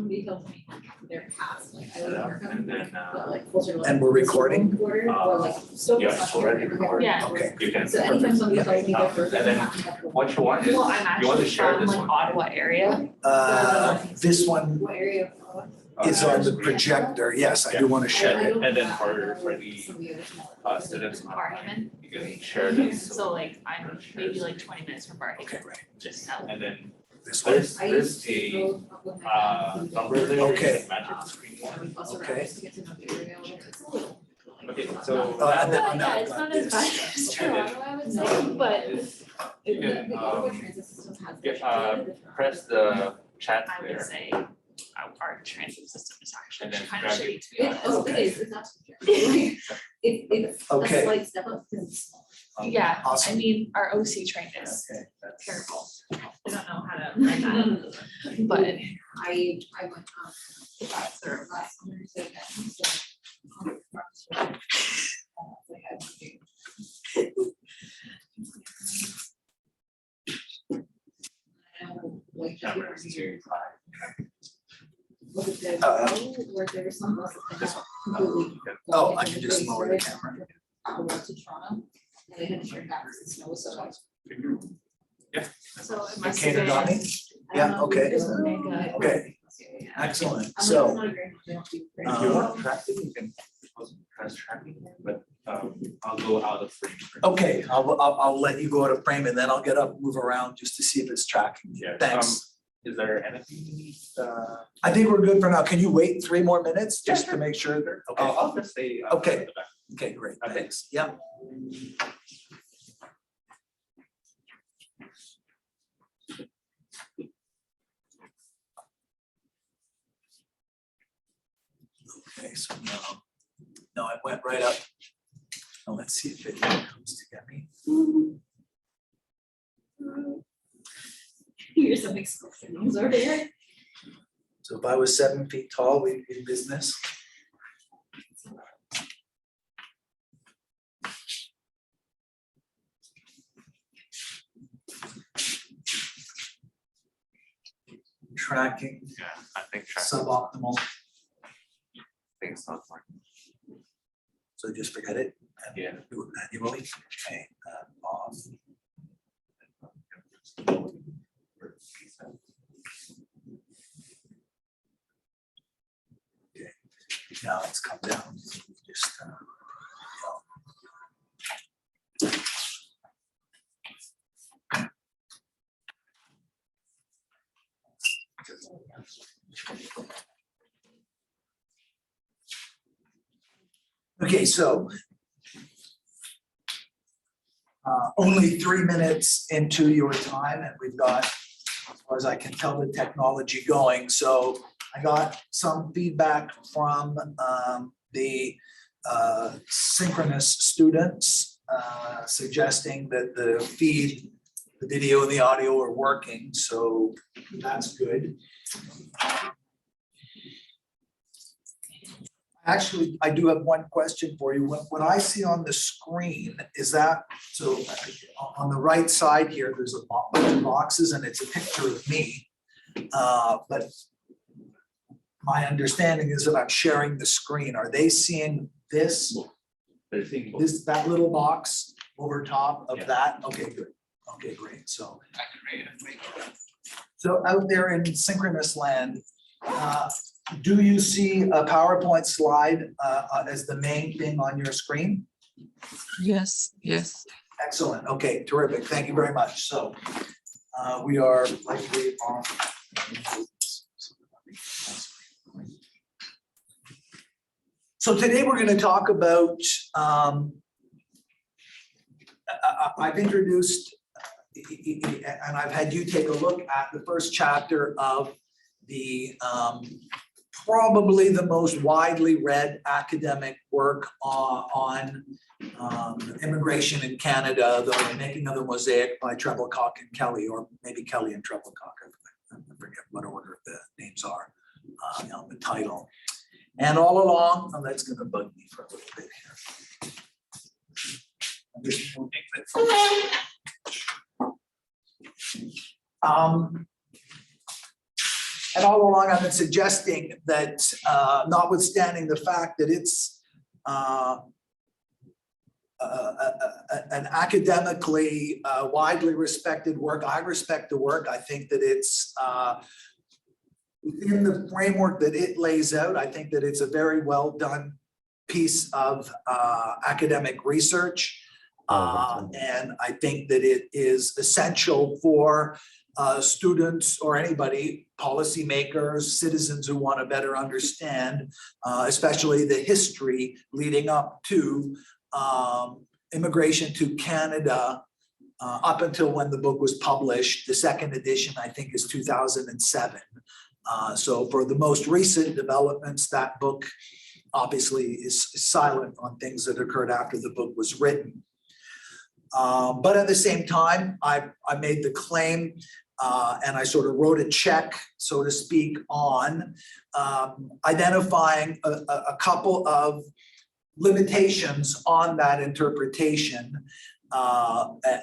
Somebody tells me they're past, like, I live in Markham, And then, but like closer to like. And we're recording? Border, or like. still yeah, stuff it's already here. recorded. Yeah. Okay. You can. So anytime somebody tells me they're And further. then what you want is, Well, I'm you want to actually share from this like one. Ottawa area. This one What area? is on the projector. Yes, I do want to share it. And then for the students, Barhaven. you can share this. So like I'm maybe like 20 minutes from Barhaven, Okay, right. just south. And then This one. there's a number there. Okay. Match the screen one. Okay. Okay, so. And then on Yeah, that, it's I've not got as bad this. as Okay. Toronto, I would say, but You can press the chat I would there. say our transit system is actually And then kind of grab shitty to be honest. It's not. It's a Okay. slight step up because it's small. Yeah, I Awesome. mean, our OC train is Okay, that's- terrible. I don't know how to run that, but I went to that sort of last summer, so that so. They had to do. Like. Camera is to- Look at the, where there was some. This one. Completely. Oh, I can just lower the camera. To Toronto, and they had to share that because the snow was so much. so it The must have been. Canadiani? Yeah, okay. Mega. Okay, excellent. So, If you want tracking, you can press tracking, but I'll go out of frame. okay, I'll let you go out of frame and then I'll get up, move around just to see if it's tracking. Yeah. Thanks. Is there anything you need? I think we're good for now. Can you wait 3 more minutes just to make sure? Okay, I'll just say. Okay. at the back. okay, great, Okay. thanks. Yeah. Okay, so no, it went right up. Now let's see if it comes to get me. Here's some explosive things over here. So if I was 7 feet tall, we'd be in business. Tracking, Yeah, I think tracking. suboptimal, I think it's not working. so just forget it. And Yeah. do it manually. Okay, off. Okay, now it's come down. Just okay, so only 3 minutes into your time, and we've got, as far as I can tell, the technology going. So I got some feedback from the synchronous students suggesting that the feed, the video and the audio are working, so that's good. Actually, I do have one question for you. What I see on the screen, is that, so on the right side here, there's a bunch of boxes and it's a picture of me. But my understanding is that I'm sharing the screen. Are they seeing this, They're seeing both. that little box over top of Yeah. that? Okay, good. Okay, great. So out there in synchronous land, do you see a PowerPoint slide as the main thing on your screen? Yes, yes. Excellent. Okay, terrific. Thank you very much. So we are likely on. So today we're going to talk about, I've introduced, and I've had you take a look at the first chapter of the probably the most widely read academic work on immigration in Canada, The Making of the Mosaic by Trebilcock and Kelly, or maybe Kelly and Trebilcock. I forget what order the names are on the title. And all along, oh, that's gonna bug me for a little bit here. I'm just moving it. And all along, I've been suggesting that notwithstanding the fact that it's an academically widely respected work, I respect the work. I think that it's within the framework that it lays out. I think that it's a very well done piece of academic research. And I think that it is essential for students or anybody, policymakers, citizens who want to better understand, especially the history leading up to immigration to Canada up until when the book was published. The second edition, I think, is 2007. So for the most recent developments, that book obviously is silent on things that occurred after the book was written. But at the same time, I made the claim and I sort of wrote a check, so to speak, on identifying a couple of limitations on that interpretation.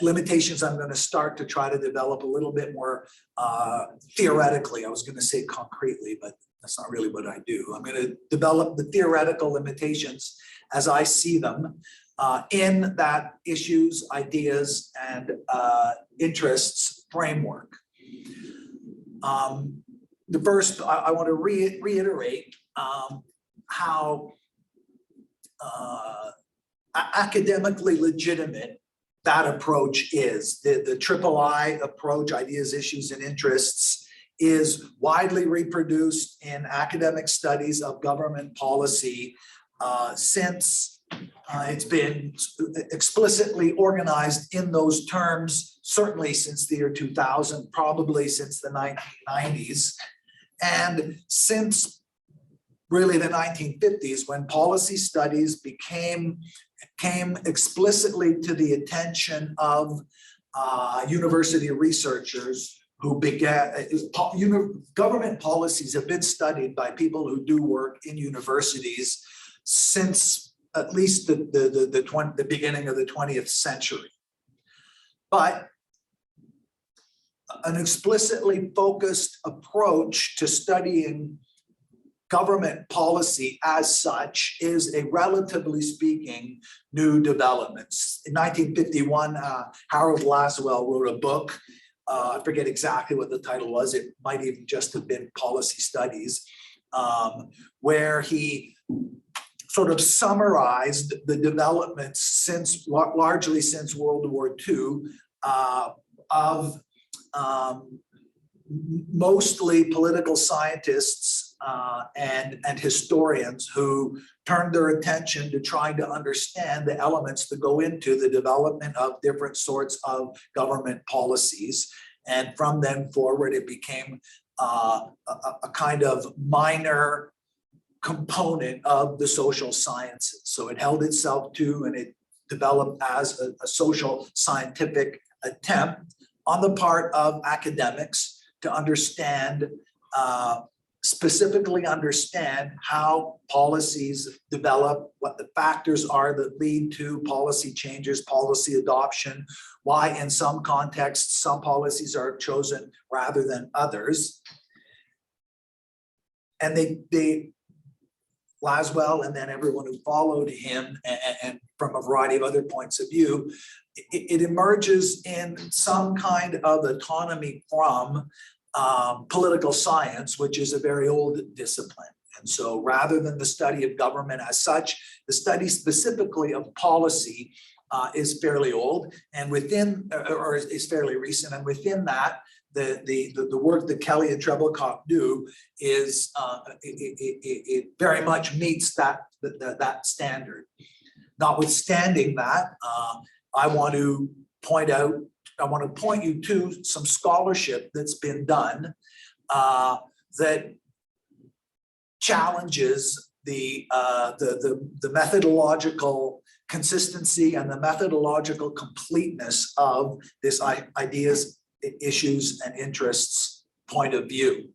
Limitations I'm going to start to try to develop a little bit more theoretically. I was going to say concretely, but that's not really what I do. I'm going to develop the theoretical limitations as I see them in that issues, ideas, and interests framework. The first, I want to reiterate how academically legitimate that approach is. The III approach, ideas, issues, and interests, is widely reproduced in academic studies of government policy since it's been explicitly organized in those terms, certainly since the year 2000, probably since the 1990s, and since really the 1950s, when policy studies came explicitly to the attention of university researchers who began. Government policies have been studied by people who do work in universities since at least the beginning of the 20th century. But an explicitly focused approach to studying government policy as such is a, relatively speaking, new development. In 1951, Harold Lasswell wrote a book. I forget exactly what the title was. It might even just have been Policy Studies, where he sort of summarized the developments since, largely since World War II, of mostly political scientists and historians who turned their attention to trying to understand the elements that go into the development of different sorts of government policies. And from then forward, it became a kind of minor component of the social sciences. So it held itself to, and it developed as a social scientific attempt on the part of academics to understand, specifically understand how policies develop, what the factors are that lead to policy changes, policy adoption, why in some contexts some policies are chosen rather than others. And they Lasswell and then everyone who followed him, and from a variety of other points of view, it emerges in some kind of autonomy from political science, which is a very old discipline. And so rather than the study of government as such, the study specifically of policy is fairly old, and within, or is fairly recent, and within that, the work that Kelly and Treblecock do is it very much meets that standard. Notwithstanding that, I want to point you to some scholarship that's been done that challenges the methodological consistency and the methodological completeness of this ideas, issues, and interests point of view.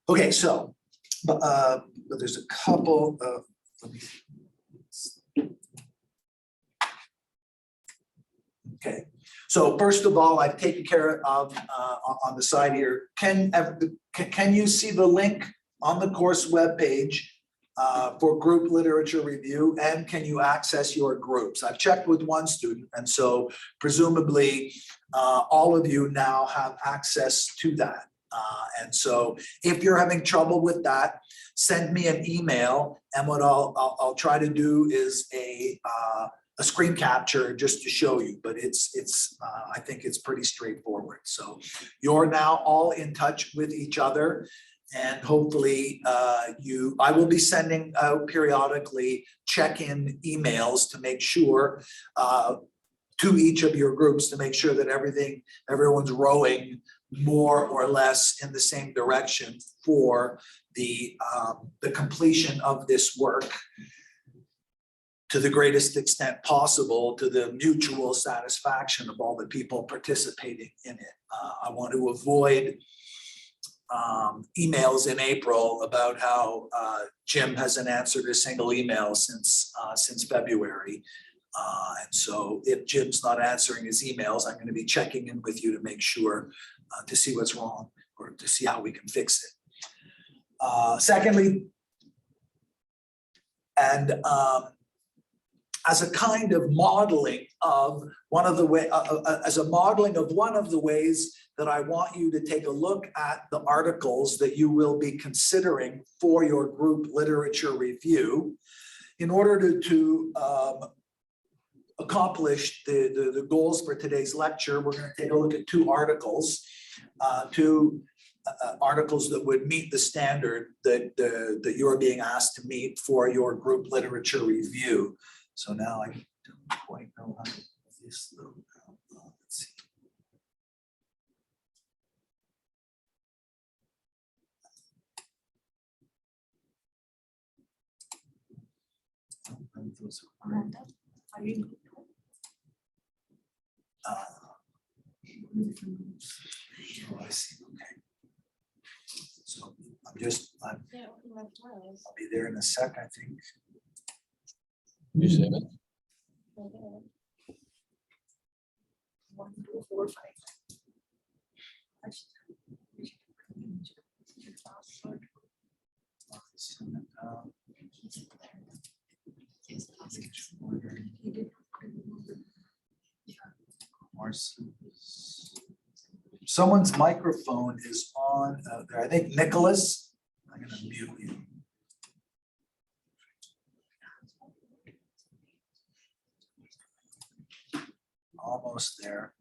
Okay, so but there's a couple of, Okay, so first of all, I've taken care of, on the side here, can you see the link on the course webpage for group literature review, and can you access your groups? I've checked with one student, and so presumably all of you now have access to that. And so if you're having trouble with that, send me an email, and what I'll try to do is a screen capture just to show you, but it's I think it's pretty straightforward. So you're now all in touch with each other, and hopefully I will be sending out periodically check-in emails to make sure to each of your groups to make sure that everyone's rowing more or less in the same direction for the completion of this work to the greatest extent possible, to the mutual satisfaction of all the people participating in it. I want to avoid emails in April about how Jim hasn't answered a single email since February. And so if Jim's not answering his emails, I'm going to be checking in with you to make sure to see what's wrong or to see how we can fix it. Secondly, and as a kind of modeling of one of the ways that I want you to take a look at the articles that you will be considering for your group literature review, in order to accomplish the goals for today's lecture, we're going to take a look at two articles that would meet the standard that you're being asked to meet for your group literature review. So now I don't quite know how to do this though. Let's see. Those are oh, I see. Okay. So I'll be there in a sec, I think. You save it? Someone's microphone is on there. I think Nicholas. I'm going to mute you. Almost there.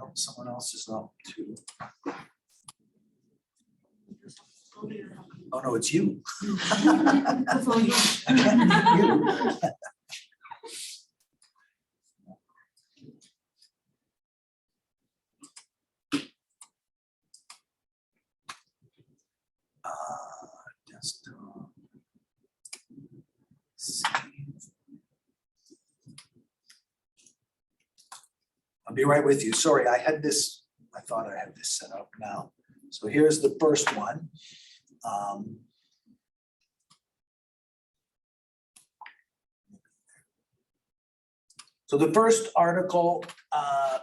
Oh, someone else is up too. Oh no, it's you. Just I'll be right with you. Sorry, I thought I had this set up now. So here's the first one. So the first article,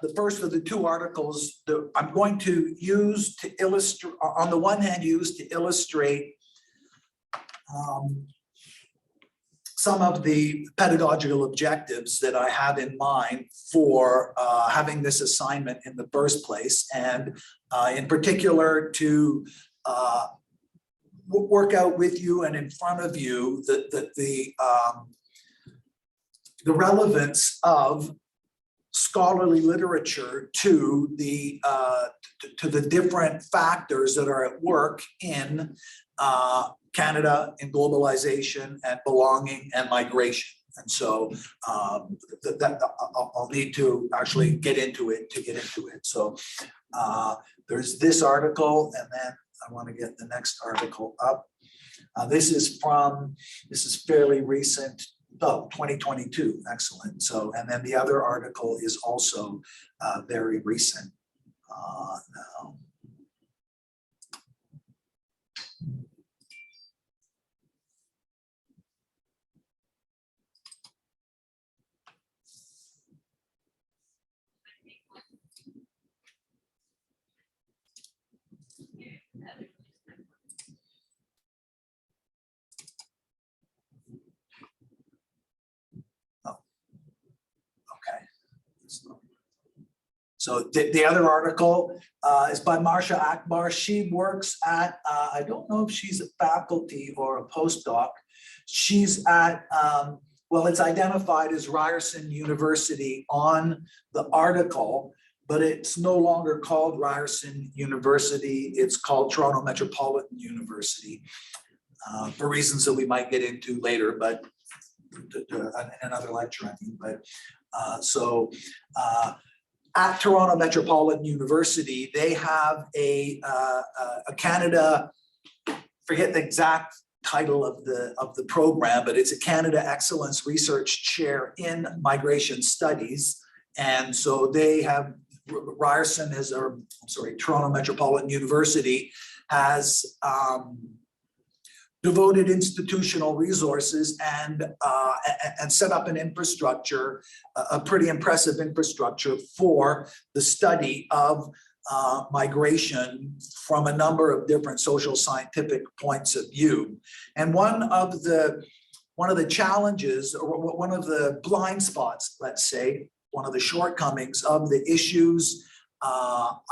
the first of the two articles that I'm going to use to illustrate, on the one hand, use to illustrate some of the pedagogical objectives that I have in mind for having this assignment in the first place, and in particular to work out with you and in front of you the relevance of scholarly literature to the different factors that are at work in Canada, in globalization and belonging and migration. And so I'll need to actually get into it So there's this article, and then I want to get the next article up. This is fairly recent. Oh, 2022, excellent. So, and then the other article is also very recent now. So the other article is by Marsha Akbar. She works at, I don't know if she's a faculty or a postdoc. She's at, well, it's identified as Ryerson University on the article, but it's no longer called Ryerson University. It's called Toronto Metropolitan University for reasons that we might get into later, but in another lecture, I mean, but at Toronto Metropolitan University, they have a Canada, forget the exact title of the program, but it's a Canada Excellence Research Chair in Migration Studies. And so they have, Ryerson has, or sorry, Toronto Metropolitan University has devoted institutional resources and set up an infrastructure, a pretty impressive infrastructure for the study of migration from a number of different social scientific points of view. And one of the challenges, or one of the blind spots, let's say, one of the shortcomings of the issues,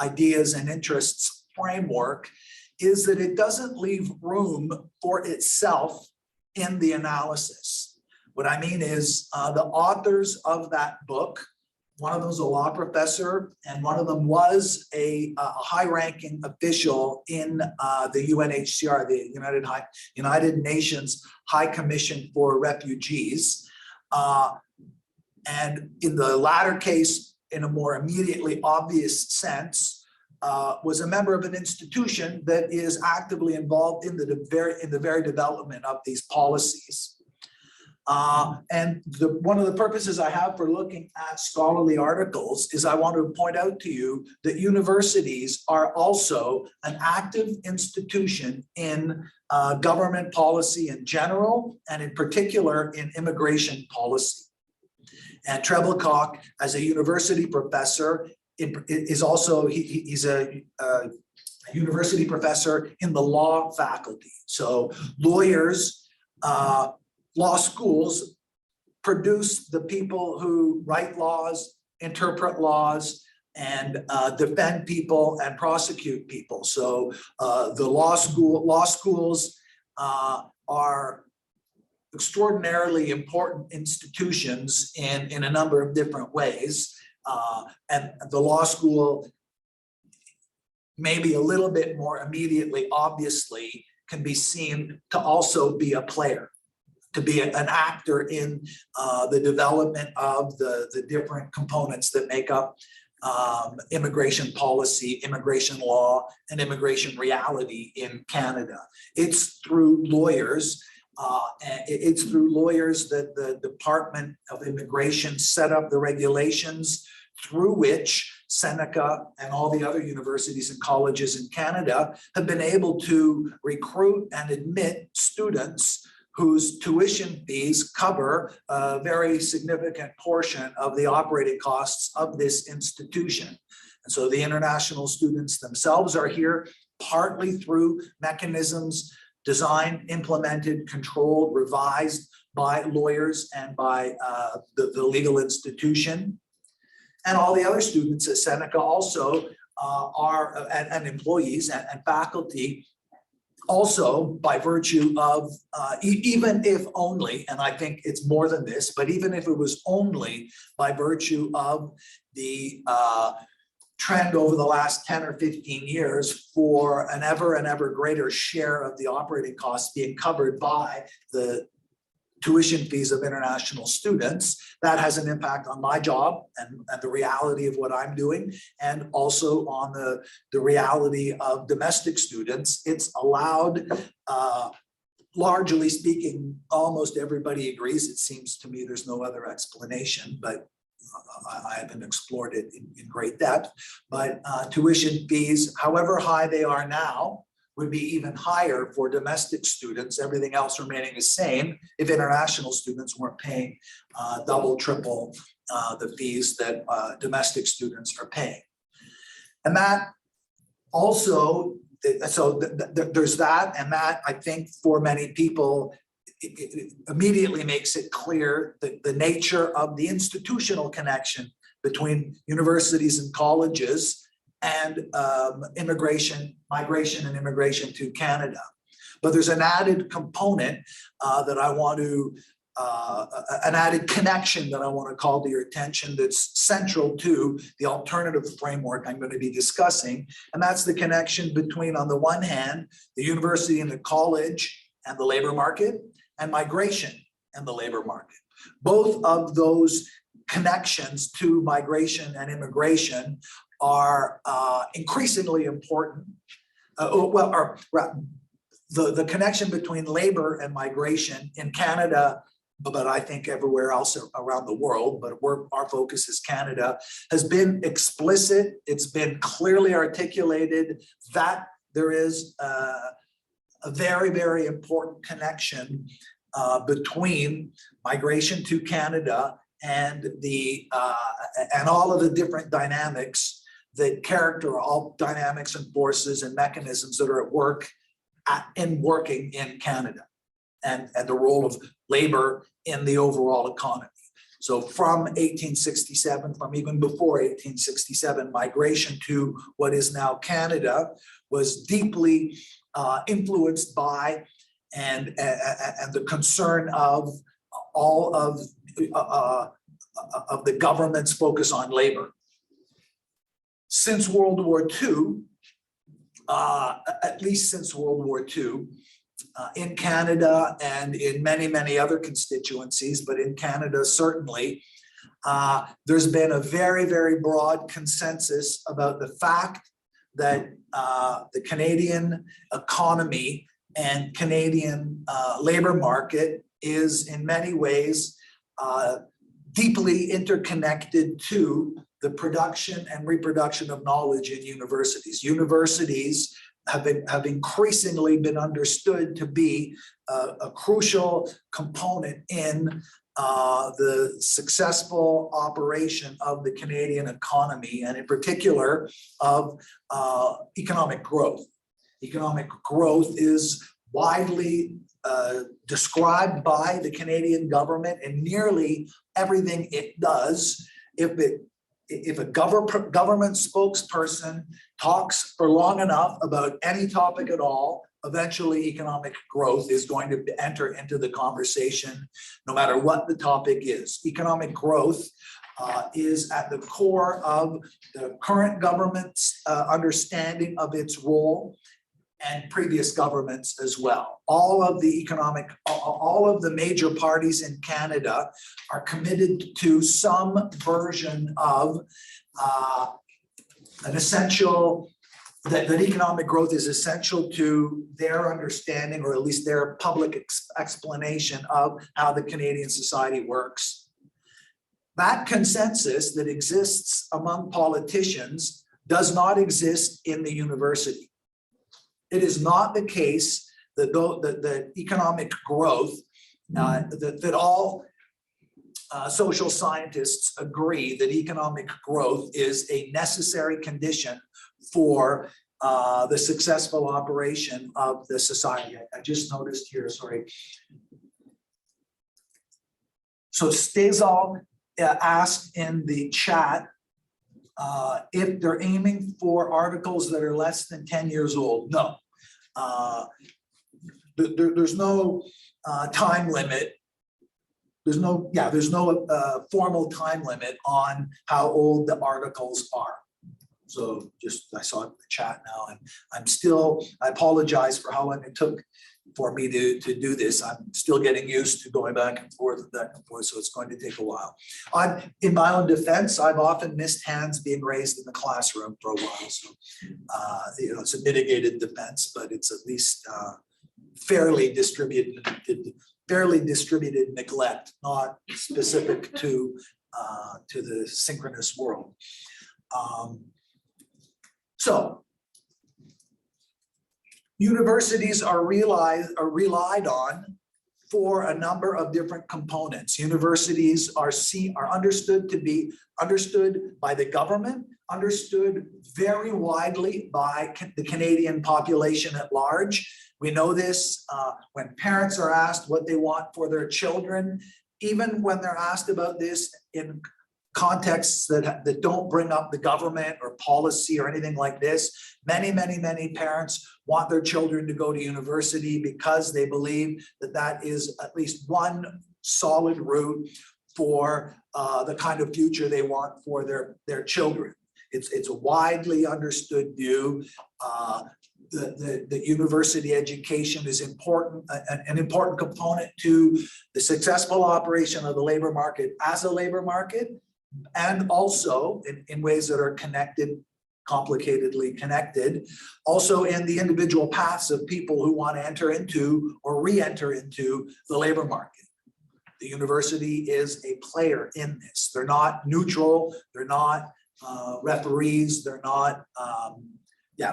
ideas and interests framework is that it doesn't leave room for itself in the analysis. What I mean is the authors of that book, one of them was a law professor, and one of them was a high-ranking official in the UNHCR, the United Nations High Commission for Refugees. And in the latter case, in a more immediately obvious sense, was a member of an institution that is actively involved in the very development of these policies. And one of the purposes I have for looking at scholarly articles is I want to point out to you that universities are also an active institution in government policy in general, and in particular in immigration policy. And Treblecock, as a university professor, is also, he's a university professor in the law faculty. So lawyers, law schools produce the people who write laws, interpret laws, and defend people and prosecute people. So the law schools are extraordinarily important institutions in a number of different ways. And the law school, maybe a little bit more immediately, obviously, can be seen to also be a player, to be an actor in the development of the different components that make up immigration policy, immigration law, and immigration reality in Canada. It's through lawyers. It's through lawyers that the Department of Immigration set up the regulations through which Seneca and all the other universities and colleges in Canada have been able to recruit and admit students whose tuition fees cover a very significant portion of the operating costs of this institution. And so the international students themselves are here partly through mechanisms designed, implemented, controlled, revised by lawyers and by the legal institution. And all the other students at Seneca also are, and employees and faculty, also by virtue of, even if only, and I think it's more than this, but even if it was only by virtue of the trend over the last 10 or 15 years for an ever and ever greater share of the operating costs being covered by the tuition fees of international students, that has an impact on my job and the reality of what I'm doing, and also on the reality of domestic students. It's allowed, largely speaking, almost everybody agrees. It seems to me there's no other explanation, but I haven't explored it in great depth. But tuition fees, however high they are now, would be even higher for domestic students, everything else remaining the same, if international students weren't paying double, triple the fees that domestic students are paying. And that also, so there's that, and that I think for many people, it immediately makes it clear that the nature of the institutional connection between universities and colleges and migration and immigration to Canada. But there's an added component that I want to, an added connection that I want to call to your attention that's central to the alternative framework I'm going to be discussing. And that's the connection between, on the one hand, the university and the college and the labor market, and migration and the labor market. Both of those connections to migration and immigration are increasingly important. The connection between labor and migration in Canada, but I think everywhere else around the world, but our focus is Canada, has been explicit. It's been clearly articulated that there is a very, very important connection between migration to Canada and all of the different dynamics that character all dynamics and forces and mechanisms that are at work working in Canada, and the role of labor in the overall economy. So from 1867, from even before 1867, migration to what is now Canada was deeply influenced by and the concern of all of the government's focus on labor. Since World War II, at least since World War II, in Canada and in many, many other constituencies, but in Canada certainly, there's been a very, very broad consensus about the fact that the Canadian economy and Canadian labor market is in many ways deeply interconnected to the production and reproduction of knowledge in universities. Universities have increasingly been understood to be a crucial component in the successful operation of the Canadian economy, and in particular of economic growth. Economic growth is widely described by the Canadian government in nearly everything it does. If a government spokesperson talks for long enough about any topic at all, eventually economic growth is going to enter into the conversation, no matter what the topic is. Economic growth is at the core of the current government's understanding of its role, and previous governments as well. All of the major parties in Canada are committed to some version of an essential, that economic growth is essential to their understanding, or at least their public explanation of how the Canadian society works. That consensus that exists among politicians does not exist in the university. It is not the case that economic growth, that all social scientists agree that economic growth is a necessary condition for the successful operation of the society. I just noticed here, sorry. So Stazal asked in the chat if they're aiming for articles that are less than 10 years old. No. There's no time limit. There's no formal time limit on how old the articles are. So just, I saw it in the chat now, and I apologize for how long it took for me to do this. I'm still getting used to going back and forth, so it's going to take a while. In my own defense, I've often missed hands being raised in the classroom for a while, so it's a mitigated defense, but it's at least fairly distributed neglect, not specific to the synchronous world. So universities are relied on for a number of different components. Universities are understood to be understood by the government, understood very widely by the Canadian population at large. We know this when parents are asked what they want for their children, even when they're asked about this in contexts that don't bring up the government or policy or anything like this. Many parents want their children to go to university because they believe that that is at least one solid route for the kind of future they want for their children. It's a widely understood view. The university education is important, an important component to the successful operation of the labor market as a labor market, and also in ways that are connected, complicatedly connected, also in the individual paths of people who want to enter into or re-enter into the labor market. The university is a player in this. They're not neutral, they're not referees, they're not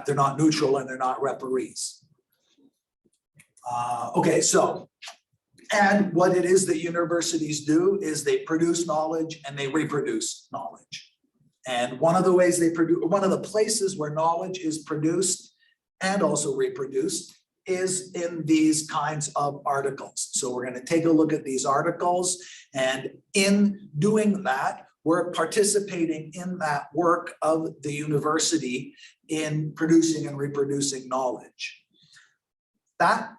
they're not neutral and they're not referees. Okay, so, and what it is that universities do is they produce knowledge and they reproduce knowledge. And one of the ways they produce, one of the places where knowledge is produced and also reproduced is in these kinds of articles. So we're going to take a look at these articles, and in doing that, we're participating in that work of the university in producing and reproducing knowledge. That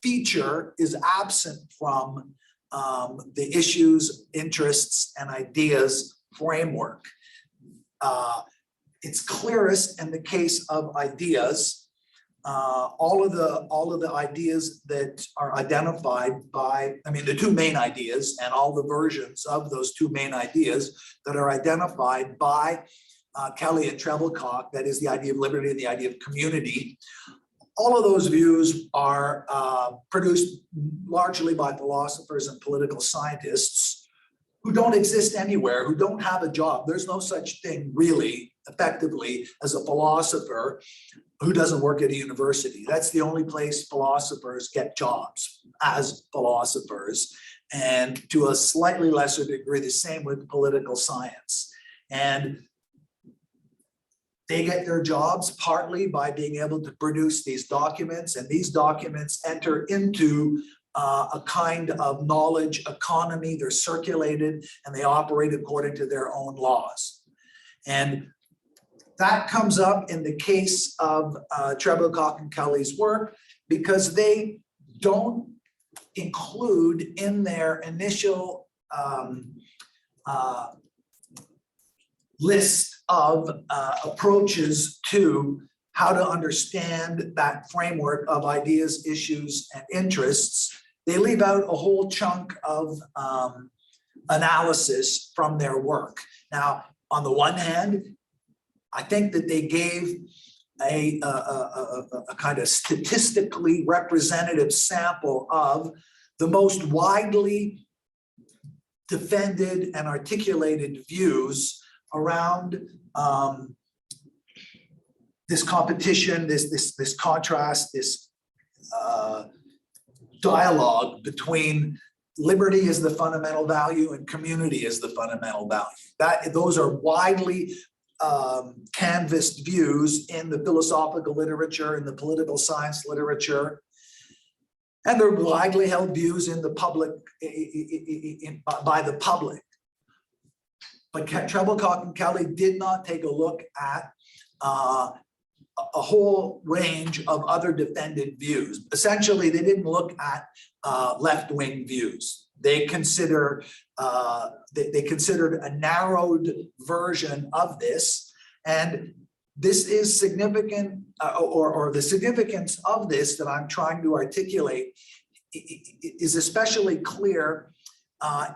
feature is absent from the issues, interests, and ideas framework. It's clearest in the case of ideas. All of the ideas that are identified by, I mean, the two main ideas and all the versions of those two main ideas that are identified by Kelly and Trebilcock, that is the idea of liberty and the idea of community. All of those views are produced largely by philosophers and political scientists who don't exist anywhere, who don't have a job. There's no such thing really effectively as a philosopher who doesn't work at a university. That's the only place philosophers get jobs, as philosophers, and to a slightly lesser degree, the same with political science. And they get their jobs partly by being able to produce these documents, and these documents enter into a kind of knowledge economy. They're circulated and they operate according to their own laws. And that comes up in the case of Trebilcock and Kelly's work, because they don't include in their initial list of approaches to how to understand that framework of ideas, issues, and interests. They leave out a whole chunk of analysis from their work. Now, on the one hand, I think that they gave a kind of statistically representative sample of the most widely defended and articulated views around this competition, this contrast, this dialogue between liberty as the fundamental value and community as the fundamental value. Those are widely canvassed views in the philosophical literature, in the political science literature, and they're widely held views in the public, by the public. But Trebilcock and Kelly did not take a look at a whole range of other defended views. Essentially, they didn't look at left-wing views. They considered a narrowed version of this, and this is significant, or the significance of this that I'm trying to articulate is especially clear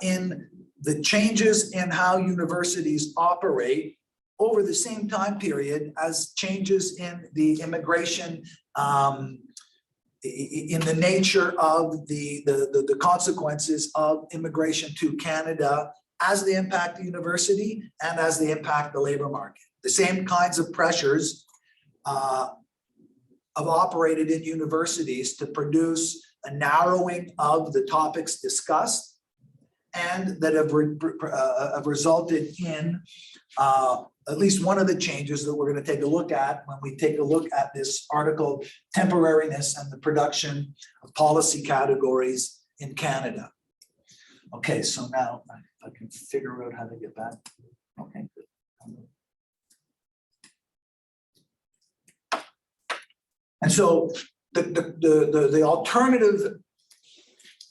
in the changes in how universities operate over the same time period as changes in the immigration, in the nature of the consequences of immigration to Canada as they impact the university and as they impact the labor market. The same kinds of pressures have operated in universities to produce a narrowing of the topics discussed, and that have resulted in at least one of the changes that we're going to take a look at when we take a look at this article, Temporariness and the Production of Policy Categories in Canada. Okay, so now I can figure out how to get back. Okay, good. And so the alternative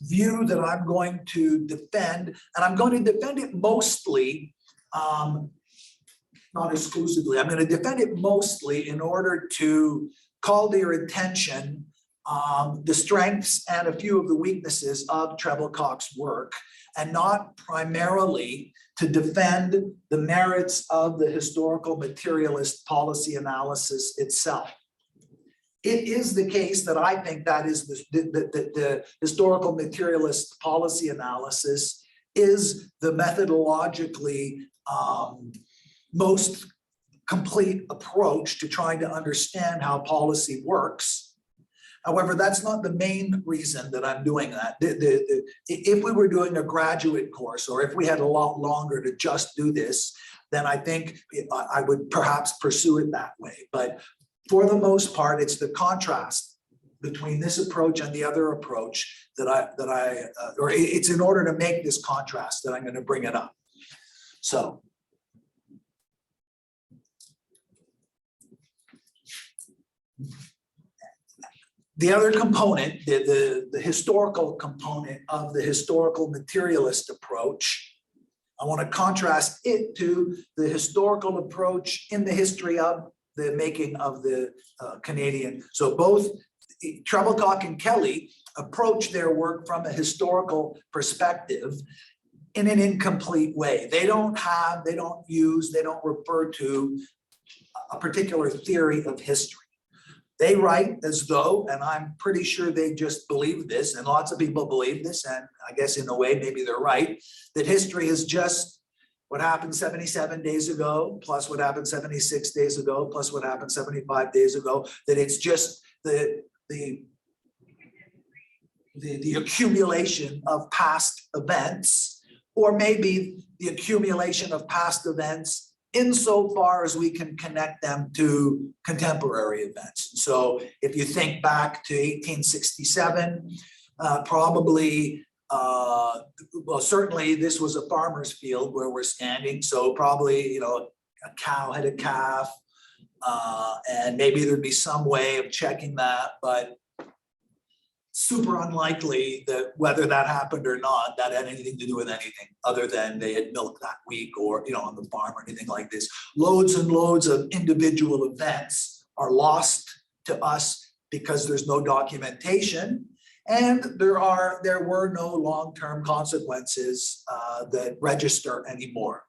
view that I'm going to defend, and I'm going to defend it mostly, not exclusively, I'm going to defend it mostly in order to call to your attention the strengths and a few of the weaknesses of Trebilcock's work, and not primarily to defend the merits of the historical materialist policy analysis itself. It is the case that I think that is the historical materialist policy analysis is the methodologically most complete approach to trying to understand how policy works. However, that's not the main reason that I'm doing that. If we were doing a graduate course, or if we had a lot longer to just do this, then I think I would perhaps pursue it that way. But for the most part, it's the contrast between this approach and the other approach or it's in order to make this contrast that I'm going to bring it up. So. The other component, the historical component of the historical materialist approach, I want to contrast it to the historical approach in the history of the making of the Canadian. So both Trebilcock and Kelly approach their work from a historical perspective in an incomplete way. They don't refer to a particular theory of history. They write as though, and I'm pretty sure they just believe this, and lots of people believe this, and I guess in a way, maybe they're right, that history is just what happened 77 days ago, plus what happened 76 days ago, plus what happened 75 days ago, that it's just the accumulation of past events, or maybe the accumulation of past events insofar as we can connect them to contemporary events. So if you think back to 1867, probably, well, certainly this was a farmer's field where we're standing. So probably, a cow had a calf, and maybe there'd be some way of checking that, but super unlikely that whether that happened or not, that had anything to do with anything other than they had milk that week or, on the farm or anything like this. Loads and loads of individual events are lost to us because there's no documentation, and there were no long-term consequences that register anymore.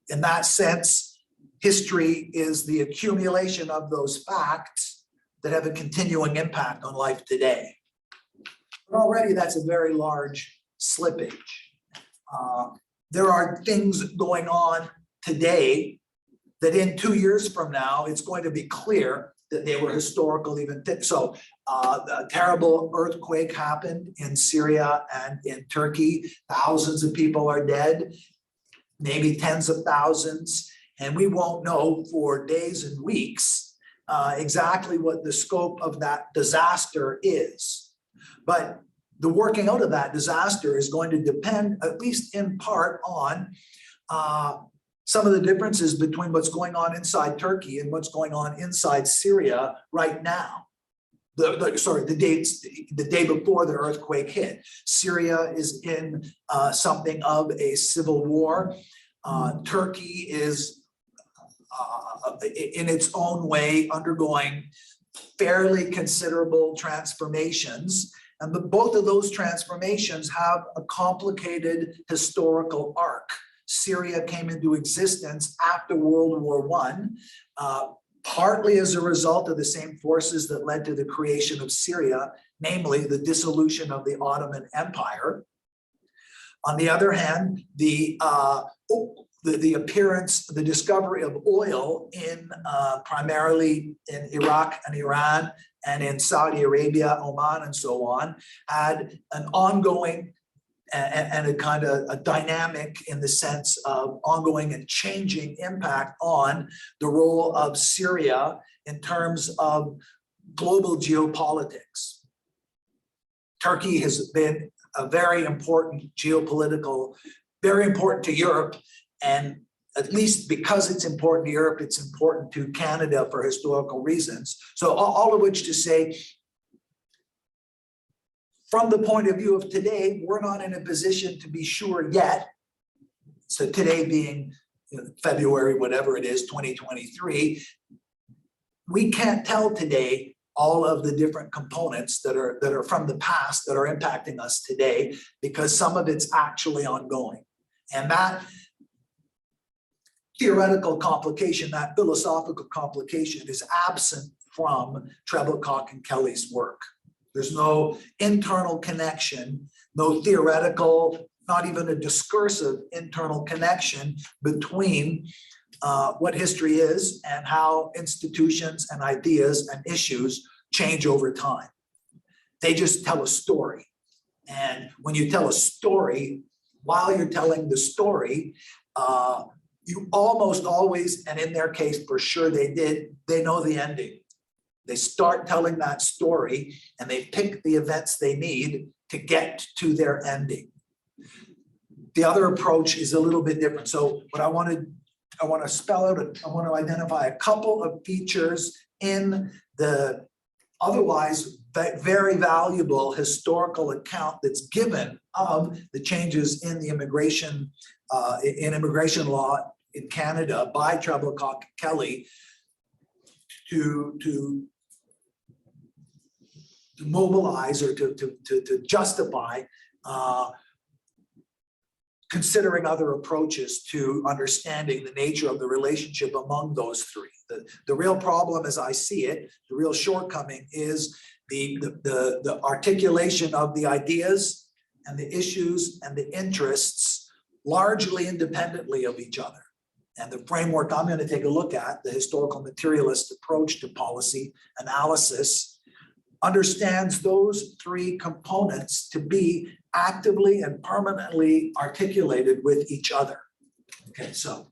In that sense, history is the accumulation of those facts that have a continuing impact on life today. But already that's a very large slippage. There are things going on today that in 2 years from now, it's going to be clear that they were historical even. So a terrible earthquake happened in Syria and in Turkey. Thousands of people are dead, maybe tens of thousands. And we won't know for days and weeks exactly what the scope of that disaster is. But the working out of that disaster is going to depend, at least in part, on some of the differences between what's going on inside Turkey and what's going on inside Syria right now. The day before the earthquake hit. Syria is in something of a civil war. Turkey is in its own way undergoing fairly considerable transformations. And both of those transformations have a complicated historical arc. Syria came into existence after World War I, partly as a result of the same forces that led to the creation of Syria, namely the dissolution of the Ottoman Empire. On the other hand, the appearance, the discovery of oil in primarily in Iraq and Iran and in Saudi Arabia, Oman, and so on, had an ongoing and a kind of a dynamic in the sense of ongoing and changing impact on the role of Syria in terms of global geopolitics. Turkey has been a very important geopolitical, very important to Europe. And at least because it's important to Europe, it's important to Canada for historical reasons. So all of which to say, from the point of view of today, we're not in a position to be sure yet. So today being February, whatever it is, 2023, we can't tell today all of the different components that are from the past that are impacting us today, because some of it's actually ongoing. And that theoretical complication, that philosophical complication is absent from Trebilcock and Kelly's work. There's no internal connection, no theoretical, not even a discursive internal connection between what history is and how institutions and ideas and issues change over time. They just tell a story. And when you tell a story, while you're telling the story, you almost always, and in their case for sure they know the ending. They start telling that story and they pick the events they need to get to their ending. The other approach is a little bit different. So what I want to spell out, I want to identify a couple of features in the otherwise very valuable historical account that's given of the changes in the immigration law in Canada by Trebilcock Kelly to mobilize or to justify considering other approaches to understanding the nature of the relationship among those three. The real problem, as I see it, the real shortcoming is the articulation of the ideas and the issues and the interests largely independently of each other. And the framework I'm going to take a look at, the historical materialist approach to policy analysis, understands those three components to be actively and permanently articulated with each other. Okay, so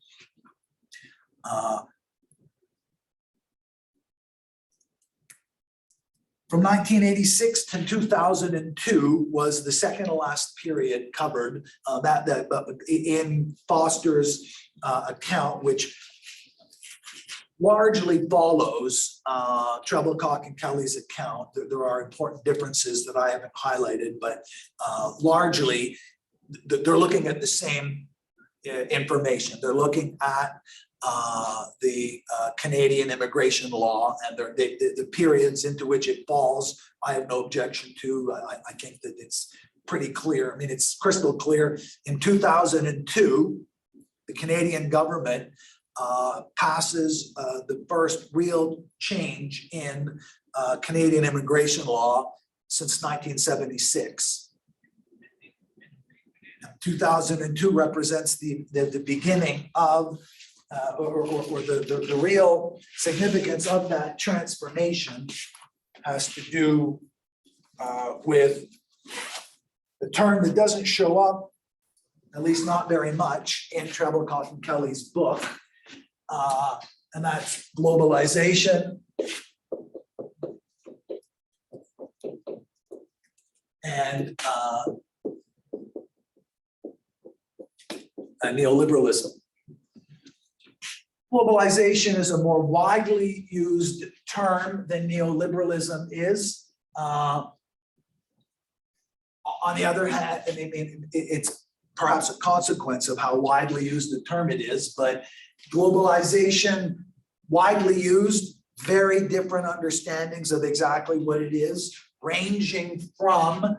from 1986 to 2002 was the second to last period covered that in Foster's account, which largely follows Trebilcock and Kelly's account. There are important differences that I haven't highlighted, but largely they're looking at the same information. They're looking at the Canadian immigration law and the periods into which it falls. I have no objection to. I think that it's pretty clear. I mean, it's crystal clear. In 2002, the Canadian government passes the first real change in Canadian immigration law since 1976. 2002 represents the beginning of or the real significance of that transformation has to do with the term that doesn't show up, at least not very much, in Trebilcock and Kelly's book, and that's globalization and neoliberalism. Globalization is a more widely used term than neoliberalism is. On the other hand, I mean, it's perhaps a consequence of how widely used the term it is, but globalization, widely used, very different understandings of exactly what it is, ranging from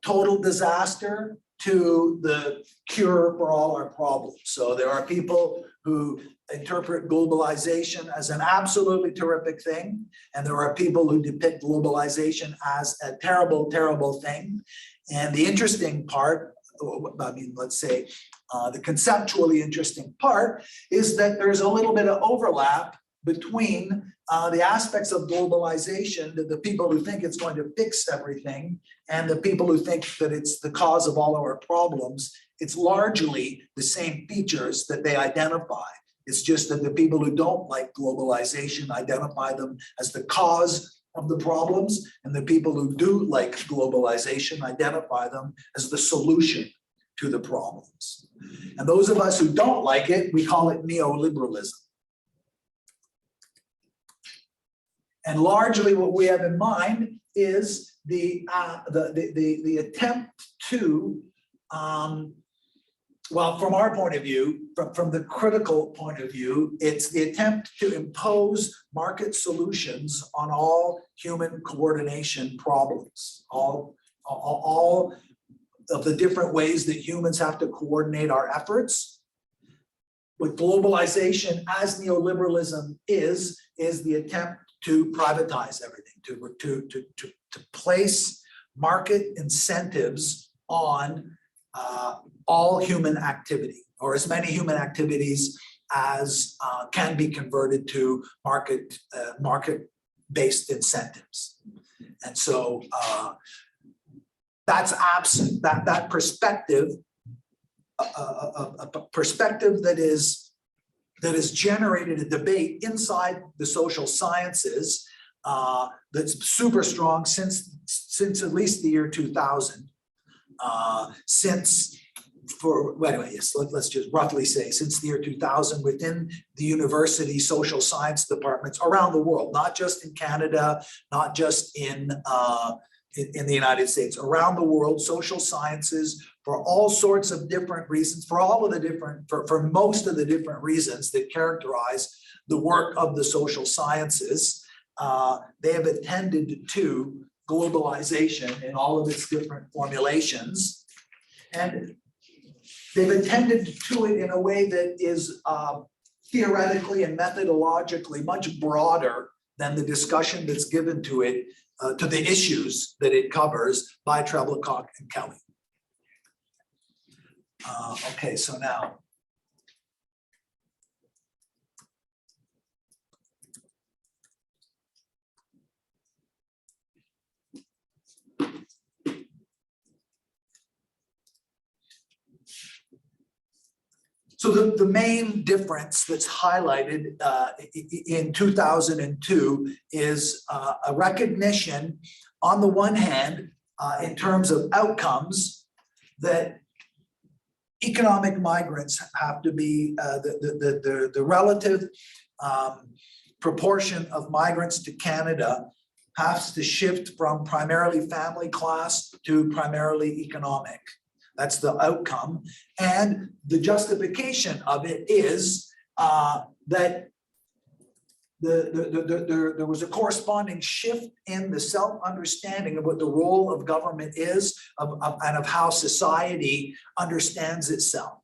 total disaster to the cure for all our problems. So there are people who interpret globalization as an absolutely terrific thing, and there are people who depict globalization as a terrible, terrible thing. And the interesting part, I mean, let's say the conceptually interesting part is that there's a little bit of overlap between the aspects of globalization, the people who think it's going to fix everything, and the people who think that it's the cause of all our problems. It's largely the same features that they identify. It's just that the people who don't like globalization identify them as the cause of the problems, and the people who do like globalization identify them as the solution to the problems. And those of us who don't like it, we call it neoliberalism. And largely what we have in mind is the attempt to, well, from our point of view, from the critical point of view, it's the attempt to impose market solutions on all human coordination problems, all of the different ways that humans have to coordinate our efforts. With globalization, as neoliberalism is the attempt to privatize everything, to place market incentives on all human activity, or as many human activities as can be converted to market-based incentives. And so that's absent, that perspective, a perspective that has generated a debate inside the social sciences that's super strong since at least the year 2000. Let's just roughly say since the year 2000 within the university social science departments around the world, not just in Canada, not just in the United States, around the world, social sciences, for all sorts of different reasons, for most of the different reasons that characterize the work of the social sciences, they have attended to globalization in all of its different formulations. And they've attended to it in a way that is theoretically and methodologically much broader than the discussion that's given to it, to the issues that it covers by Treblincock and Kelly. Okay, so now. So the main difference that's highlighted in 2002 is a recognition, on the one hand, in terms of outcomes, that economic migrants have to be the relative proportion of migrants to Canada has to shift from primarily family class to primarily economic. That's the outcome. And the justification of it is that there was a corresponding shift in the self-understanding of what the role of government is and of how society understands itself.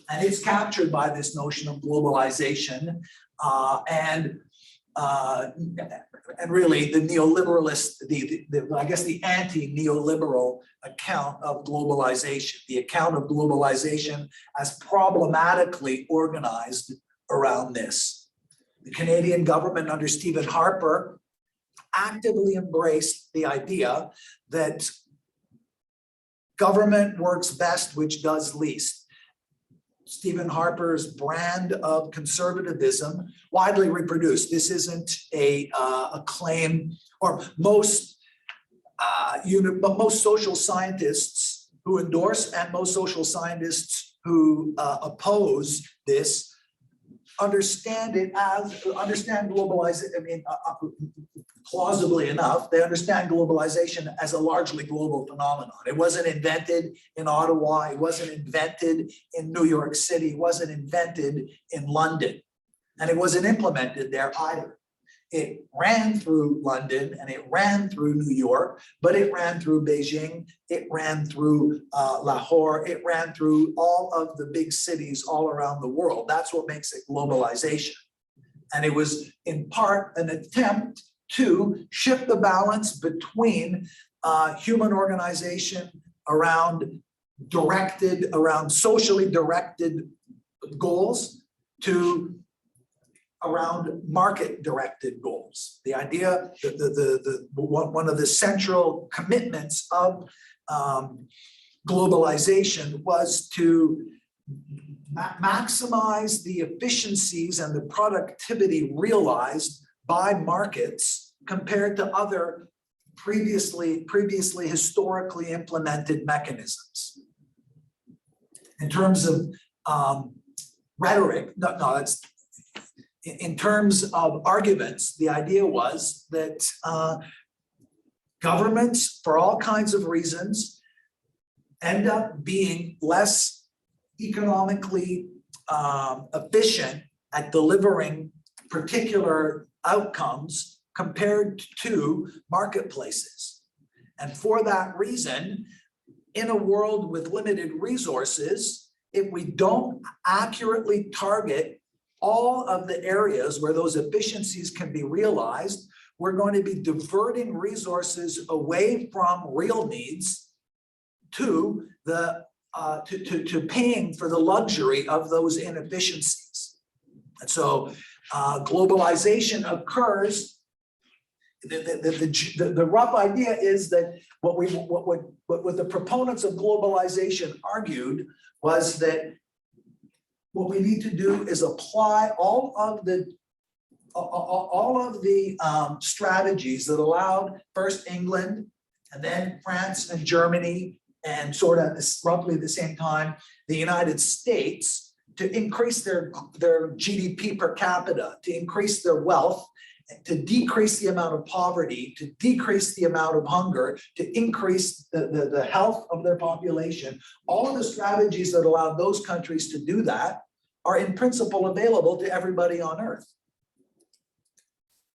And it's captured by this notion of globalization and really the neoliberalist, I guess the anti-neoliberal account of globalization, the account of globalization as problematically organized around this. The Canadian government under Stephen Harper actively embraced the idea that government works best which does least. Stephen Harper's brand of conservatism, widely reproduced. This isn't a claim, or most social scientists who endorse and most social scientists who oppose this understand globalization. I mean, plausibly enough, they understand globalization as a largely global phenomenon. It wasn't invented in Ottawa. It wasn't invented in New York City. It wasn't invented in London. And it wasn't implemented there either. It ran through London and it ran through New York, but it ran through Beijing. It ran through Lahore. It ran through all of the big cities all around the world. That's what makes it globalization. And it was in part an attempt to shift the balance between human organization around socially directed goals to around market directed goals. The idea that one of the central commitments of globalization was to maximize the efficiencies and the productivity realized by markets compared to other previously historically implemented mechanisms. In terms of rhetoric, that's in terms of arguments, the idea was that governments, for all kinds of reasons, end up being less economically efficient at delivering particular outcomes compared to marketplaces. And for that reason, in a world with limited resources, if we don't accurately target all of the areas where those efficiencies can be realized, we're going to be diverting resources away from real needs to the to paying for the luxury of those inefficiencies. And so globalization occurs. The rough idea is that what the proponents of globalization argued was that what we need to do is apply all of the strategies that allowed first England and then France and Germany and sort of roughly at the same time the United States to increase their GDP per capita, to increase their wealth, to decrease the amount of poverty, to decrease the amount of hunger, to increase the health of their population. All of the strategies that allow those countries to do that are in principle available to everybody on earth,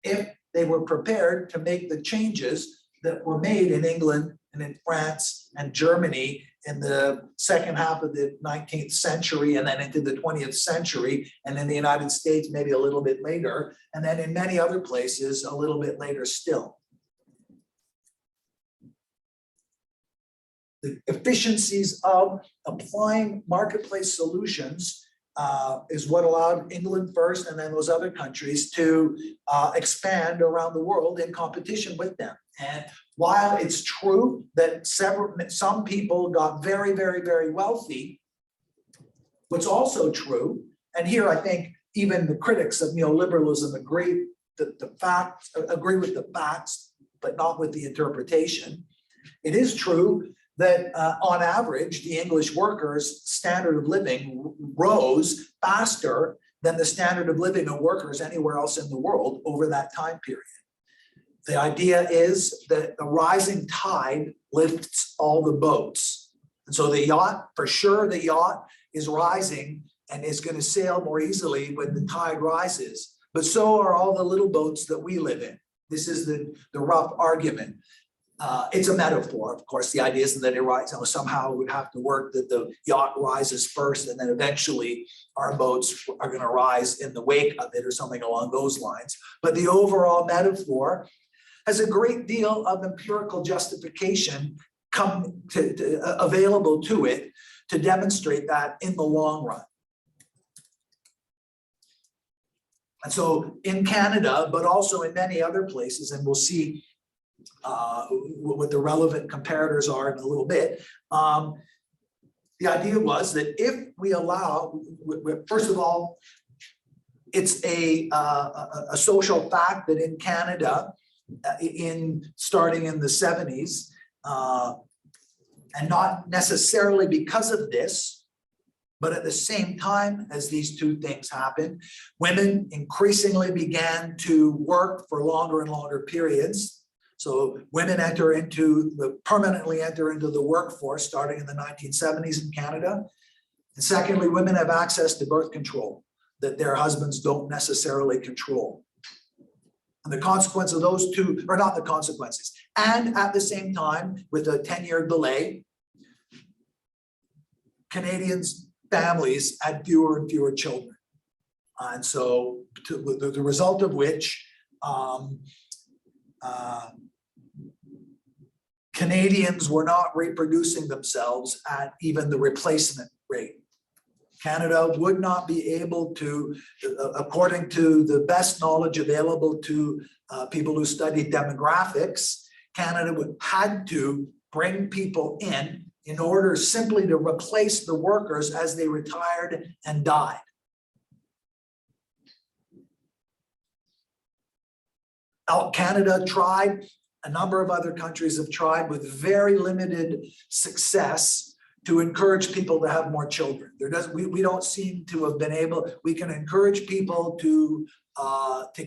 if they were prepared to make the changes that were made in England and in France and Germany in the second half of the 19th century and then into the 20th century, and in the United States maybe a little bit later, and then in many other places a little bit later still. The efficiencies of applying marketplace solutions is what allowed England first and then those other countries to expand around the world in competition with them. And while it's true that some people got very, very, very wealthy, what's also true, and here I think even the critics of neoliberalism agree with the facts, but not with the interpretation. It is true that on average, the English workers' standard of living rose faster than the standard of living of workers anywhere else in the world over that time period. The idea is that the rising tide lifts all the boats. And so the yacht, for sure, the yacht is rising and is going to sail more easily when the tide rises. But so are all the little boats that we live in. This is the rough argument. It's a metaphor, of course. The idea isn't that it rises, somehow it would have to work that the yacht rises first and then eventually our boats are going to rise in the wake of it or something along those lines. But the overall metaphor has a great deal of empirical justification available to it to demonstrate that in the long run. And so in Canada, but also in many other places, and we'll see what the relevant comparators are in a little bit. The idea was that if we allow, first of all, it's a social fact that in Canada, starting in the 70s, and not necessarily because of this, but at the same time as these two things happened, women increasingly began to work for longer and longer periods. So women permanently enter into the workforce starting in the 1970s in Canada. And secondly, women have access to birth control that their husbands don't necessarily control. And the consequence of those two, or not the consequences, and at the same time, with a 10-year delay, Canadians' families had fewer and fewer children. And so the result of which Canadians were not reproducing themselves at even the replacement rate. Canada would not be able to, according to the best knowledge available to people who study demographics, Canada had to bring people in order simply to replace the workers as they retired and died. Canada tried, a number of other countries have tried with very limited success to encourage people to have more children. We don't seem to have been able, we can encourage people to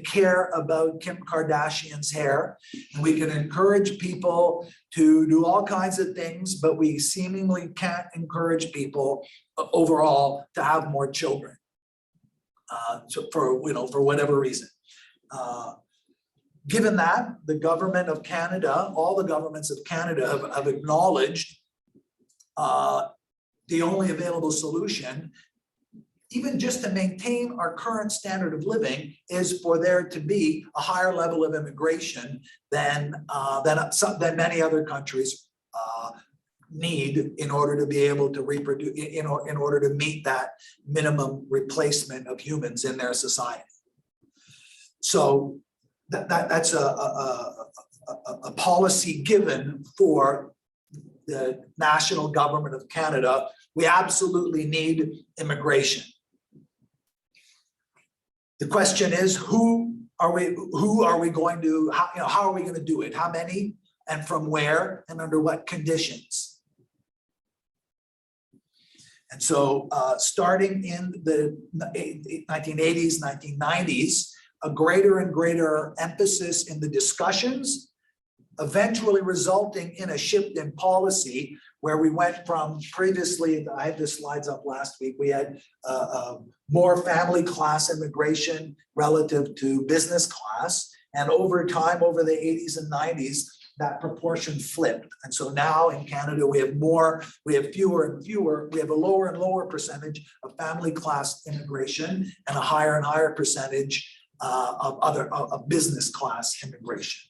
care about Kim Kardashian's hair. And we can encourage people to do all kinds of things, but we seemingly can't encourage people overall to have more children. So for whatever reason. Given that, the government of Canada, all the governments of Canada have acknowledged the only available solution, even just to maintain our current standard of living, is for there to be a higher level of immigration than many other countries need in order to be able to reproduce, in order to meet that minimum replacement of humans in their society. So that's a policy given for the national government of Canada. We absolutely need immigration. The question is, who are we going to, how are we going to do it? How many, and from where, and under what conditions? And so starting in the 1980s, 1990s, a greater and greater emphasis in the discussions, eventually resulting in a shift in policy where we went from previously, I had the slides up last week, we had more family class immigration relative to business class. And over time, over the 80s and 90s, that proportion flipped. And so now in Canada, we have fewer and fewer, we have a lower and lower percentage of family class immigration and a higher and higher percentage of business class immigration.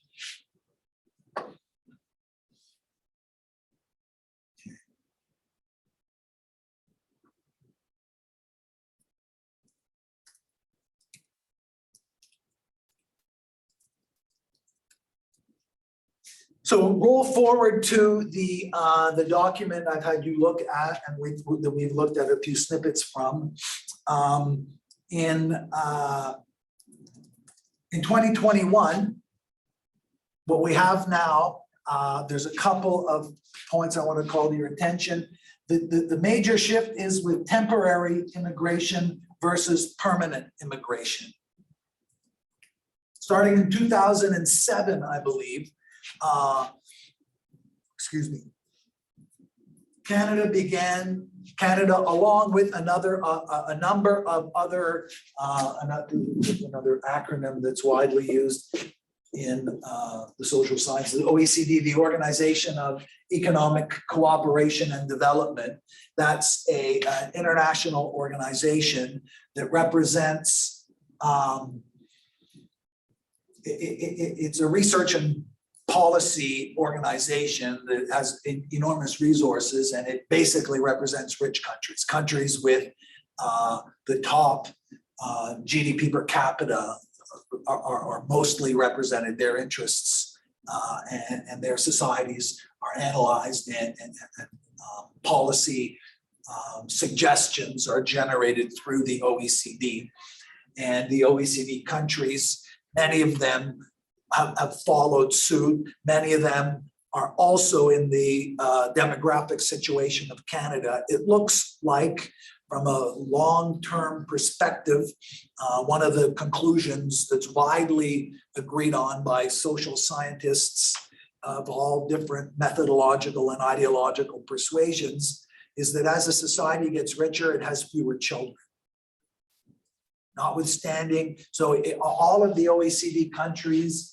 So roll forward to the document I've had you look at, and we've looked at a few snippets from. In 2021, what we have now, there's a couple of points I want to call to your attention. The major shift is with temporary immigration versus permanent immigration. Starting in 2007, I believe, Canada along with a number of other, another acronym that's widely used in the social sciences, OECD, the Organization of Economic Cooperation and Development. That's an international organization that represents, it's a research and policy organization that has enormous resources, and it basically represents rich countries with the top GDP per capita are mostly represented. Their interests and their societies are analyzed, and policy suggestions are generated through the OECD. And the OECD countries, many of them have followed suit. Many of them are also in the demographic situation of Canada. It looks like, from a long-term perspective, one of the conclusions that's widely agreed on by social scientists of all different methodological and ideological persuasions is that as a society gets richer, it has fewer children. Notwithstanding, so all of the OECD countries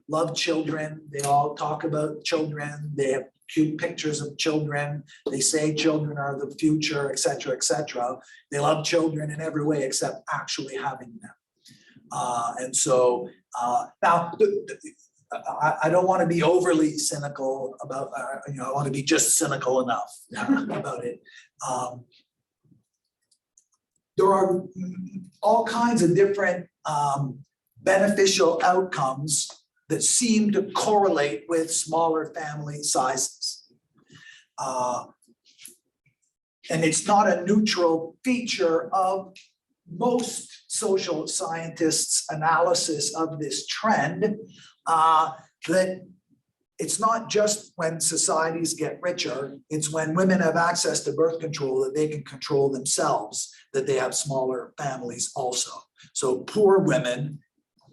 love children. They all talk about children. They have cute pictures of children. They say children are the future, et cetera, et cetera. They love children in every way except actually having them. And so now, I don't want to be overly cynical about, I want to be just cynical enough about it. There are all kinds of different beneficial outcomes that seem to correlate with smaller family sizes. And it's not a neutral feature of most social scientists' analysis of this trend, that it's not just when societies get richer, it's when women have access to birth control that they can control themselves, that they have smaller families also. So poor women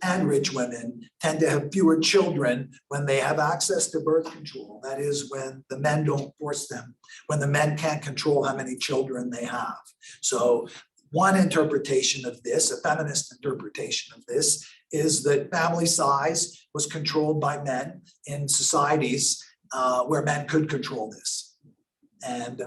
and rich women tend to have fewer children when they have access to birth control. That is, when the men don't force them, when the men can't control how many children they have. So one interpretation of this, a feminist interpretation of this, is that family size was controlled by men in societies where men could control this. And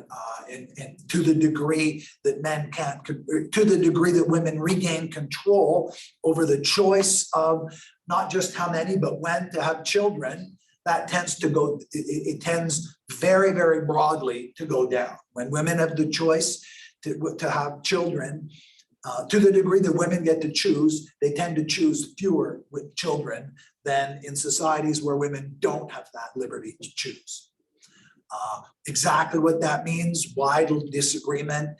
to the degree that men can't, to the degree that women regain control over the choice of not just how many, but when to have children, that tends to go, it tends very, very broadly to go down. When women have the choice to have children, to the degree that women get to choose, they tend to choose fewer with children than in societies where women don't have that liberty to choose. Exactly what that means, wide disagreement.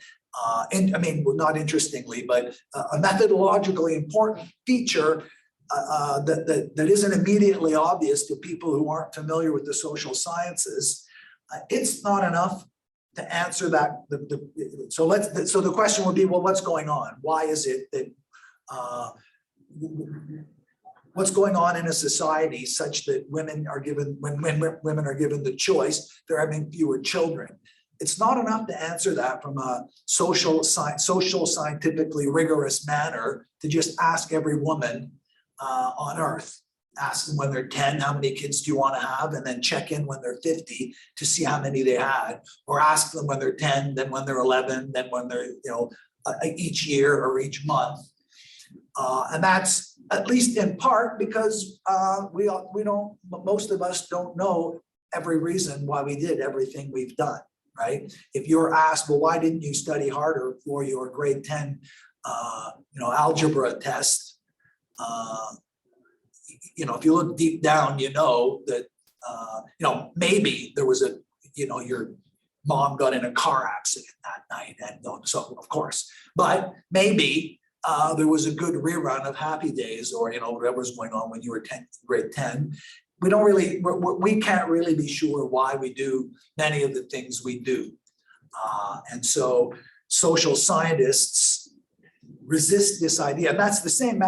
And I mean, not interestingly, but a methodologically important feature that isn't immediately obvious to people who aren't familiar with the social sciences. It's not enough to answer that. So the question would be, well, what's going on? Why is it that what's going on in a society such that women are given, when women are given the choice, they're having fewer children? It's not enough to answer that from a social scientifically rigorous manner to just ask every woman on earth. Ask them when they're 10, how many kids do you want to have? And then check in when they're 50 to see how many they had. Or ask them when they're 10, then when they're 11, then when they're, each year or each month. And that's at least in part because we don't, most of us don't know every reason why we did everything we've done, right? If you're asked, well, why didn't you study harder for your grade 10, algebra test? If you look deep down, you know that, maybe there was your mom got in a car accident that night, and so of course, but maybe there was a good rerun of Happy Days, or whatever's going on when you were grade 10. We can't really be sure why we do many of the things we do, and so social scientists resist this idea, and that's the same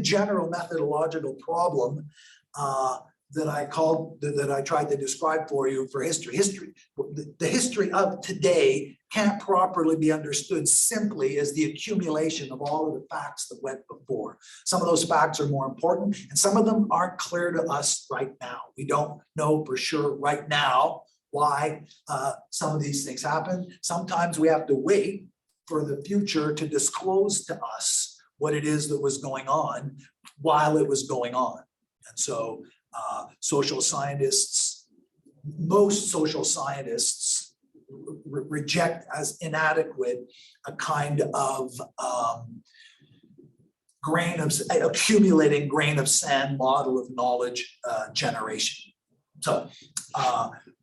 general methodological problem that I tried to describe for you for history. The history of today can't properly be understood simply as the accumulation of all of the facts that went before. Some of those facts are more important, and some of them aren't clear to us right now. We don't know for sure right now why some of these things happen. Sometimes we have to wait for the future to disclose to us what it is that was going on while it was going on. And so most social scientists reject as inadequate a kind of accumulating grain of sand model of knowledge generation. So,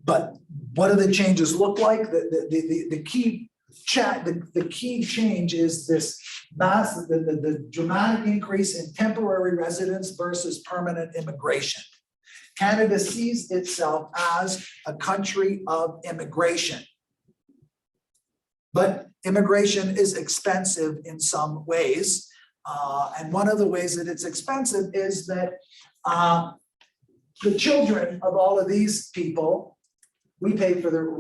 but what do the changes look like? The key change is this the dramatic increase in temporary residence versus permanent immigration. Canada sees itself as a country of immigration. But immigration is expensive in some ways. And one of the ways that it's expensive is that the children of all of these people, we pay for their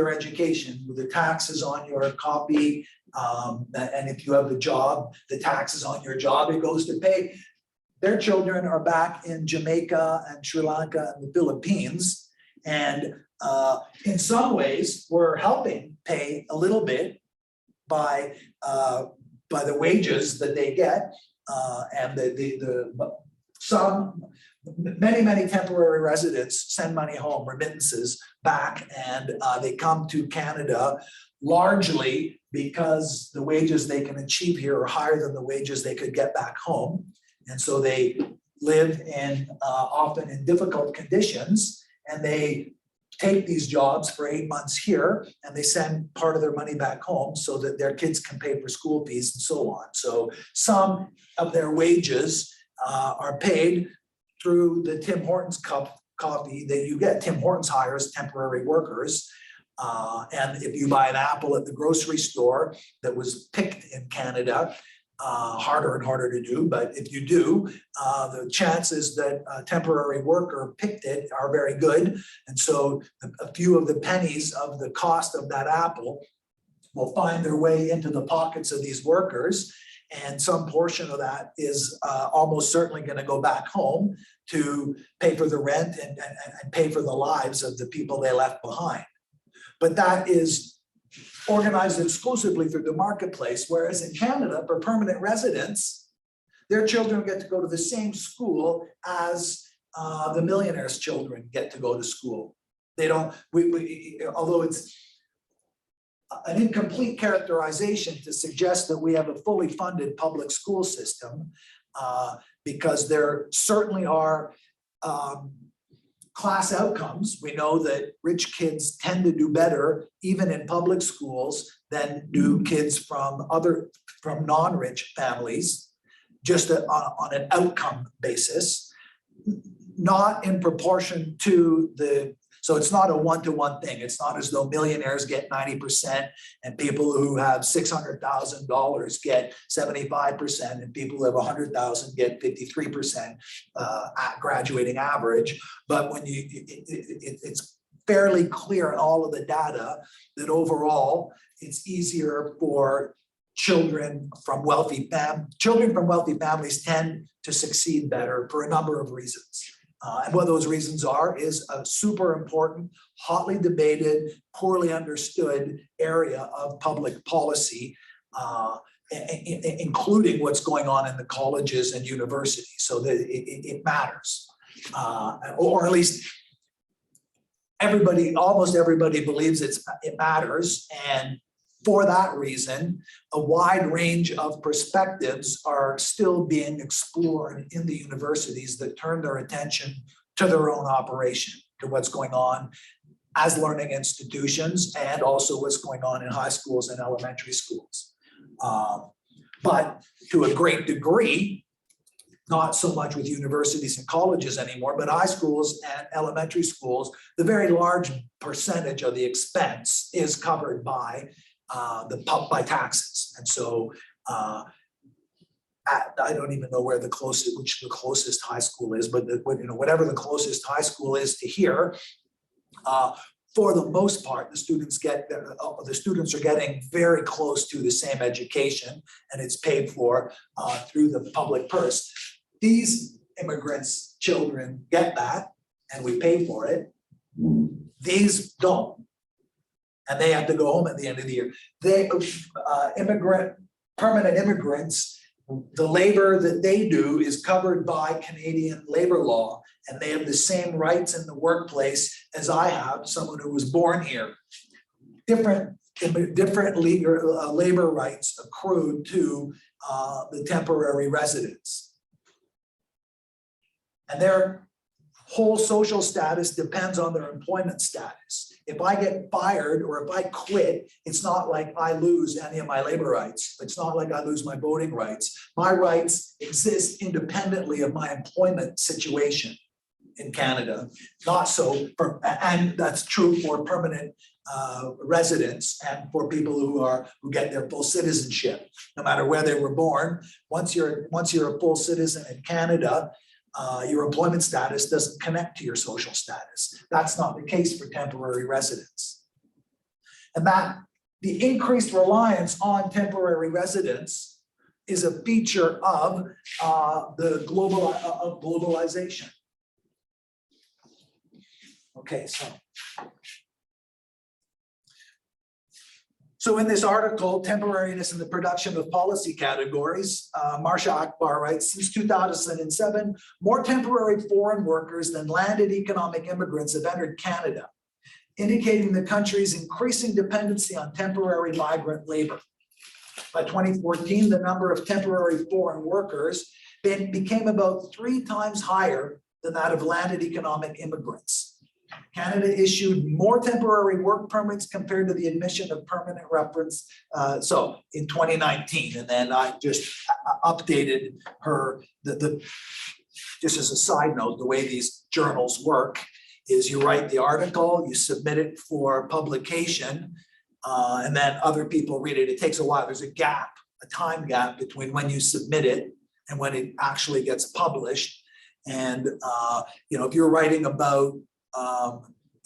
education with the taxes on your copy. And if you have a job, the taxes on your job, it goes to pay. Their children are back in Jamaica and Sri Lanka and the Philippines. And in some ways, we're helping pay a little bit by the wages that they get. And many temporary residents send money home, remittances back, and they come to Canada largely because the wages they can achieve here are higher than the wages they could get back home. And so they live often in difficult conditions, and they take these jobs for 8 months here, and they send part of their money back home so that their kids can pay for school fees and so on. So some of their wages are paid through the Tim Hortons coffee that you get. Tim Hortons hires temporary workers. And if you buy an apple at the grocery store that was picked in Canada, harder and harder to do, but if you do, the chances that a temporary worker picked it are very good. And so a few of the pennies of the cost of that apple will find their way into the pockets of these workers. And some portion of that is almost certainly going to go back home to pay for the rent and pay for the lives of the people they left behind. But that is organized exclusively through the marketplace, whereas in Canada, for permanent residents, their children get to go to the same school as the millionaires' children get to go to school. They don't, although it's an incomplete characterization to suggest that we have a fully funded public school system, because there certainly are class outcomes. We know that rich kids tend to do better even in public schools than do kids from non-rich families, just on an outcome basis, not in proportion to so it's not a one-to-one thing. It's not as though millionaires get 90% and people who have $600,000 get 75% and people who have 100,000 get 53% at graduating average. But when it's fairly clear in all of the data that overall it's easier for children from wealthy families tend to succeed better for a number of reasons. And what those reasons are is a super important, hotly debated, poorly understood area of public policy, including what's going on in the colleges and universities, so that it matters. Or at least almost everybody believes it matters. And for that reason, a wide range of perspectives are still being explored in the universities that turn their attention to their own operation, to what's going on as learning institutions and also what's going on in high schools and elementary schools. But to a great degree, not so much with universities and colleges anymore, but high schools and elementary schools, the very large percentage of the expense is covered by by taxes. And so I don't even know where the closest high school is, but whatever the closest high school is to here, for the most part, the students are getting very close to the same education, and it's paid for through the public purse. These immigrants' children get that, and we pay for it. These don't. And they have to go home at the end of the year. Permanent immigrants, the labor that they do is covered by Canadian labor law, and they have the same rights in the workplace as I have, someone who was born here. Different legal labor rights accrued to the temporary residents. And their whole social status depends on their employment status. If I get fired or if I quit, it's not like I lose any of my labor rights. It's not like I lose my voting rights. My rights exist independently of my employment situation in Canada. Not so and that's true for permanent residents and for people who get their full citizenship, no matter where they were born. Once you're a full citizen in Canada, your employment status doesn't connect to your social status. That's not the case for temporary residents. And that the increased reliance on temporary residents is a feature of globalization. Okay, so in this article, Temporariness in the Production of Policy Categories, Marsha Akbar writes, since 2007, more temporary foreign workers than landed economic immigrants have entered Canada, indicating the country's increasing dependency on temporary migrant labor. By 2014, the number of temporary foreign workers became about 3 times higher than that of landed economic immigrants. Canada issued more temporary work permits compared to the admission of permanent reference, so in 2019, and then I just updated her, just as a side note, the way these journals work is you write the article, you submit it for publication, and then other people read it. It takes a while. There's a gap, a time gap between when you submit it and when it actually gets published. And, if you're writing about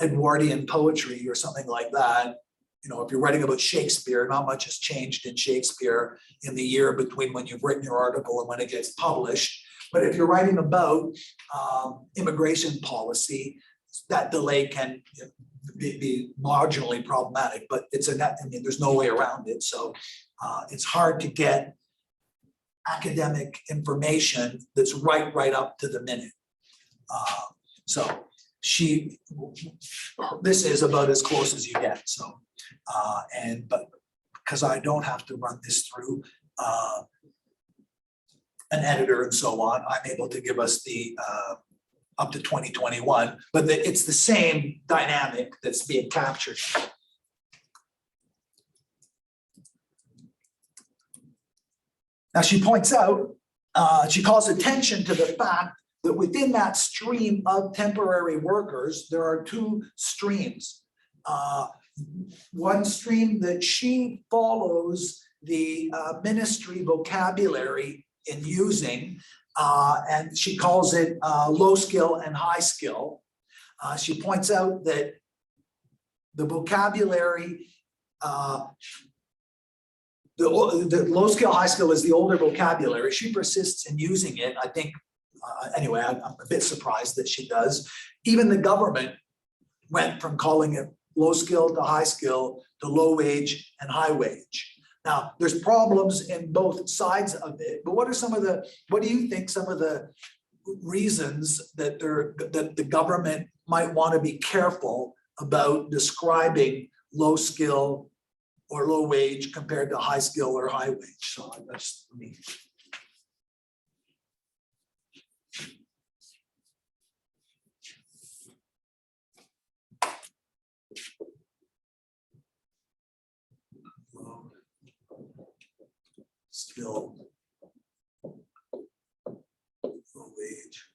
Edwardian poetry or something like that, if you're writing about Shakespeare, not much has changed in Shakespeare in the year between when you've written your article and when it gets published. But if you're writing about immigration policy, that delay can be marginally problematic, but there's no way around it. So it's hard to get academic information that's right up to the minute. So this is about as close as you get. So, but because I don't have to run this through an editor and so on, I'm able to give us the up to 2021, but it's the same dynamic that's being captured. Now she points out, she calls attention to the fact that within that stream of temporary workers, there are two streams. One stream that she follows the ministry vocabulary in using, and she calls it low skill and high skill. She points out that the vocabulary, the low skill, high skill is the older vocabulary. She persists in using it. I think, anyway, I'm a bit surprised that she does. Even the government went from calling it low skill to high skill to low wage and high wage. Now, there's problems in both sides of it, but what do you think some of the reasons that the government might want to be careful about describing low skill or low wage compared to high skill or high wage? So that's me. Low skill, low wage.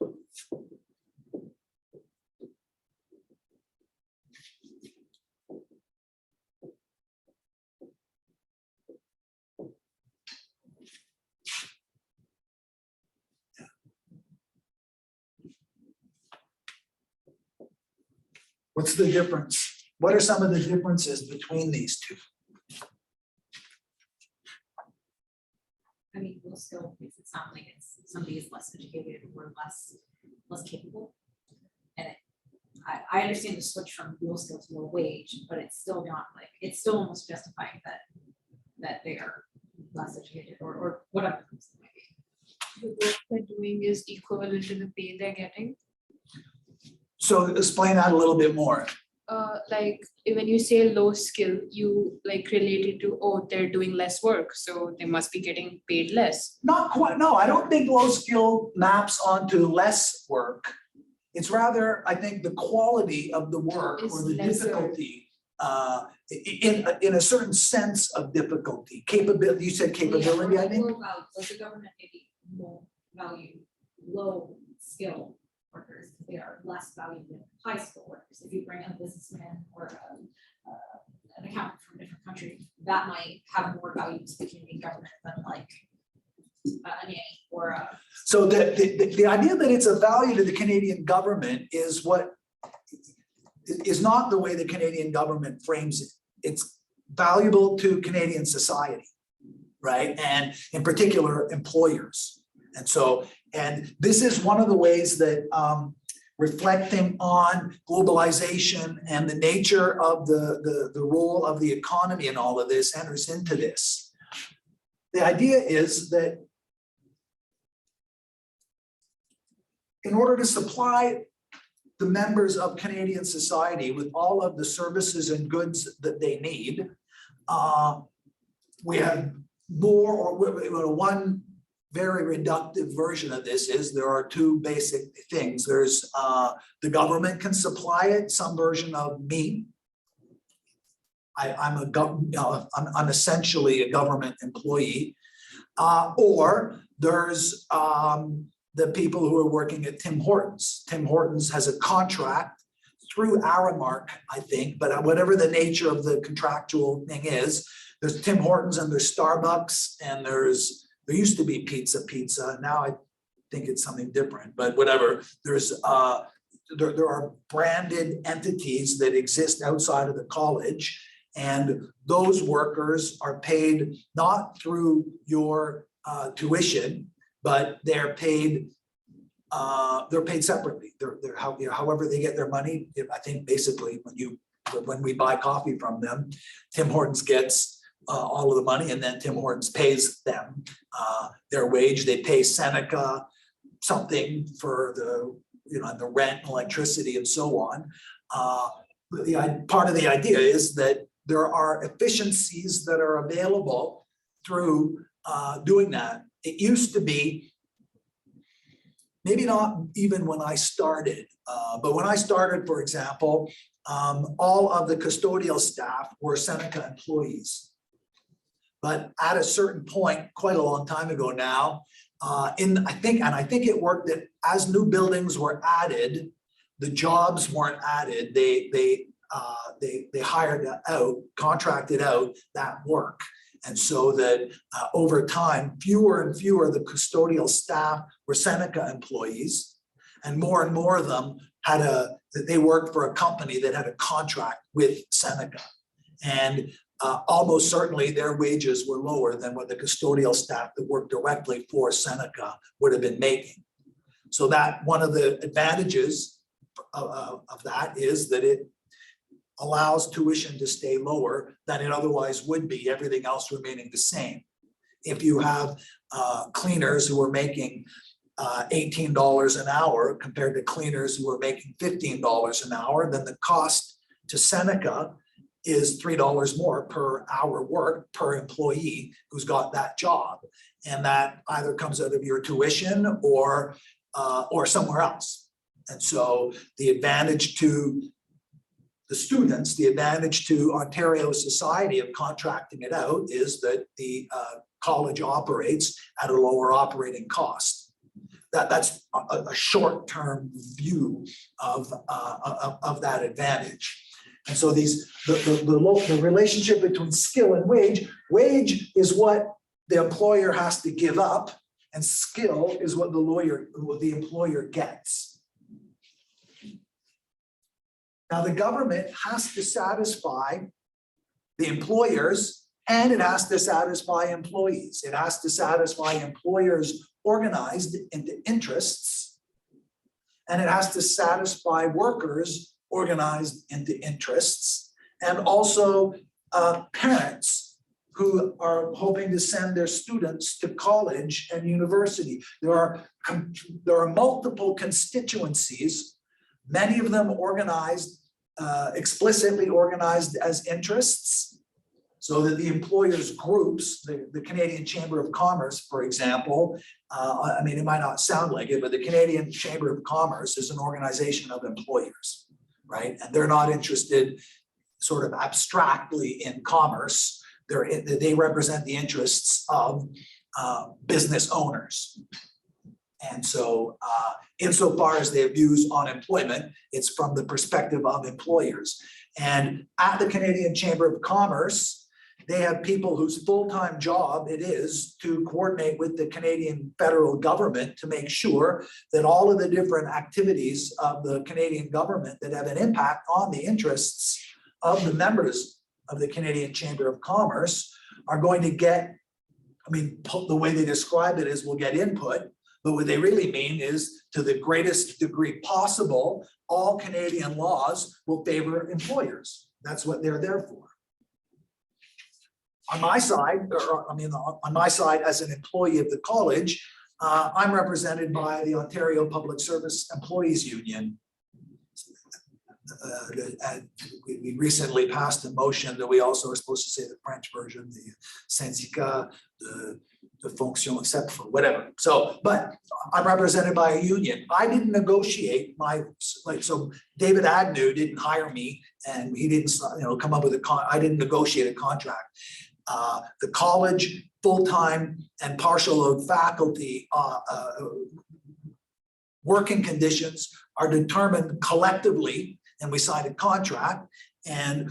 What's the difference? What are some of the differences between these two? I mean, low skill makes it sound like it's somebody is less educated or less capable. And I understand the switch from low skill to low wage, but it's still not like, it's still almost justifying that they are less educated or whatever. The work they're doing is equivalent to the pay they're getting. So explain that a little bit more. Like when you say low skill, you like relate it to, oh, they're doing less work, so they must be getting paid less. Not quite, no, I don't think low skill maps onto less work. It's rather, I think, the quality of the work or the difficulty, in a certain sense of difficulty, capability, you said capability, I think? Like the government maybe more value low skill workers, they are less valued than high skill workers. If you bring in a businessman or an accountant from a different country, that might have more value to the Canadian government than like a nanny or a. So the idea that it's a value to the Canadian government is not the way the Canadian government frames it. It's valuable to Canadian society, right? And in particular, employers. And this is one of the ways that reflecting on globalization and the nature of the role of the economy and all of this enters into this. The idea is that in order to supply the members of Canadian society with all of the services and goods that they need, we have more or one very reductive version of this is there are two basic things. There's the government can supply it, some version of me. I'm essentially a government employee. Or there's the people who are working at Tim Hortons. Tim Hortons has a contract through Aramark, I think, but whatever the nature of the contractual thing is, there's Tim Hortons and there's Starbucks and there used to be Pizza. Now I think it's something different, but whatever. There's there are branded entities that exist outside of the college, and those workers are paid not through your tuition, but they're paid separately. They're however they get their money. I think basically when we buy coffee from them, Tim Hortons gets all of the money, and then Tim Hortons pays them their wage. They pay Seneca something for the rent, electricity, and so on. Part of the idea is that there are efficiencies that are available through doing that. It used to be, maybe not even when I started, but when I started, for example, all of the custodial staff were Seneca employees. But at a certain point, quite a long time ago now, I think it worked that as new buildings were added, the jobs weren't added. They hired out, contracted out that work. And so that over time, fewer and fewer of the custodial staff were Seneca employees, and more of them they worked for a company that had a contract with Seneca. And almost certainly their wages were lower than what the custodial staff that worked directly for Seneca would have been making. So that one of the advantages of that is that it allows tuition to stay lower than it otherwise would be, everything else remaining the same. If you have cleaners who are making $18 an hour compared to cleaners who are making $15 an hour, then the cost to Seneca is $3 more per hour work per employee who's got that job. And that either comes out of your tuition or somewhere else. And so the advantage to the students, the advantage to Ontario society of contracting it out is that the college operates at a lower operating cost. That's a short-term view of that advantage. And so the relationship between skill and wage is what the employer has to give up, and skill is what the employer gets. Now, the government has to satisfy the employers, and it has to satisfy employees. It has to satisfy employers organized into interests, and it has to satisfy workers organized into interests, and also parents who are hoping to send their students to college and university. There are multiple constituencies, many of them organized, explicitly organized as interests, so that the employers' groups, the Canadian Chamber of Commerce, for example, I mean, it might not sound like it, but the Canadian Chamber of Commerce is an organization of employers, right? And they're not interested sort of abstractly in commerce. They represent the interests of business owners. And so insofar as they have views on employment, it's from the perspective of employers. And at the Canadian Chamber of Commerce, they have people whose full-time job it is to coordinate with the Canadian federal government to make sure that all of the different activities of the Canadian government that have an impact on the interests of the members of the Canadian Chamber of Commerce are going to get, I mean, the way they describe it is we'll get input, but what they really mean is to the greatest degree possible, all Canadian laws will favor employers. That's what they're there for. On my side, on my side as an employee of the college, I'm represented by the Ontario Public Service Employees Union. We recently passed a motion that we also are supposed to say the French version, the syndicat the fonction except for whatever. So, but I'm represented by a union. I didn't negotiate so David Agnew didn't hire me and he didn't, come up with I didn't negotiate a contract. The college, full-time and partial load faculty, working conditions are determined collectively, and we signed a contract. And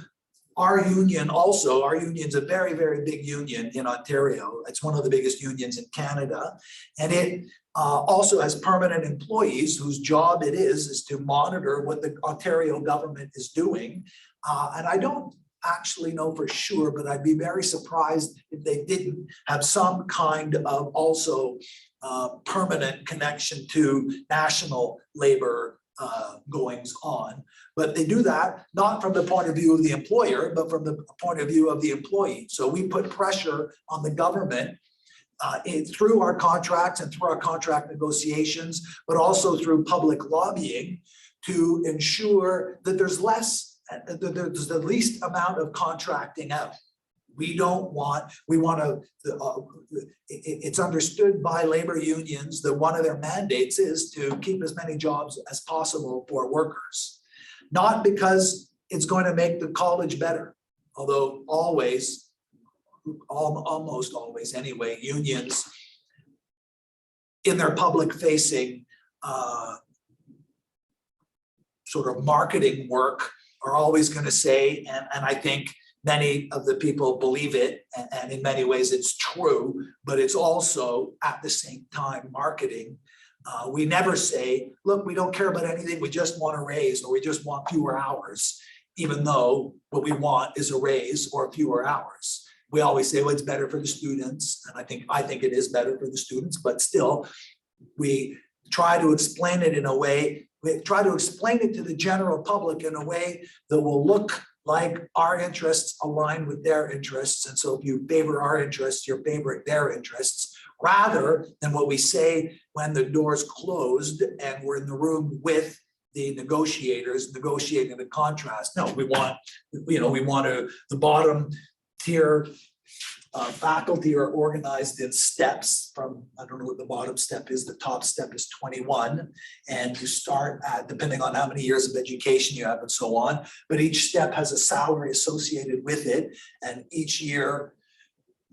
our union's a very, very big union in Ontario. It's one of the biggest unions in Canada. And it also has permanent employees whose job it is to monitor what the Ontario government is doing. And I don't actually know for sure, but I'd be very surprised if they didn't have some kind of also permanent connection to national labor goings on. But they do that not from the point of view of the employer, but from the point of view of the employee. So we put pressure on the government through our contracts and through our contract negotiations, but also through public lobbying to ensure that there's the least amount of contracting out. It's understood by labor unions that one of their mandates is to keep as many jobs as possible for workers. Not because it's going to make the college better, although almost always anyway, unions in their public facing sort of marketing work are always going to say, and I think many of the people believe it, and in many ways it's true, but it's also at the same time marketing. We never say, look, we don't care about anything, we just want a raise, or we just want fewer hours, even though what we want is a raise or fewer hours. We always say, well, it's better for the students, and I think it is better for the students, but still, we try to explain it in a way, we try to explain it to the general public in a way that will look like our interests align with their interests. And so if you favor our interests, you're favoring their interests, rather than what we say when the door's closed and we're in the room with the negotiators negotiating the contrast. No, we want the bottom tier faculty are organized in steps from, I don't know what the bottom step is, the top step is 21. And you start at, depending on how many years of education you have and so on, but each step has a salary associated with it. And each year,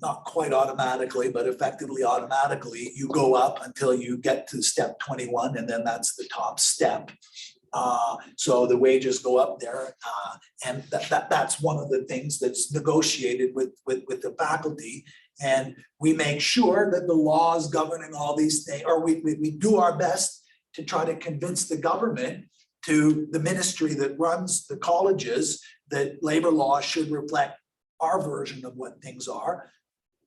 not quite automatically, but effectively automatically, you go up until you get to step 21, and then that's the top step. So the wages go up there, and that's one of the things that's negotiated with the faculty. And we make sure that the laws governing all these things, or we do our best to try to convince the government, to the ministry that runs the colleges, that labor law should reflect our version of what things are,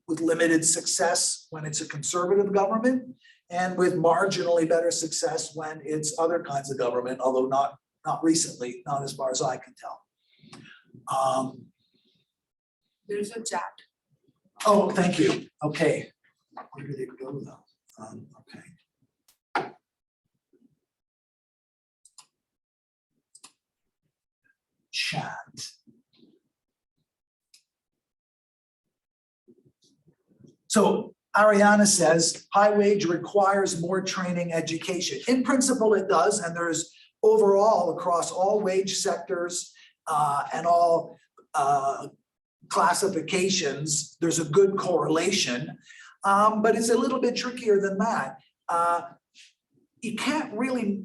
with limited success when it's a conservative government, and with marginally better success when it's other kinds of government, although not recently, not as far as I can tell. There's a chat. Oh, thank you. Okay. Where did it go though? Okay. Chat. So Ariana says, high wage requires more training education. In principle, it does, and there's overall across all wage sectors and all classifications, there's a good correlation, but it's a little bit trickier than that. You can't really,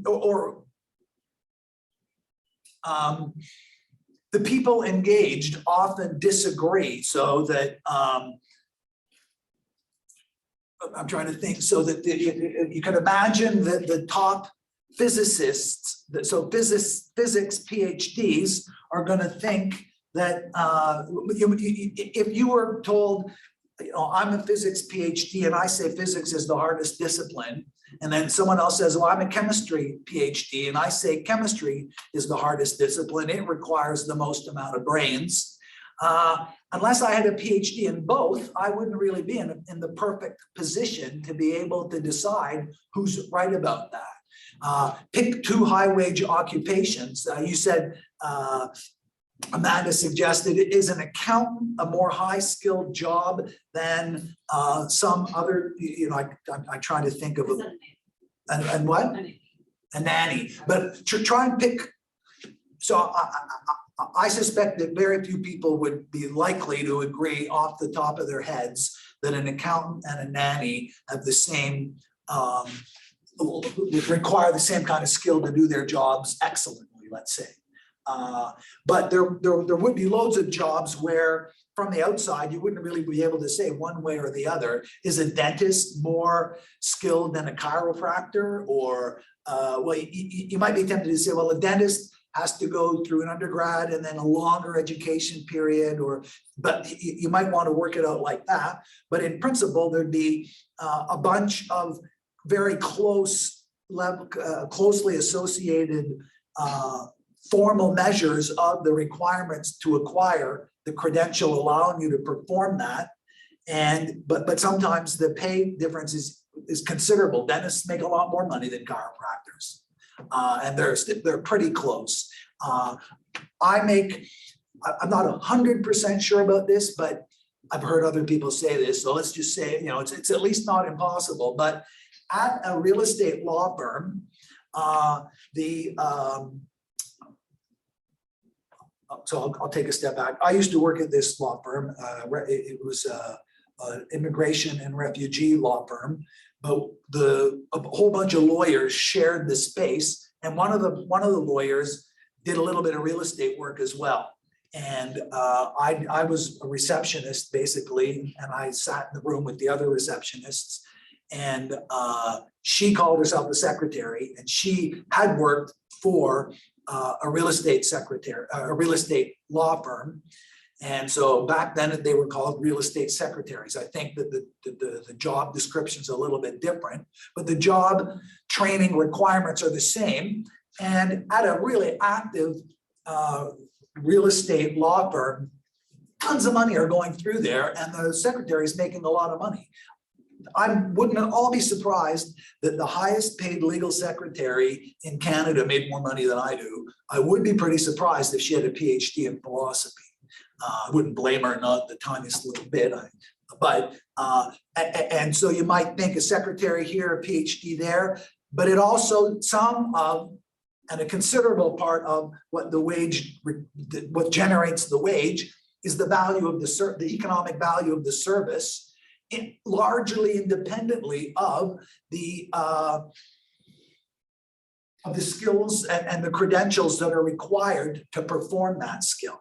the people engaged often disagree, so that I'm trying to think, so that you can imagine that the top physicists, so physics PhDs are going to think that if you were told, I'm a physics PhD and I say physics is the hardest discipline, and then someone else says, well, I'm a chemistry PhD and I say chemistry is the hardest discipline, it requires the most amount of brains. Unless I had a PhD in both, I wouldn't really be in the perfect position to be able to decide who's right about that. Pick two high wage occupations. You said Amanda suggested, it is an accountant a more high-skilled job than some other, I try to think of, Is that a name? and what? A name. A nanny, but to try and pick, so I suspect that very few people would be likely to agree off the top of their heads that an accountant and a nanny have the same, require the same kind of skill to do their jobs excellently, let's say. But there would be loads of jobs where from the outside, you wouldn't really be able to say one way or the other. Is a dentist more skilled than a chiropractor? Or, well, you might be tempted to say, well, a dentist has to go through an undergrad and then a longer education period, but you might want to work it out like that. But in principle, there'd be a bunch of very close level, closely associated formal measures of the requirements to acquire the credential allowing you to perform that. But sometimes the pay difference is considerable. Dentists make a lot more money than chiropractors. And they're pretty close. I'm not 100% sure about this, but I've heard other people say this. So let's just say, it's at least not impossible. But at a real estate law firm, so I'll take a step back. I used to work at this law firm. It was an immigration and refugee law firm, but a whole bunch of lawyers shared the space, and one of the lawyers did a little bit of real estate work as well. And I was a receptionist basically, and I sat in the room with the other receptionists, and she called herself a secretary, and she had worked for a real estate secretary, a real estate law firm. And so back then they were called real estate secretaries. I think that the job description's a little bit different, but the job training requirements are the same. And at a really active real estate law firm, tons of money are going through there, and the secretary is making a lot of money. I wouldn't all be surprised that the highest paid legal secretary in Canada made more money than I do. I would be pretty surprised if she had a PhD in philosophy. I wouldn't blame her, not the tiniest little bit. And so you might think a secretary here, a PhD there, but it also and a considerable part of what what generates the wage is the value of the economic value of the service. Largely independently of the skills and the credentials that are required to perform that skill.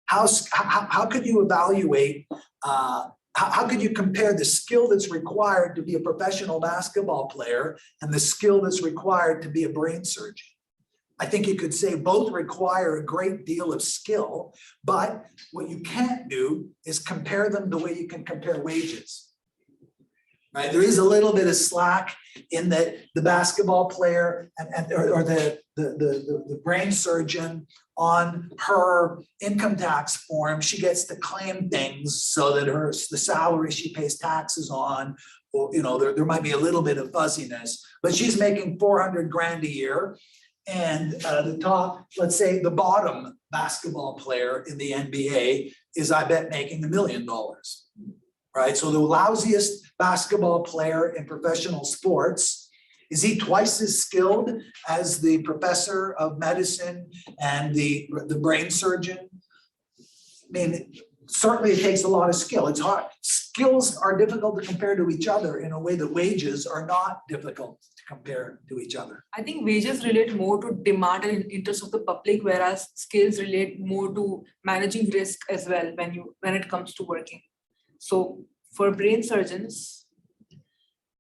How could you evaluate, how could you compare the skill that's required to be a professional basketball player and the skill that's required to be a brain surgeon? I think you could say both require a great deal of skill, but what you can't do is compare them the way you can compare wages. Right? There is a little bit of slack in that the basketball player or the brain surgeon on her income tax form, she gets to claim things so that the salary she pays taxes on, or there might be a little bit of fuzziness, but she's making $400,000 a year. And let's say the bottom basketball player in the NBA is, I bet, making $1 million, right? So the lousiest basketball player in professional sports, is he twice as skilled as the professor of medicine and the brain surgeon? I mean, certainly it takes a lot of skill. It's hard. Skills are difficult to compare to each other in a way that wages are not difficult to compare to each other. I think wages relate more to demand and interest of the public, whereas skills relate more to managing risk as well when it comes to working. So for brain surgeons,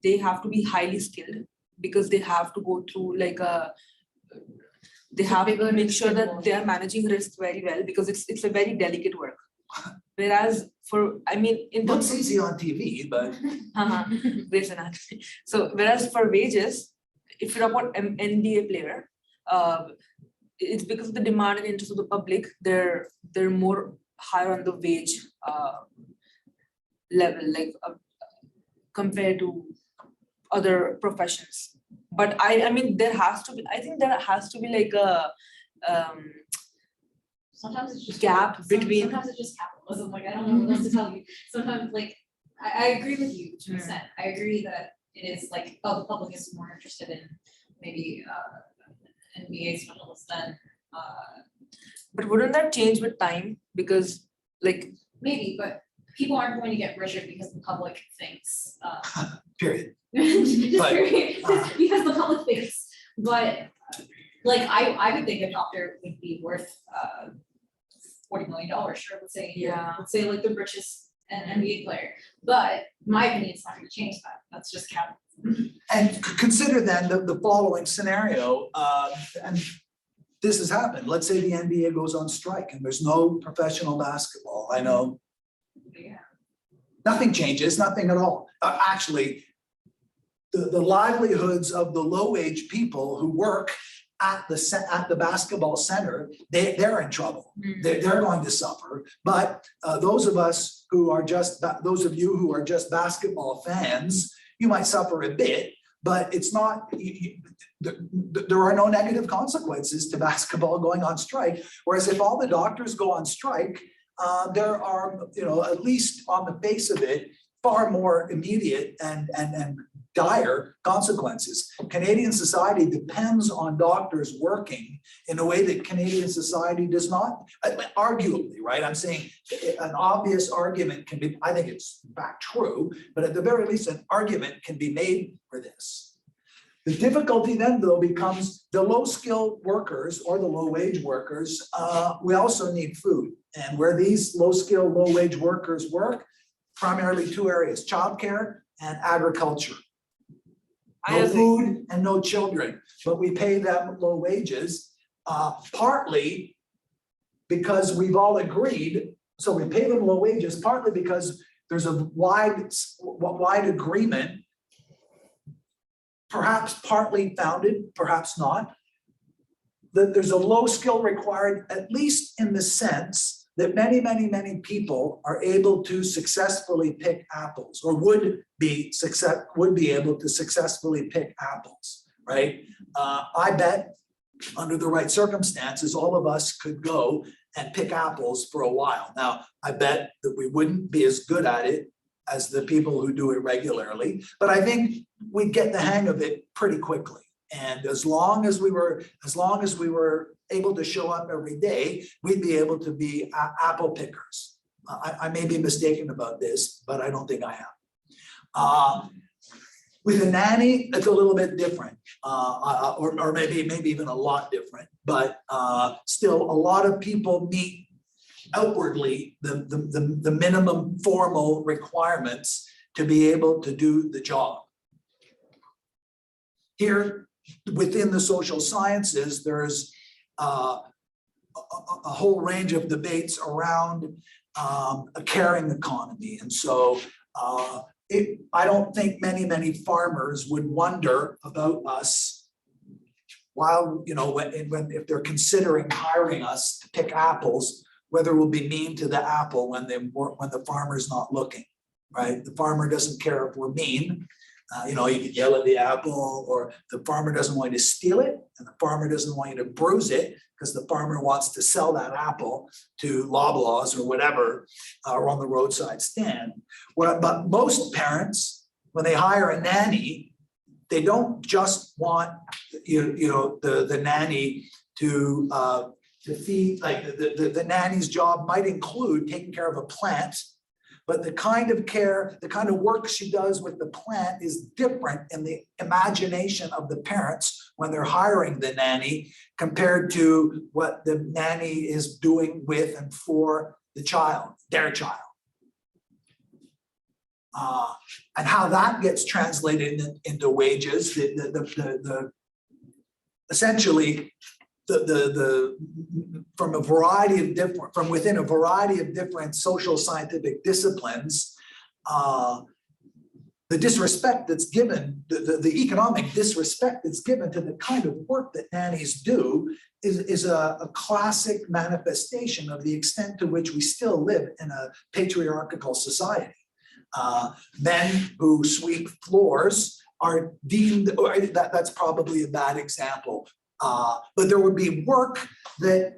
they have to be highly skilled because they have to go through they have to make sure that they are managing risk very well, because it's a very delicate work. Whereas in Looks easy on TV, but Grey's Anatomy. So whereas for wages, if you're about an NBA player, it's because of the demand and interest of the public, they're more higher on the wage level, compared to other professions. But there has to be like a Sometimes it's just. Gap between- Sometimes it's just capitalism, like, I don't know what else to tell you. Sometimes, like, I agree with you to an extent. I agree that it is like, oh, the public is more interested in maybe, NBA specialists than, But wouldn't that change with time? Because like, maybe, but people aren't going to get richer because the public thinks, Period. just because the public thinks, but like, I would think a doctor would be worth $40 million, sure, Yeah. let's say like the richest NBA player, but my opinion is not gonna change that, that's just capitalism. And consider then the following scenario, and this has happened. Let's say the NBA goes on strike and there's no professional basketball. I know Yeah. nothing changes, nothing at all. Actually, the livelihoods of the low-wage people who work at the basketball center, they're in trouble. They're going to suffer. But those of us who are just, those of you who are just basketball fans, you might suffer a bit, but it's not, there are no negative consequences to basketball going on strike. Whereas if all the doctors go on strike, there are, at least on the face of it, far more immediate and dire consequences. Canadian society depends on doctors working in a way that Canadian society does not, arguably, right? I'm saying an obvious argument can be, I think it's in fact true, but at the very least, an argument can be made for this. The difficulty then though becomes the low-skilled workers or the low-wage workers, we also need food. And where these low-skilled, low-wage workers work, primarily two areas, childcare and agriculture. No food and no children, but we pay them low wages, partly because we've all agreed, so we pay them low wages, partly because there's a wide agreement, perhaps partly founded, perhaps not, that there's a low skill required, at least in the sense that many people are able to successfully pick apples, or would be able to successfully pick apples, right? I bet under the right circumstances, all of us could go and pick apples for a while. Now, I bet that we wouldn't be as good at it as the people who do it regularly, but I think we'd get the hang of it pretty quickly. And as long as we were able to show up every day, we'd be able to be apple pickers. I may be mistaken about this, but I don't think I am. With a nanny, it's a little bit different, or maybe even a lot different, but still a lot of people meet outwardly the minimum formal requirements to be able to do the job. Here, within the social sciences, there's a whole range of debates around a caring economy. And so I don't think many farmers would wonder about us while, if they're considering hiring us to pick apples, whether we'll be mean to the apple when the farmer's not looking, right? The farmer doesn't care if we're mean. You can yell at the apple, or the farmer doesn't want you to steal it, and the farmer doesn't want you to bruise it because the farmer wants to sell that apple to Loblaws or whatever, or on the roadside stand. But most parents, when they hire a nanny, they don't just want the nanny to feed. Like the nanny's job might include taking care of a plant. But the kind of care, the kind of work she does with the plant is different in the imagination of the parents when they're hiring the nanny compared to what the nanny is doing with and for the child, their child. And how that gets translated into wages, essentially, from within a variety of different social scientific disciplines, the disrespect that's given, the economic disrespect that's given to the kind of work that nannies do is a classic manifestation of the extent to which we still live in a patriarchal society. Men who sweep floors are deemed, or that's probably a bad example. But there would be work that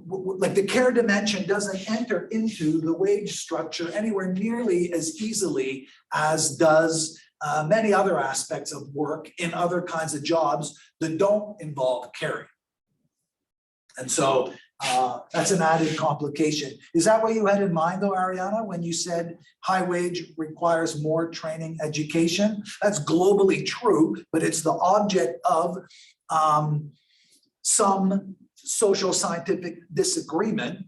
like the care dimension doesn't enter into the wage structure anywhere nearly as easily as does many other aspects of work in other kinds of jobs that don't involve caring. And so that's an added complication. Is that what you had in mind though, Ariana, when you said high wage requires more training education? That's globally true, but it's the object of some social scientific disagreement.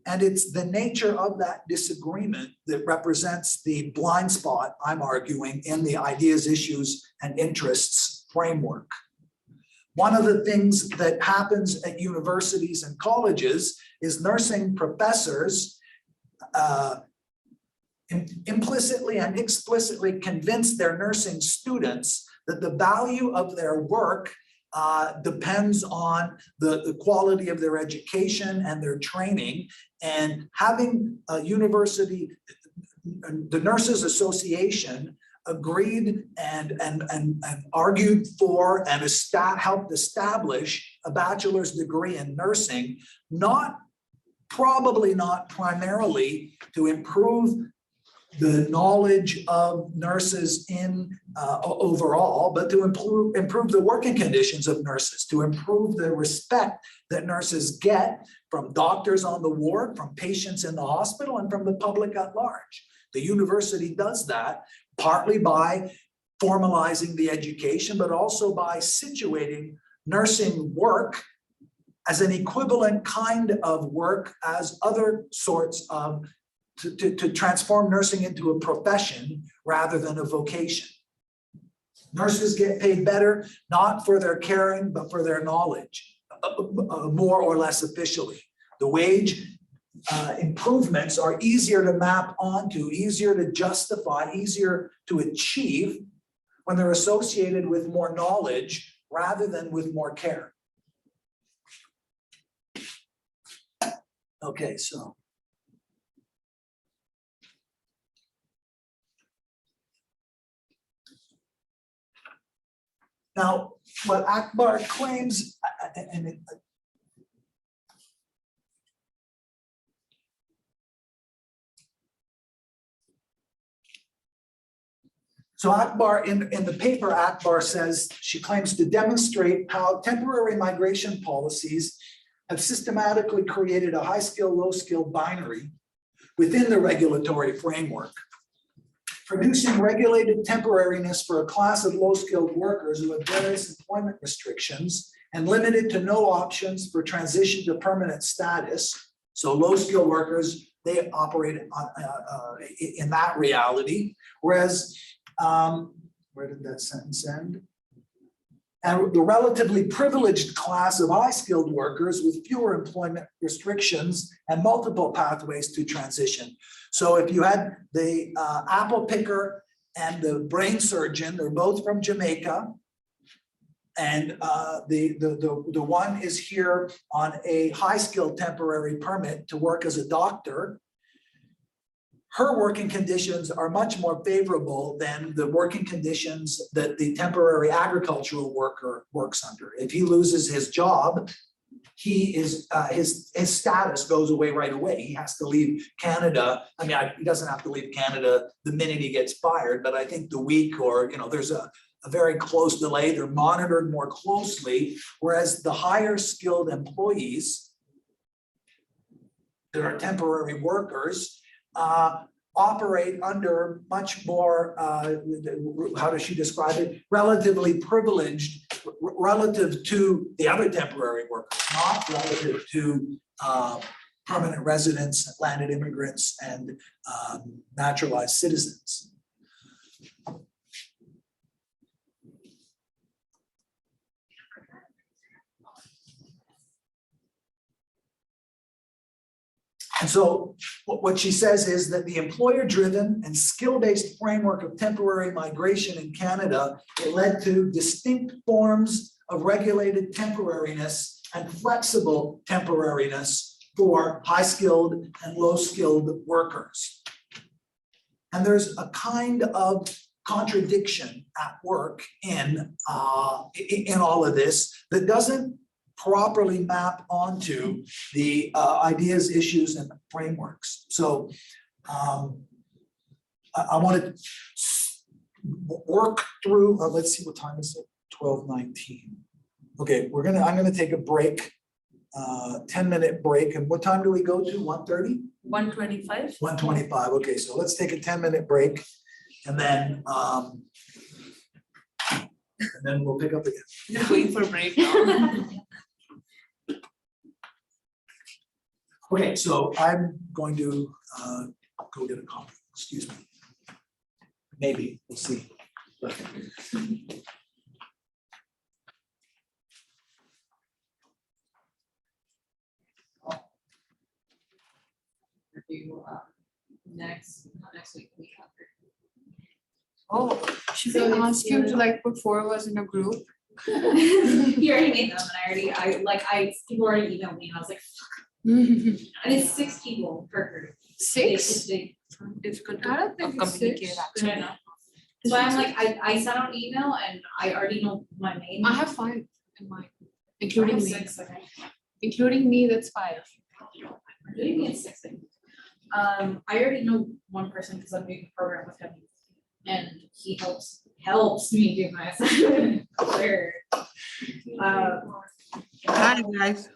And it's the nature of that disagreement that represents the blind spot, I'm arguing, in the ideas, issues, and interests framework. One of the things that happens at universities and colleges is nursing professors implicitly and explicitly convince their nursing students that the value of their work depends on the quality of their education and their training. And having a university, the Nurses Association agreed and argued for and helped establish a bachelor's degree in nursing, probably not primarily to improve the knowledge of nurses in overall, but to improve the working conditions of nurses, to improve the respect that nurses get from doctors on the ward, from patients in the hospital, and from the public at large. The university does that partly by formalizing the education, but also by situating nursing work as an equivalent kind of work as other sorts of to transform nursing into a profession rather than a vocation. Nurses get paid better, not for their caring, but for their knowledge, more or less officially. The wage improvements are easier to map onto, easier to justify, easier to achieve when they're associated with more knowledge rather than with more care. Okay, so. Now, what Akbar claims, so Akbar, in the paper, Akbar says she claims to demonstrate how temporary migration policies have systematically created a high-skill, low-skill binary within the regulatory framework, producing regulated temporariness for a class of low-skilled workers who have various employment restrictions and limited to no options for transition to permanent status. So low-skilled workers, they operate in that reality, whereas, where did that sentence end? And the relatively privileged class of high-skilled workers with fewer employment restrictions and multiple pathways to transition. So if you had the apple picker and the brain surgeon, they're both from Jamaica. And the one is here on a high-skilled temporary permit to work as a doctor. Her working conditions are much more favorable than the working conditions that the temporary agricultural worker works under. If he loses his job, he is his status goes away right away. He has to leave Canada. I mean, he doesn't have to leave Canada the minute he gets fired, but I think the week or, there's a very close delay. They're monitored more closely, whereas the higher skilled employees that are temporary workers operate under much more, how does she describe it? Relatively privileged relative to the other temporary workers, not relative to permanent residents, landed immigrants, and naturalized citizens. And so what she says is that the employer-driven and skill-based framework of temporary migration in Canada, it led to distinct forms of regulated temporariness and flexible temporariness for high-skilled and low-skilled workers. And there's a kind of contradiction at work in all of this that doesn't properly map onto the ideas, issues, and frameworks. So I want to work through, let's see, what time is it? 12:19. Okay, I'm gonna take a break, 10-minute break. And what time do we go to? 1:30? 125. 1:25. Okay, so let's take a 10-minute break and then we'll pick up again. Just going for a break now. Okay, so I'm going to go get a coffee, excuse me. Maybe, we'll see. Review, next week, week after. Oh, Should we ask you to like put 4 of us in a group? He already made them, and people already emailed me, and I was like, and it's 6 people per group. Six? it's good I don't to think it's communicate six. actually. So I'm like, I sent out an email and I already know my name. I have 5 in mine, including I have me. 6, okay. Including me, that's 5. Maybe it's 6. I already know one person because I'm doing a program with him. And he helps me do my assignment. Clear. Hi, guys.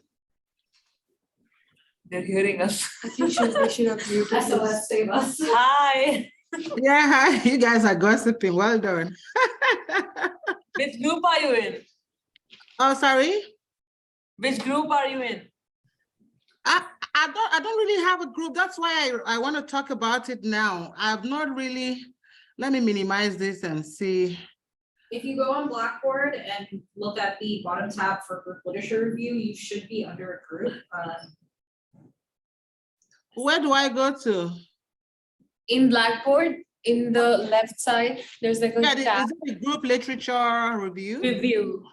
They're hearing us. I think we should have viewed this. SOS save us. Hi. Yeah, hi. You guys are gossiping. Well done. Which group are you in? Oh, sorry. Which group are you in? I don't really have a group. That's why I want to talk about it now. I've not really. Let me minimize this and see. If you go on Blackboard and look at the bottom tab for group literature review, you should be under a group. Where do I go to? In Blackboard, in the left side, there's like a Yeah, tab is it the group literature review? review.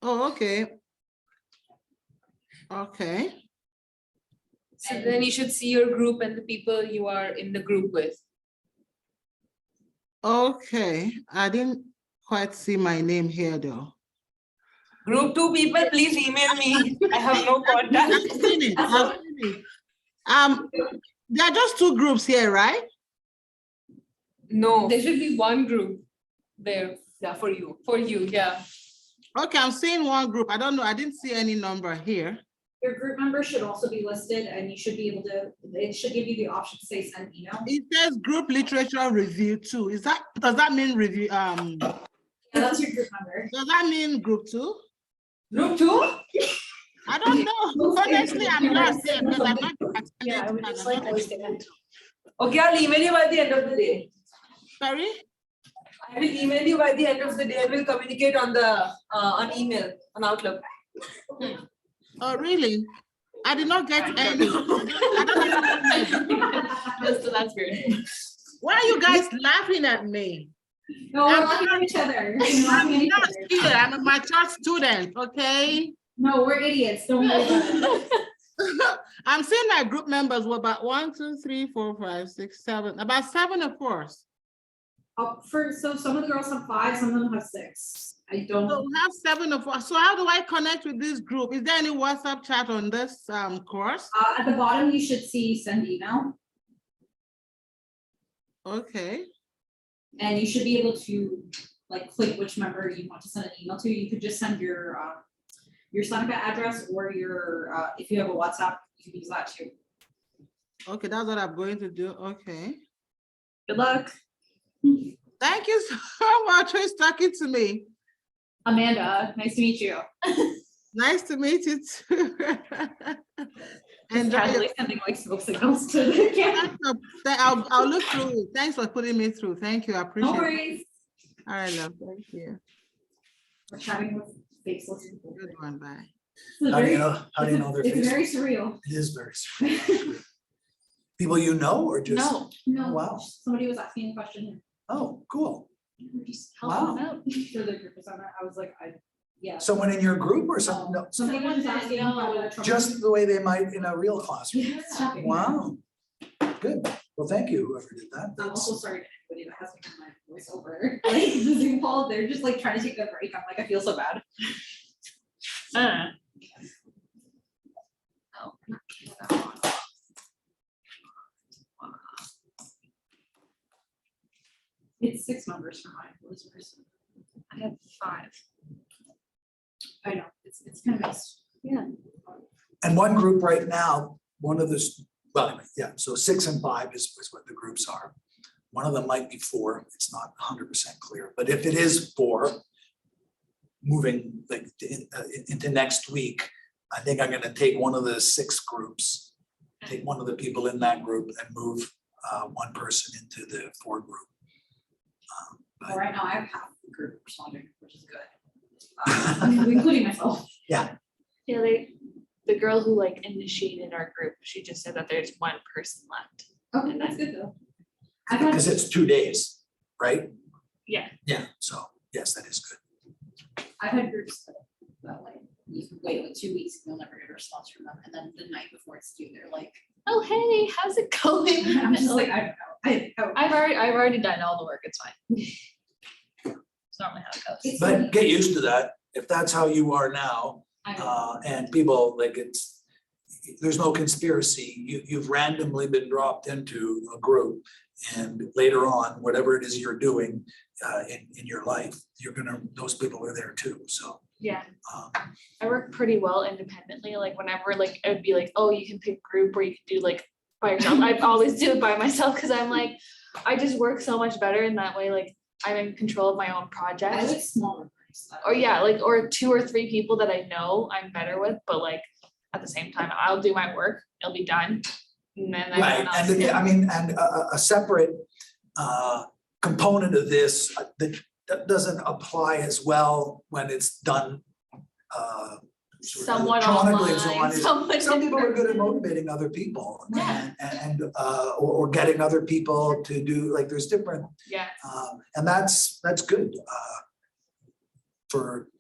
Oh, okay. Okay. So then you should see your group and the people you are in the group with. Okay. I didn't quite see my name here though. Group 2 people, please email me. I have no contact. I've seen it. I've seen it. There are just 2 groups here, right? No, There should be one group there yeah, for you. for you, yeah. Okay, I'm seeing 1 group. I don't know. I didn't see any number here. Your group members should also be listed and you should be able to, it should give you the option to say send email. It says group literature review 2. Does that mean review? Yeah, that's your group member. Does that mean group 2? Group 2? I don't know. Honestly, I'm lost there because I'm not. Yeah, I would just like to understand. Okay, I'll email you by the end of the day. Sorry? I will email you by the end of the day. We'll communicate on the on email, on Outlook. Oh, really? I did not get any. I don't know. So that's good. Why are you guys laughing at me? No, we're laughing at each other. We're laughing at I'm each not other. here. I'm a mature student, okay? No, we're idiots. Don't worry about it. I'm seeing my group members were about 1, 2, 3, 4, 5, 6, 7, about 7 of course. So some of the girls have 5, some of them have 6. I don't. So we have 7 of us. So how do I connect with this group? Is there any WhatsApp chat on this course? At the bottom, you should see send email, Okay. and you should be able to like click which member you want to send an email to. You could just send your Seneca address or your if you have a WhatsApp, you can use that too. Okay, that's what I'm going to do. Okay. Good luck, Thank you so much for talking to me. Amanda. Nice to meet you. Nice to meet you too. And Casually sending like smoke signals to the camera. I'll look through it. Thanks for putting me through. Thank you. I No appreciate it. worries. All right, love. Thank you. We're chatting with faceless people. Good one. Bye. It's How do you very- know their It's face? very surreal. It is very surreal. People you know or just? No, no. wow. Somebody was asking a question. Oh, cool. We're just Wow. helping them out. For the group assignment, I was like, yeah. Someone in your group or something? No, Somebody was asking about the trouble. just the way they might in a real classroom. Yes. Wow. Good. Well, thank you, whoever did that. I'm also That's, sorry to anybody that has to hear my voice over. Like the Zoom call, they're just like trying to take a break. I'm like, I feel so bad. It's 6 members for mine, what is yours? I have 5. I know, it's kind of mixed. Yeah. And one group right now, one of this, well, anyway, yeah, so 6 and 5 is what the groups are. One of them might be 4, it's not 100% clear, but if it is 4, moving like into next week, I think I'm gonna take one of the 6 groups, take one of the people in that group and move one person into the 4 group. Well, right now I have half the group responding, which is good. Including myself. Yeah, the girl who like initiated our group, she just said that there's one person left. Okay, that's good though. I've had, Because it's 2 days, right? Yeah. Yeah, so yes, that is good. I've had groups that like, you can wait like 2 weeks and you'll never get a response from them, and then the night before it's due, they're like, Oh, hey, how's it going? I'm just like, I don't know. I've already done all the work, it's fine. It's normally how it goes. It's But like- get used to that, if that's how you are now, I know. and people, like there's no conspiracy, you've randomly been dropped into a group. And later on, whatever it is you're doing in your life, those people are there too, so. Yeah, um, I work pretty well independently, like whenever like it would be like, oh, you can pick group or you can do like by yourself. I always do it by myself because I'm like, I just work so much better in that way, like I'm in control of my own I project. like smaller groups. Or yeah, like or 2 or 3 people that I know I'm better with, but like at the same time, I'll do my work, it'll be done. And then Right, everyone else. and I mean, and a separate component of this that doesn't apply as well when it's done sort of Somewhat electronically and so on, online, is somewhat some people are different. good at motivating other people Yeah. and or getting other people to do, like, there's different, Yeah, and that's good.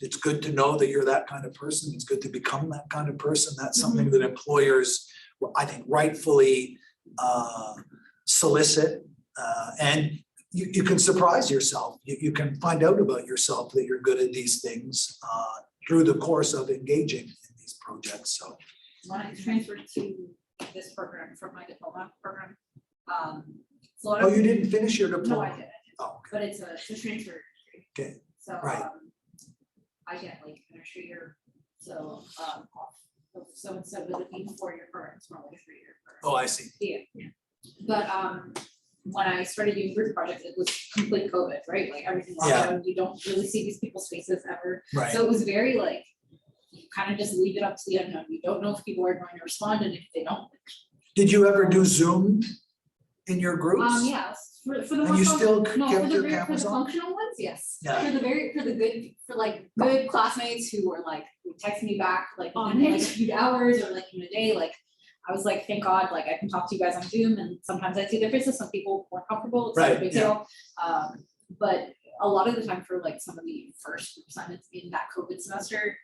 It's good to know that you're that kind of person, it's good to become that kind of person, that's something that employers, I think, rightfully solicit, and you can surprise yourself, you can find out about yourself that you're good at these things through the course of engaging in these projects, so. When I transferred to this program from my diploma program, it's a lot Oh, of. you didn't finish your No, I diploma? didn't, Oh, okay. but it's a transfer degree. Okay, So, right. I get like an extra year, so, off. So instead of it being a 4-year program, it's more like a 3-year program. Oh, I see. Yeah. But, when I started doing group projects, it was complete COVID, right? Like everything locked Yeah. down, you don't really see these people's faces ever. Right. So it was very like, you kind of just leave it up to the unknown. You don't know if people are going to respond, and if they don't. Did you ever do Zoom in your groups? Yes, for the. And more you fun- still no, kept for the your very- cameras For the on? functional ones, yes. Yeah. For the good, for like good classmates who were like, would text me back like Oh, in like a nice. few hours or like in a day, like. I was like, thank God, like I can talk to you guys on Zoom, and sometimes I see their faces, some people weren't comfortable, it's not a Right, big yeah. deal. But a lot of the time for like some of the first assignments in that COVID semester,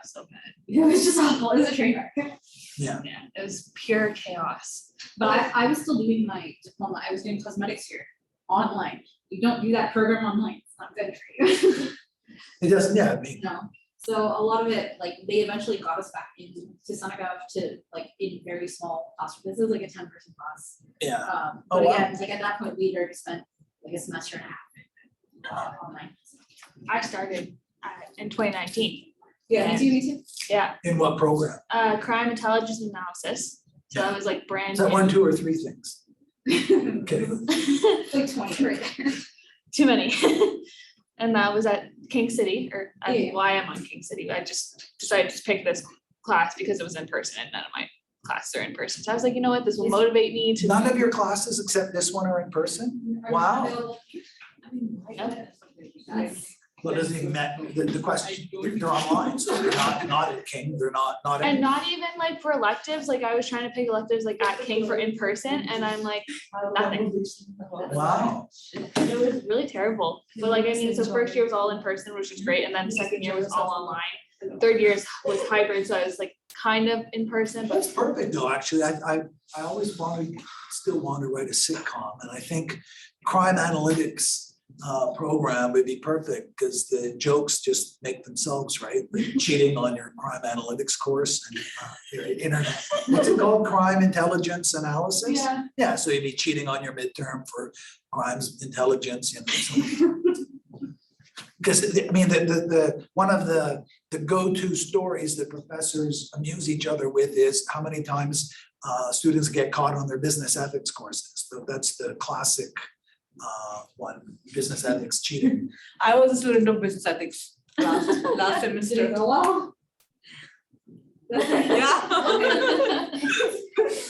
so bad. it was just awful, it was a train wreck. Yeah, Yeah, it was pure chaos. But I was still doing my diploma, I was doing cosmetics here, online. You don't do that program online, it's not good for you. it doesn't, yeah, I mean, No, so a lot of it, like, they eventually got us back into Sunagov to like in very small classrooms, this is like a 10-person class. yeah, But Oh, wow. again, like at that point, we'd already spent like a semester and a half online. I started in 2019. Yeah, me too. Yeah, in what program? crime intelligence analysis. So that was like brand Is that new. 1, 2, or 3 things? Okay, Like 20 right there. Too many. And that was at King City, or I don't Yeah. know why I'm on King City. I just decided to pick this class because it was in person and none of my classes are in person. So I was like, you know what, this will Is- motivate me to. none of your classes except this one are in person? Wow. Well, doesn't even matter, the question, they're online, so they're not at King, they're not And at. not even like for electives, like I was trying to pick electives like at King for in person and I'm like, nothing. Wow, It was really terrible. But like, I mean, so first year was all in person, which was great. And then second year was all online. Third year was hybrid, so I was like kind of in person, that's but perfect though, actually, I always still want to write a sitcom, and I think crime analytics program would be perfect, because the jokes just make themselves, right? Like cheating on your crime analytics course and your internet, what's it called, crime intelligence analysis? yeah. Yeah, so you'd be cheating on your midterm for crimes intelligence, you know. Because I mean, one of the go-to stories that professors amuse each other with is how many times students get caught on their business ethics courses. So that's the classic one, business ethics cheating. I was a student of business ethics last semester. Did it go well? Yeah.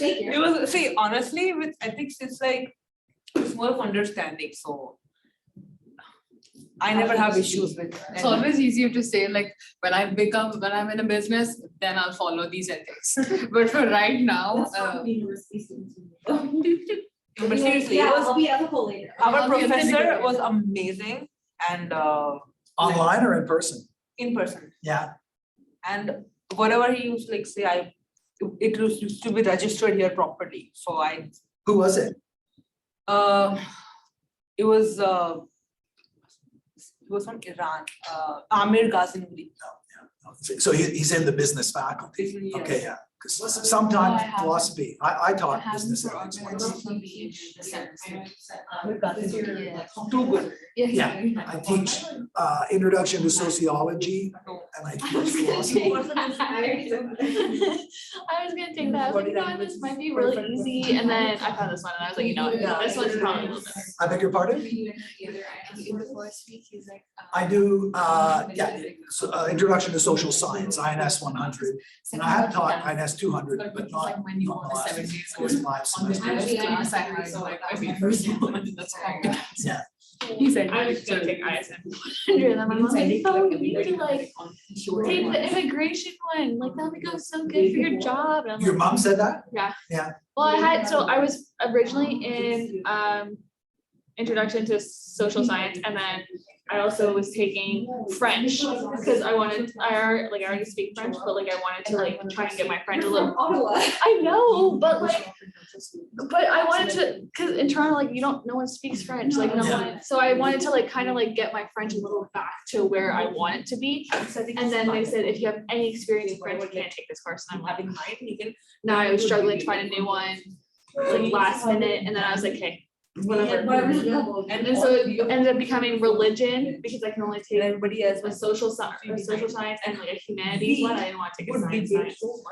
Thank you. It was, see, honestly, with ethics, it's like, it's more of understanding, so. I never have issues with. It's always easier to say like, when I'm in a business, then I'll follow these ethics. But for right now, That's not the university students. But seriously, Yeah, it was, I'll be ethical later. our I'll be a professor physical was amazing and Online or in person? in person. Yeah. And whatever he used to like say, it used to be registered here properly, so Who was it? it was from Iran, Amir Ghazni. So he's in the business faculty. Yes. Okay, yeah, because sometimes I have- philosophy, I taught have business for ethics once. Too good. Yeah, I teach introduction to sociology and I teach philosophy. I was gonna take that, I was like, you know what, this might be really easy, and then I found this one, and I was like, you know, what, this one's probably a little better. I beg your pardon? I do, yeah, so, introduction to social science, INS 100. And I have taught INS 200, but not. Like when you not want the a last 7 days four or course. five semesters. Class I had, like, I mean, first one, that's how. Yeah. He said. I was gonna take ISM 100, and then my mom's like, oh, you need to like take the immigration one, like that'll be so good for your job, and I'm Your like, mom said that? well, I was originally in introduction to social science, and then I also was taking French because I already speak French, but like I wanted to like try and get my French a little. I know, but I wanted to, because in Toronto, like no one speaks French, like no one, so I wanted to like kind of like get my French a little back to where I want it to be. And then they said, if you have any experience in French, you can't take this course, and I'm like, now I was struggling to find a new one, like last minute, and then I was like, hey, whatever. And then so it ended up becoming religion, because I can only take Everybody else a social science and like a humanities one. I didn't want to take a science. So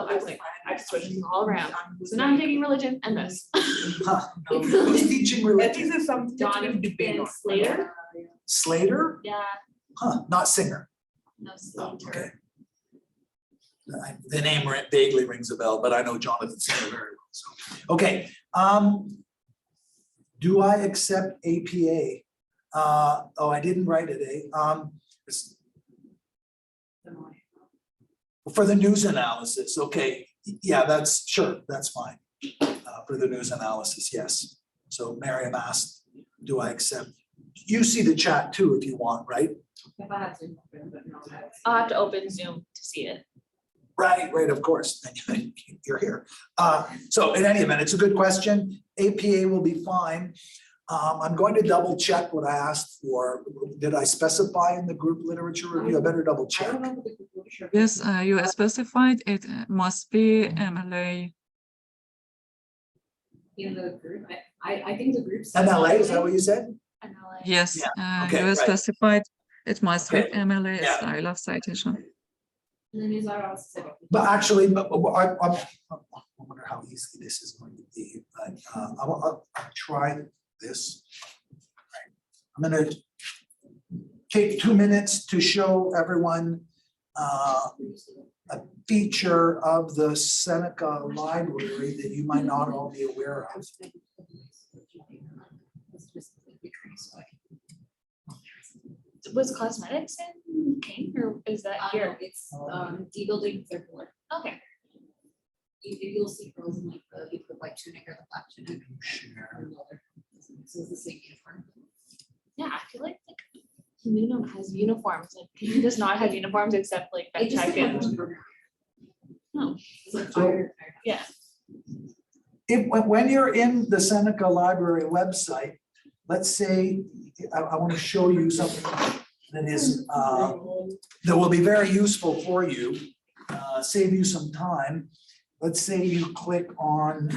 I was like, I switched them all around. So now I'm taking religion and this. Huh. Who's teaching religion? Ethics is something that we debate Jonathan on. Slater, Slater? yeah, Huh, not singer. no Oh, okay. Slater. The name vaguely rings a bell, but I know Jonathan Singer very well, so. Okay, do I accept APA? Oh, I didn't write it, it's- for the news analysis, okay, yeah, that's, sure, that's fine. For the news analysis, yes. So Miriam asked, do I accept? You see the chat too if you want, right? I'll have to open Zoom to see it. Right, of course, and you're here. So in any event, it's a good question. APA will be fine. I'm going to double check what I asked for. Did I specify in the group literature review? I better double check. Yes, you specified it must be MLA. In the group, I think the groups. MLA, is that what you said? And I'll like, Yes, okay, you right. specified it must be Okay, MLA yeah. style of citation. And the newsletter also said. But actually, I wonder how easy this is going to be, but I'll try this. I'm gonna take 2 minutes to show everyone a feature of the Seneca Library that you might not all be aware of. was cosmetics in King, or is that here? It's D building third floor. Okay. You'll see girls in like the white tunic or the black tunic. Share. So it's the same uniform. Yeah, I feel like Communum has uniforms, like King does not have uniforms except like It just tech and. depends on the program. No, It's like fire. yeah, When you're in the Seneca Library website, let's say, I want to show you something that is, that will be very useful for you, save you some time. Let's say you click on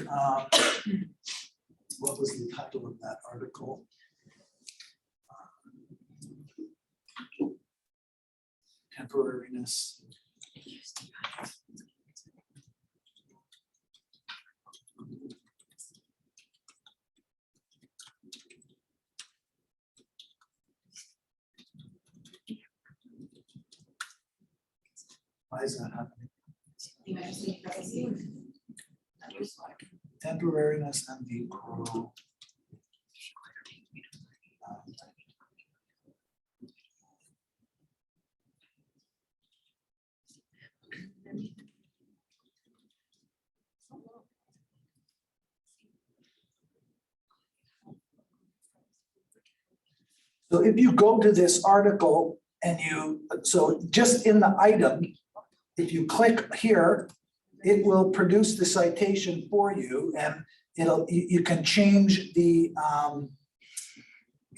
what was the title of that article? Temporariness. Why is that happening? You might just need privacy. That was why. Temporariness and the pro. So if you go to this article and so just in the item, if you click here, it will produce the citation for you, and you can change the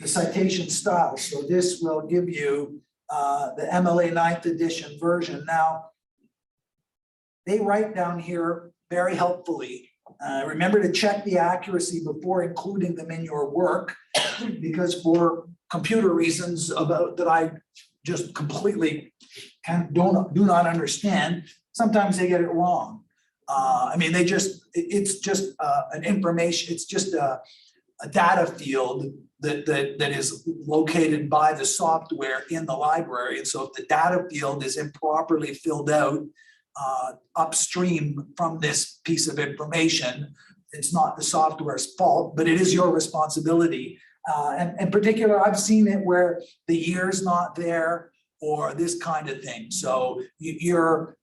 citation style. So this will give you the MLA 9th edition version. Now, they write down here very helpfully, remember to check the accuracy before including them in your work, because for computer reasons that I just completely do not understand, sometimes they get it wrong. I mean, it's just an information, it's just a data field that is located by the software in the library. And so if the data field is improperly filled out upstream from this piece of information, it's not the software's fault, but it is your responsibility. And in particular, I've seen it where the year's not there or this kind of thing. So you're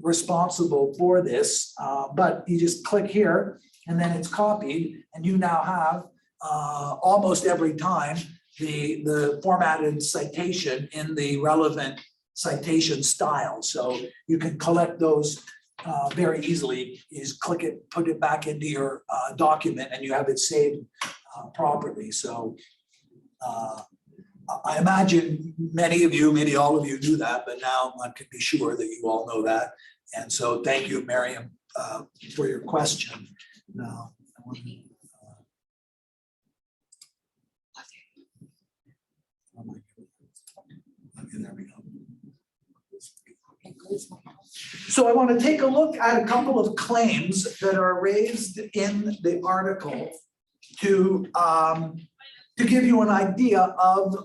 responsible for this, but you just click here and then it's copied, and you now have almost every time the formatted citation in the relevant citation style. So you can collect those very easily. You just click it, put it back into your document, and you have it saved properly. So I imagine many of you, maybe all of you knew that, but now I can be sure that you all know that. And so thank you, Miriam, for your question. Now, okay, there we go. So I want to take a look at a couple of claims that are raised in the article to give you an idea of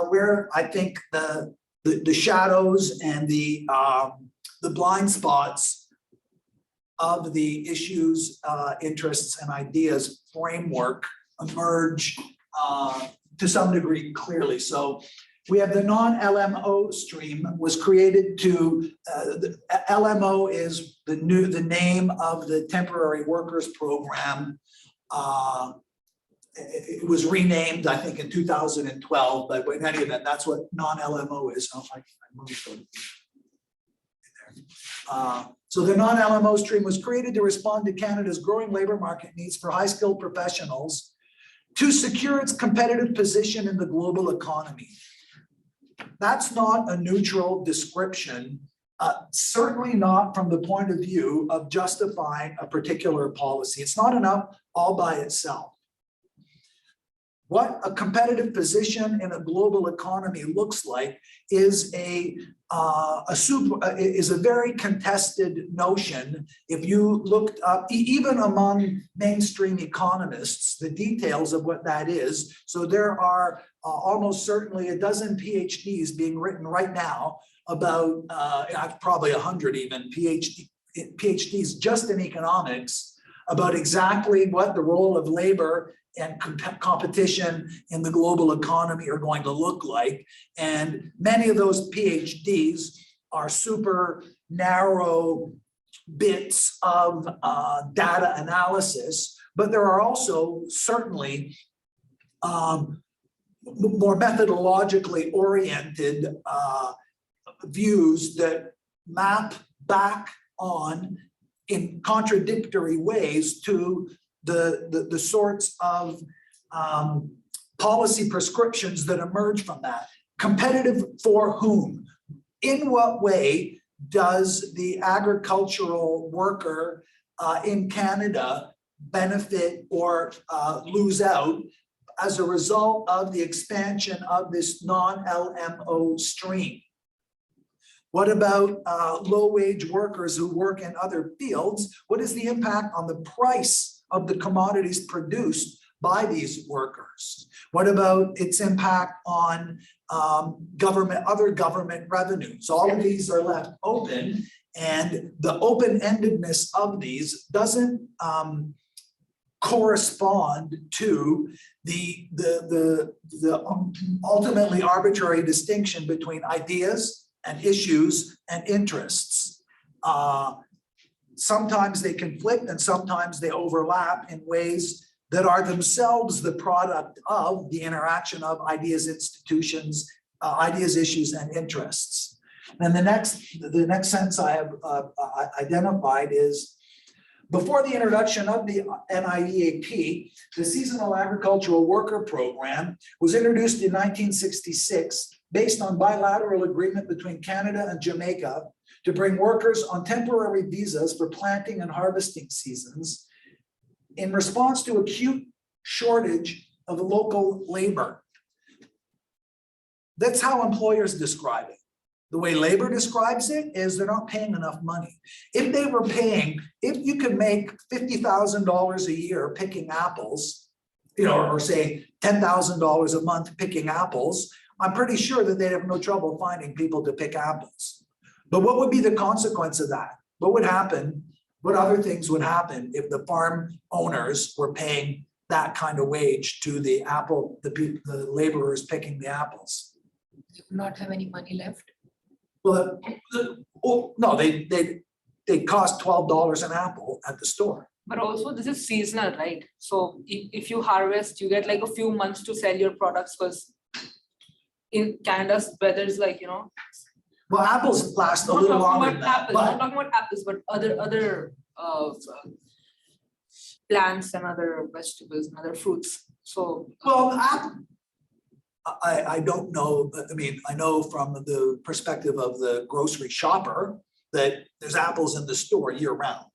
where I think the shadows and the blind spots of the issues, interests, and ideas framework emerge to some degree clearly. So we have the non-LMO stream was created to, the LMO is the name of the temporary workers program. It was renamed, I think, in 2012, but in any event, that's what non-LMO is. Oh, I moved over there. So the non-LMO stream was created to respond to Canada's growing labor market needs for high-skilled professionals to secure its competitive position in the global economy. That's not a neutral description, certainly not from the point of view of justifying a particular policy. It's not enough all by itself. What a competitive position in a global economy looks like is a very contested notion. If you looked up, even among mainstream economists, the details of what that is. So there are almost certainly a dozen PhDs being written right now about, probably 100 even PhDs just in economics about exactly what the role of labor and competition in the global economy are going to look like. And many of those PhDs are super narrow bits of data analysis, but there are also certainly more methodologically oriented views that map back on in contradictory ways to the sorts of policy prescriptions that emerge from that. Competitive for whom? In what way does the agricultural worker in Canada benefit or lose out as a result of the expansion of this non-LMO stream? What about low-wage workers who work in other fields? What is the impact on the price of the commodities produced by these workers? What about its impact on other government revenues? All of these are left open, and the open-endedness of these doesn't correspond to the ultimately arbitrary distinction between ideas and issues and interests. Sometimes they conflict and sometimes they overlap in ways that are themselves the product of the interaction of ideas, institutions, ideas, issues, and interests. And the next sentence I have identified is, before the introduction of the NIEAP, the Seasonal Agricultural Worker Program was introduced in 1966 based on bilateral agreement between Canada and Jamaica to bring workers on temporary visas for planting and harvesting seasons in response to acute shortage of local labor. That's how employers describe it. The way labor describes it is they're not paying enough money. If they were paying, if you could make $50,000 a year picking apples, or say $10,000 a month picking apples, I'm pretty sure that they'd have no trouble finding people to pick apples. But what would be the consequence of that? What would happen? What other things would happen if the farm owners were paying that kind of wage to the laborers picking the apples? You would not have any money left. Well, no, they cost $12 an apple at the store. But also this is seasonal, right? So if you harvest, you get like a few months to sell your products, because in Canada's weather is like, Well, apples last a not little talking longer about than that, apples, but not talking about apples, but other plants and other vegetables and other fruits. So well, I don't know, I mean, I know from the perspective of the grocery shopper that there's apples in the store year round.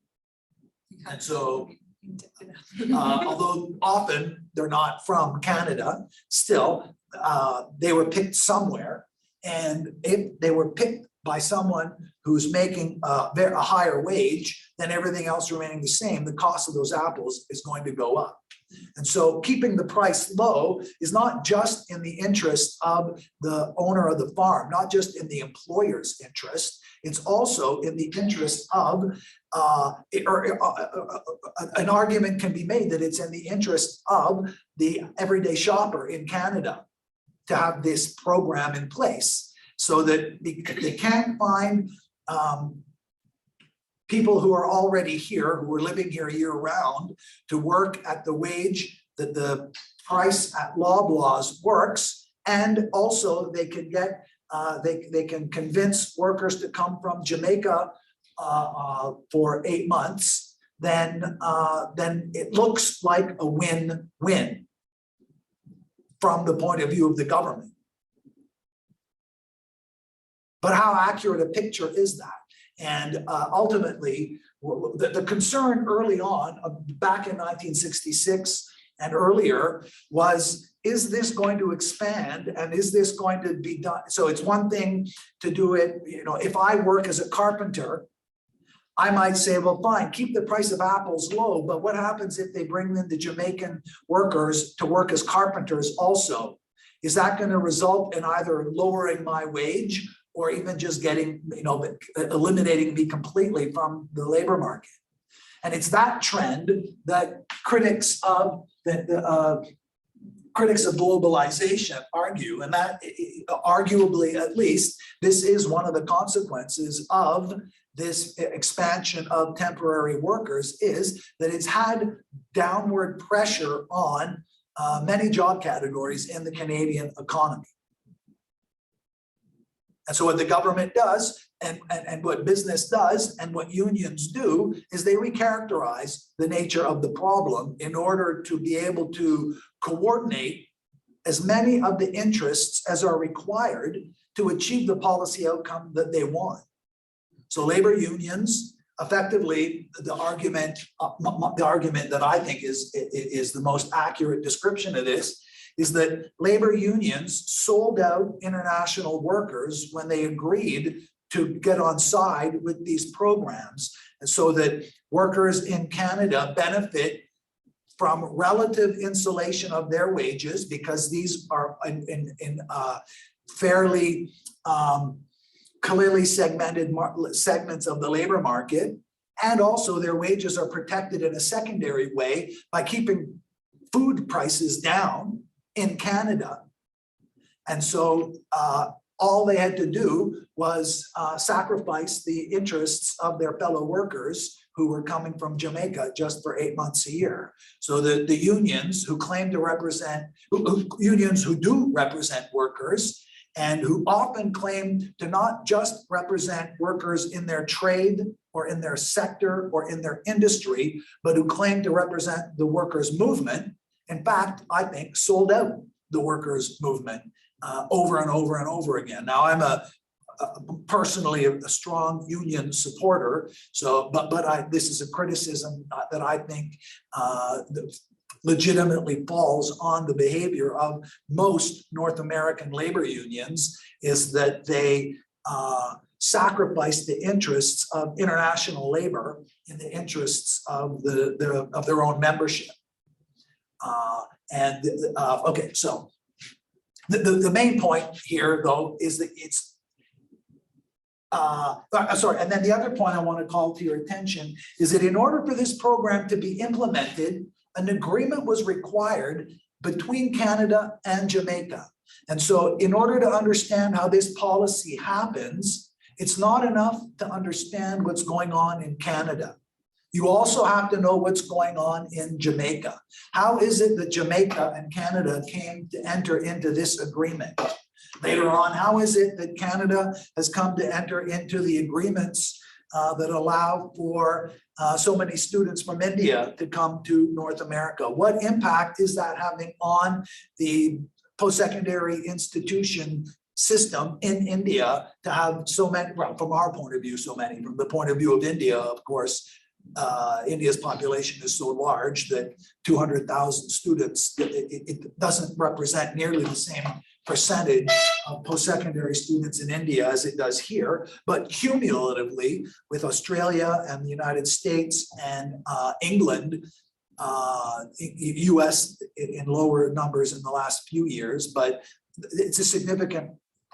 And so, although often they're not from Canada, still, they were picked somewhere. And if they were picked by someone who's making a higher wage, then everything else remaining the same, the cost of those apples is going to go up. And so keeping the price low is not just in the interest of the owner of the farm, not just in the employer's interest, it's also in the interest of, an argument can be made that it's in the interest of the everyday shopper in Canada to have this program in place so that they can't find people who are already here, who are living here year round, to work at the wage that the price at Loblaws works. And also they can get, they can convince workers to come from Jamaica for 8 months, then it looks like a win-win from the point of view of the government. But how accurate a picture is that? And ultimately, the concern early on, back in 1966 and earlier, was, is this going to expand and is this going to be done? So it's one thing to do it, if I work as a carpenter, I might say, well, fine, keep the price of apples low, but what happens if they bring in the Jamaican workers to work as carpenters also? Is that going to result in either lowering my wage or even just getting, eliminating me completely from the labor market? And it's that trend that critics of globalization argue, and that arguably, at least, this is one of the consequences of this expansion of temporary workers, is that it's had downward pressure on many job categories in the Canadian economy. And so what the government does and what business does and what unions do is they recharacterize the nature of the problem in order to be able to coordinate as many of the interests as are required to achieve the policy outcome that they want. So labor unions effectively, the argument that I think is the most accurate description of this is that labor unions sold out international workers when they agreed to get on side with these programs. And so that workers in Canada benefit from relative insulation of their wages because these are in fairly clearly segmented segments of the labor market. And also their wages are protected in a secondary way by keeping food prices down in Canada. And so all they had to do was sacrifice the interests of their fellow workers who were coming from Jamaica just for 8 months a year. So the unions who claim to represent, unions who do represent workers and who often claim to not just represent workers in their trade or in their sector or in their industry, but who claim to represent the workers' movement, in fact, I think sold out the workers' movement over and over and over again. Now, I'm personally a strong union supporter, so but this is a criticism that I think legitimately falls on the behavior of most North American labor unions, is that they sacrifice the interests of international labor in the interests of their own membership. Okay, so the main point here, though, is that it's sorry, and then the other point I want to call to your attention is that in order for this program to be implemented, an agreement was required between Canada and Jamaica. And so in order to understand how this policy happens, it's not enough to understand what's going on in Canada. You also have to know what's going on in Jamaica. How is it that Jamaica and Canada came to enter into this agreement? Later on, how is it that Canada has come to enter into the agreements that allow for so many students from India to come to North America? What impact is that having on the post-secondary institution system in India to have so many, well, from our point of view, so many, from the point of view of India, of course, India's population is so large that 200,000 students, it doesn't represent nearly the same percentage of post-secondary students in India as it does here, but cumulatively with Australia and the United States and England, US in lower numbers in the last few years, but it's a significant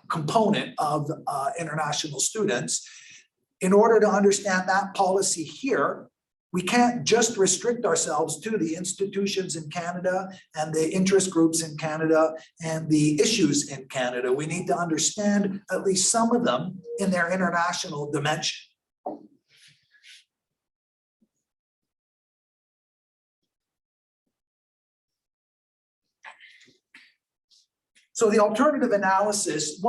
component of international students. In order to understand that policy here, we can't just restrict ourselves to the institutions in Canada and the interest groups in Canada and the issues in Canada. We need to understand at least some of them in their international dimension. So the alternative analysis,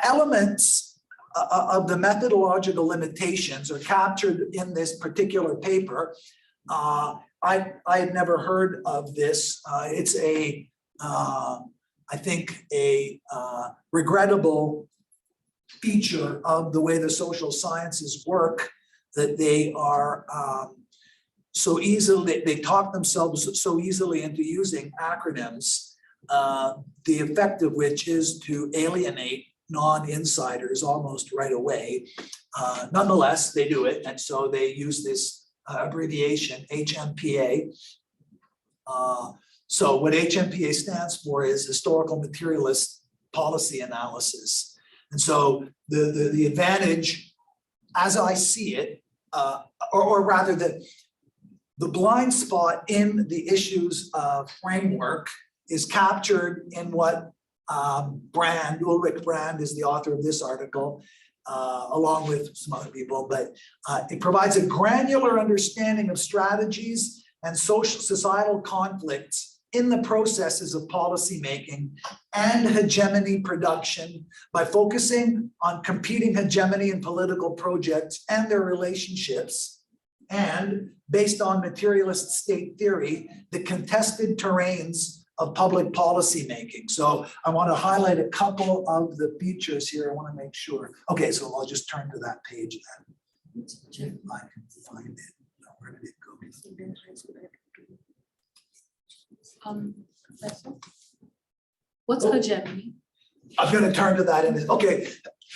elements of the methodological limitations are captured in this particular paper. I had never heard of this. It's I think a regrettable feature of the way the social sciences work, that they are so easily, they talk themselves so easily into using acronyms, the effect of which is to alienate non-insiders almost right away. Nonetheless, they do it, and so they use this abbreviation HMPA. So what HMPA stands for is Historical Materialist Policy Analysis. And so the advantage, as I see it, or rather the blind spot in the issues framework is captured in what Ulrich Brand is the author of this article, along with some other people, but it provides a granular understanding of strategies and societal conflicts in the processes of policymaking and hegemony production by focusing on competing hegemony and political projects and their relationships, and based on materialist state theory, the contested terrains of public policy making. So I want to highlight a couple of the features here. I want to make sure. Okay, so I'll just turn to that page then. If I can find it. Where did it go? What's hegemony? I'm going to turn to that in it. Okay,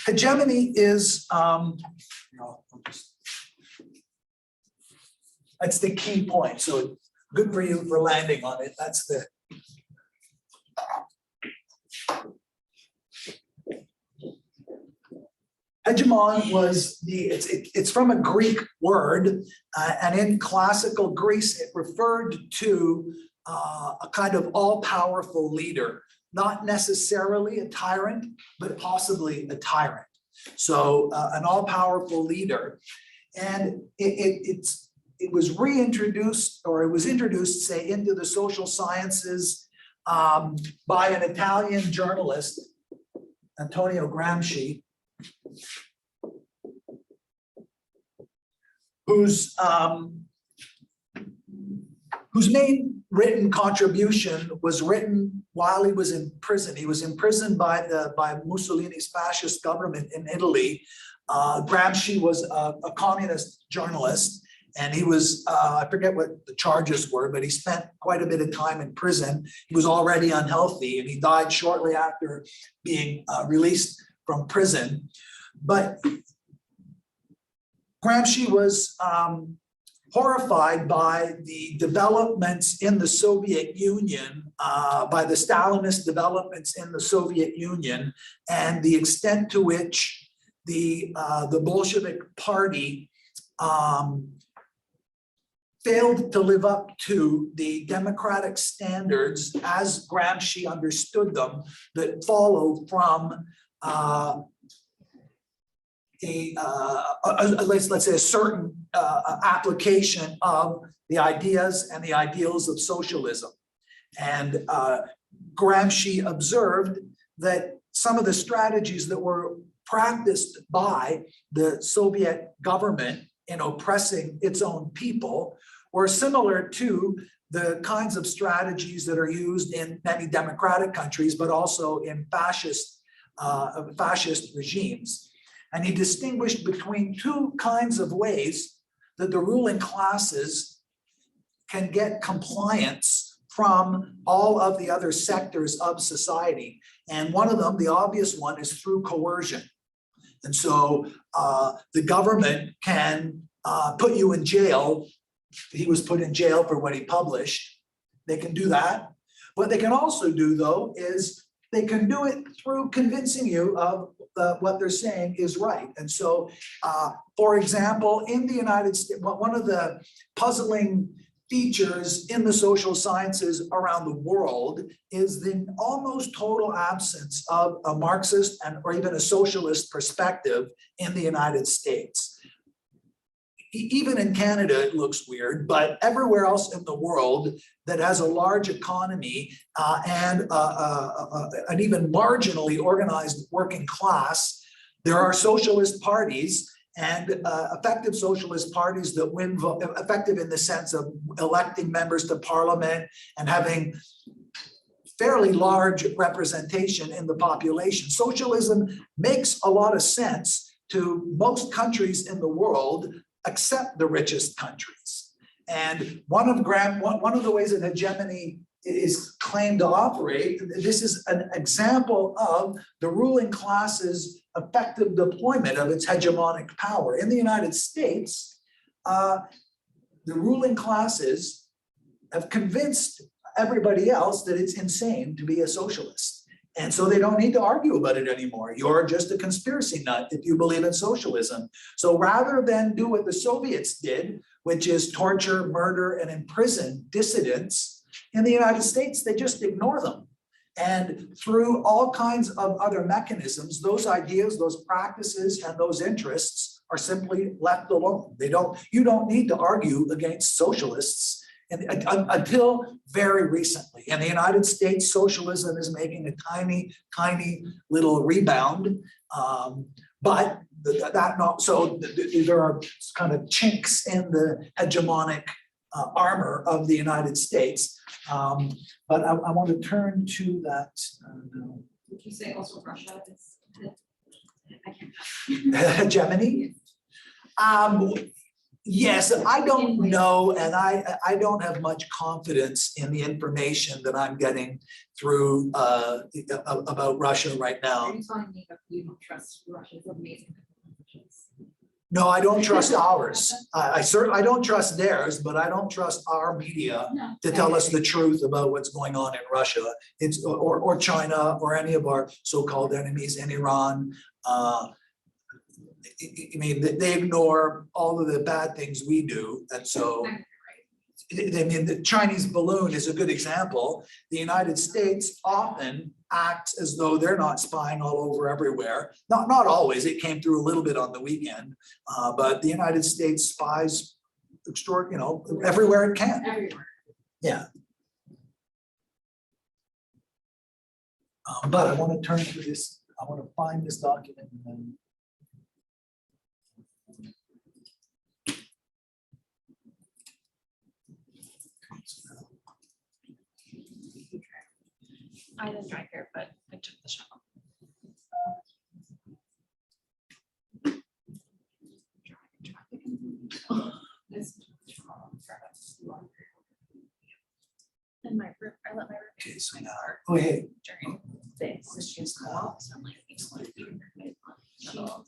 hegemony is that's the key point. So good for you for landing on it. That's the hegemon was it's from a Greek word, and in classical Greece it referred to a kind of all-powerful leader, not necessarily a tyrant, but possibly a tyrant. So an all-powerful leader, and it was reintroduced, or it was introduced, say, into the social sciences by an Italian journalist, Antonio Gramsci, whose main written contribution was written while he was in prison. He was imprisoned by Mussolini's fascist government in Italy. Gramsci was a communist journalist, and he was, I forget what the charges were, but he spent quite a bit of time in prison. He was already unhealthy, and he died shortly after being released from prison. But Gramsci was horrified by the developments in the Soviet Union, by the Stalinist developments in the Soviet Union, and the extent to which the Bolshevik Party failed to live up to the democratic standards as Gramsci understood them that follow from let's say a certain application of the ideas and the ideals of socialism. And Gramsci observed that some of the strategies that were practiced by the Soviet government in oppressing its own people were similar to the kinds of strategies that are used in many democratic countries, but also in fascist regimes. And he distinguished between two kinds of ways that the ruling classes can get compliance from all of the other sectors of society. And one of them, the obvious one, is through coercion. And so the government can put you in jail. He was put in jail for what he published. They can do that. What they can also do, though, is they can do it through convincing you of what they're saying is right. And so, for example, in the United States, one of the puzzling features in the social sciences around the world is the almost total absence of a Marxist or even a socialist perspective in the United States. Even in Canada, it looks weird, but everywhere else in the world that has a large economy and an even marginally organized working class, there are socialist parties and effective socialist parties that win, effective in the sense of electing members to parliament and having fairly large representation in the population. Socialism makes a lot of sense to most countries in the world, except the richest countries. And one of the ways that hegemony is claimed to operate, this is an example of the ruling class's effective deployment of its hegemonic power. In the United States, the ruling classes have convinced everybody else that it's insane to be a socialist. And so they don't need to argue about it anymore. You're just a conspiracy nut if you believe in socialism. So rather than do what the Soviets did, which is torture, murder, and imprison dissidents, in the United States, they just ignore them. And through all kinds of other mechanisms, those ideas, those practices, and those interests are simply left alone. You don't need to argue against socialists. And until very recently, in the United States, socialism is making a tiny, tiny little rebound. But there are kind of chinks in the hegemonic armor of the United States. But I want to turn to that. Would you say also Russia is? I can't. Hegemony? Yes, I don't know, and I don't have much confidence in the information that I'm getting through about Russia right Are now. you telling me that you don't trust Russia's amazing? No, I don't trust ours. I don't trust theirs, but I don't trust our media No. to tell us the truth about what's going on in Russia. It's or China or any of our so-called enemies in Iran. I mean, they ignore all of the bad things we do, and so. I mean, the Chinese balloon is a good example. The United States often acts as though they're not spying all over everywhere. Not always, it came through a little bit on the weekend, but the United States spies everywhere it can. Everywhere. Yeah. But I want to turn to this, I want to find this document and then. I didn't drive here, but I took the shuttle. And my roof, I let my roof. Okay, so now, oh, hey, During this, so she's called, so I'm like, it's going to be shuttle.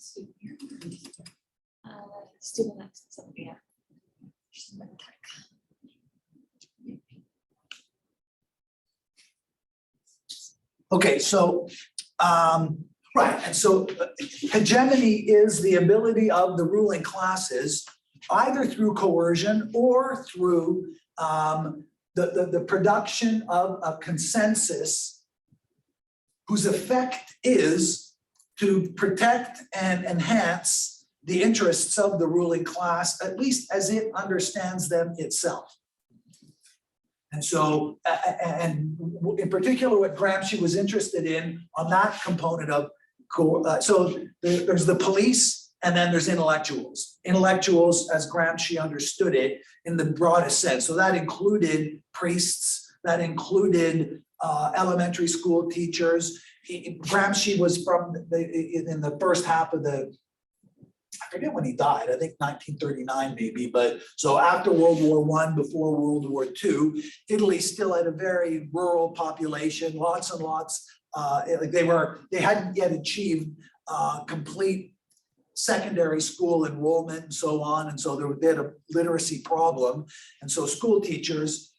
Student next, so yeah. She's in tech. okay, so, right, and so hegemony is the ability of the ruling classes, either through coercion or through the production of a consensus whose effect is to protect and enhance the interests of the ruling class, at least as it understands them itself. And so, and in particular, what Gramsci was interested in on that component of, so there's the police and then there's intellectuals. Intellectuals, as Gramsci understood it, in the broadest sense. So that included priests, that included elementary school teachers. Gramsci was from in the first half of the, I forget when he died, I think 1939 maybe, but so after World War I, before World War II, Italy still had a very rural population, lots and lots. Like they hadn't yet achieved complete secondary school enrollment and so on. And so they had a literacy problem. And so school teachers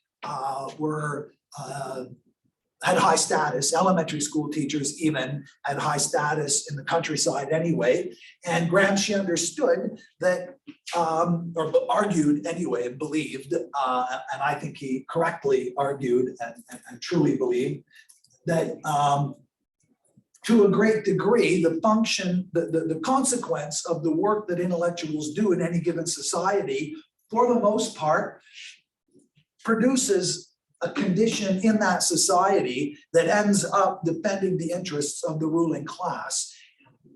had high status, elementary school teachers even had high status in the countryside anyway. And Gramsci understood that, or argued anyway, and believed, and I think he correctly argued and truly believed that to a great degree, the function, the consequence of the work that intellectuals do in any given society, for the most part, produces a condition in that society that ends up defending the interests of the ruling class.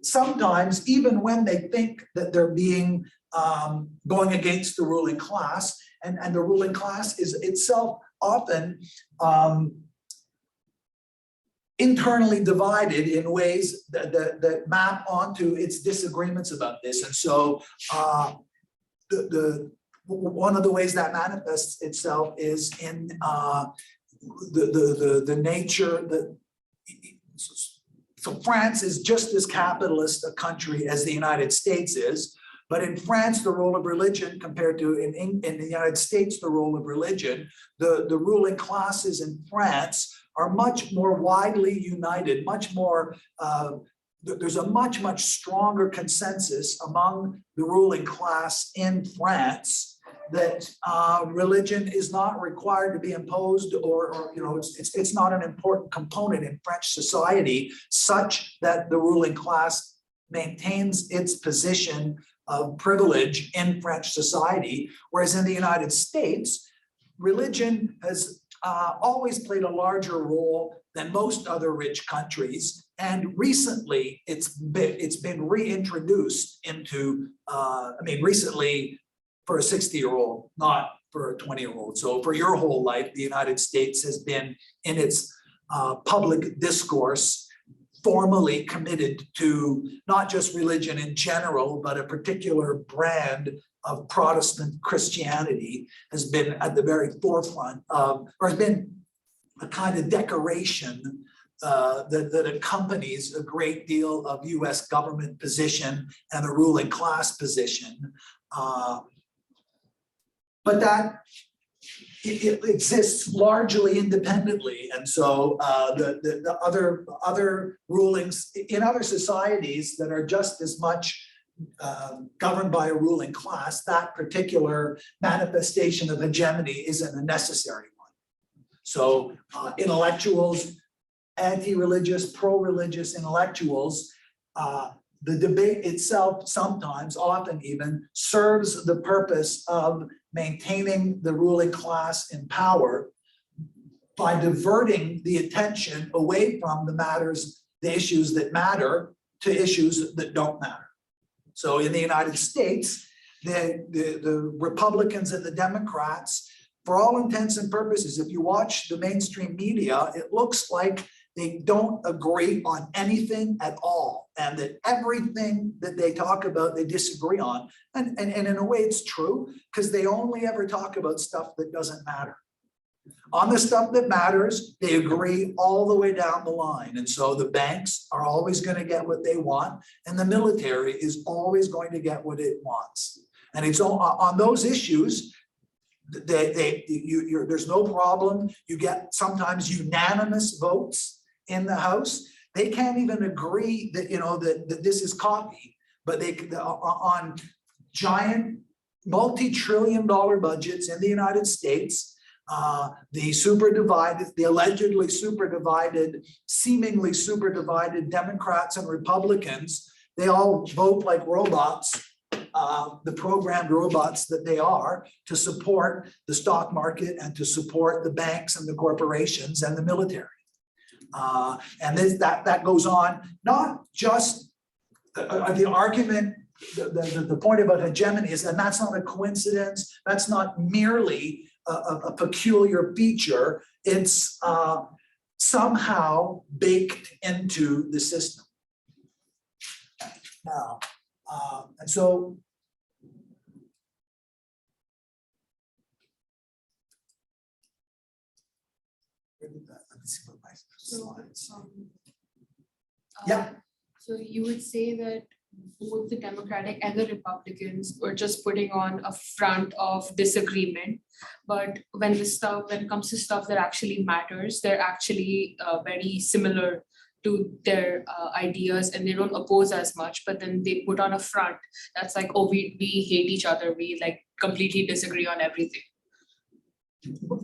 Sometimes, even when they think that they're being going against the ruling class, and the ruling class is itself often internally divided in ways that map onto its disagreements about this. And so one of the ways that manifests itself is in the nature that, so France is just as capitalist a country as the United States is, but in France, the role of religion compared to in the United States, the role of religion, the ruling classes in France are much more widely united, much more, there's a much stronger consensus among the ruling class in France that religion is not required to be imposed, or it's not an important component in French society, such that the ruling class maintains its position of privilege in French society, whereas in the United States, religion has always played a larger role than most other rich countries, and recently it's been reintroduced into, recently for a 60-year-old, not for a 20-year-old. So for your whole life, the United States has been in its public discourse formally committed to not just religion in general, but a particular brand of Protestant Christianity has been at the very forefront of, or has been a kind of decoration that accompanies a great deal of US government position and the ruling class position. But that it exists largely independently. And so the other rulings in other societies that are just as much governed by a ruling class, that particular manifestation of hegemony isn't a necessary one. So intellectuals, anti-religious, pro-religious intellectuals, the debate itself sometimes, often even, serves the purpose of maintaining the ruling class in power by diverting the attention away from the issues that matter to issues that don't matter. So in the United States, the Republicans and the Democrats, for all intents and purposes, if you watch the mainstream media, it looks like they don't agree on anything at all, and that everything that they talk about, they disagree on. And in a way, it's true, because they only ever talk about stuff that doesn't matter. On the stuff that matters, they agree all the way down the line. And so the banks are always going to get what they want, and the military is always going to get what it wants. And it's on those issues, there's no problem. You get sometimes unanimous votes in the House. They can't even agree that, that this is copy, but on giant multi-trillion-dollar budgets in the United States, the allegedly super divided, seemingly super divided Democrats and Republicans, they all vote like robots, the programmed robots that they are, to support the stock market and to support the banks and the corporations and the military. And that goes on, not just the argument, the point about hegemony is that that's not a coincidence, that's not merely a peculiar feature, it's somehow baked into the system. Now, and so where did that, let me see what my slides. Yeah. So you would say that both the Democratic and the Republicans were just putting on a front of disagreement, but when it comes to stuff that actually matters, they're actually very similar to their ideas, and they don't oppose as much, but then they put on a front that's like, oh, we hate each other, we like completely disagree on everything.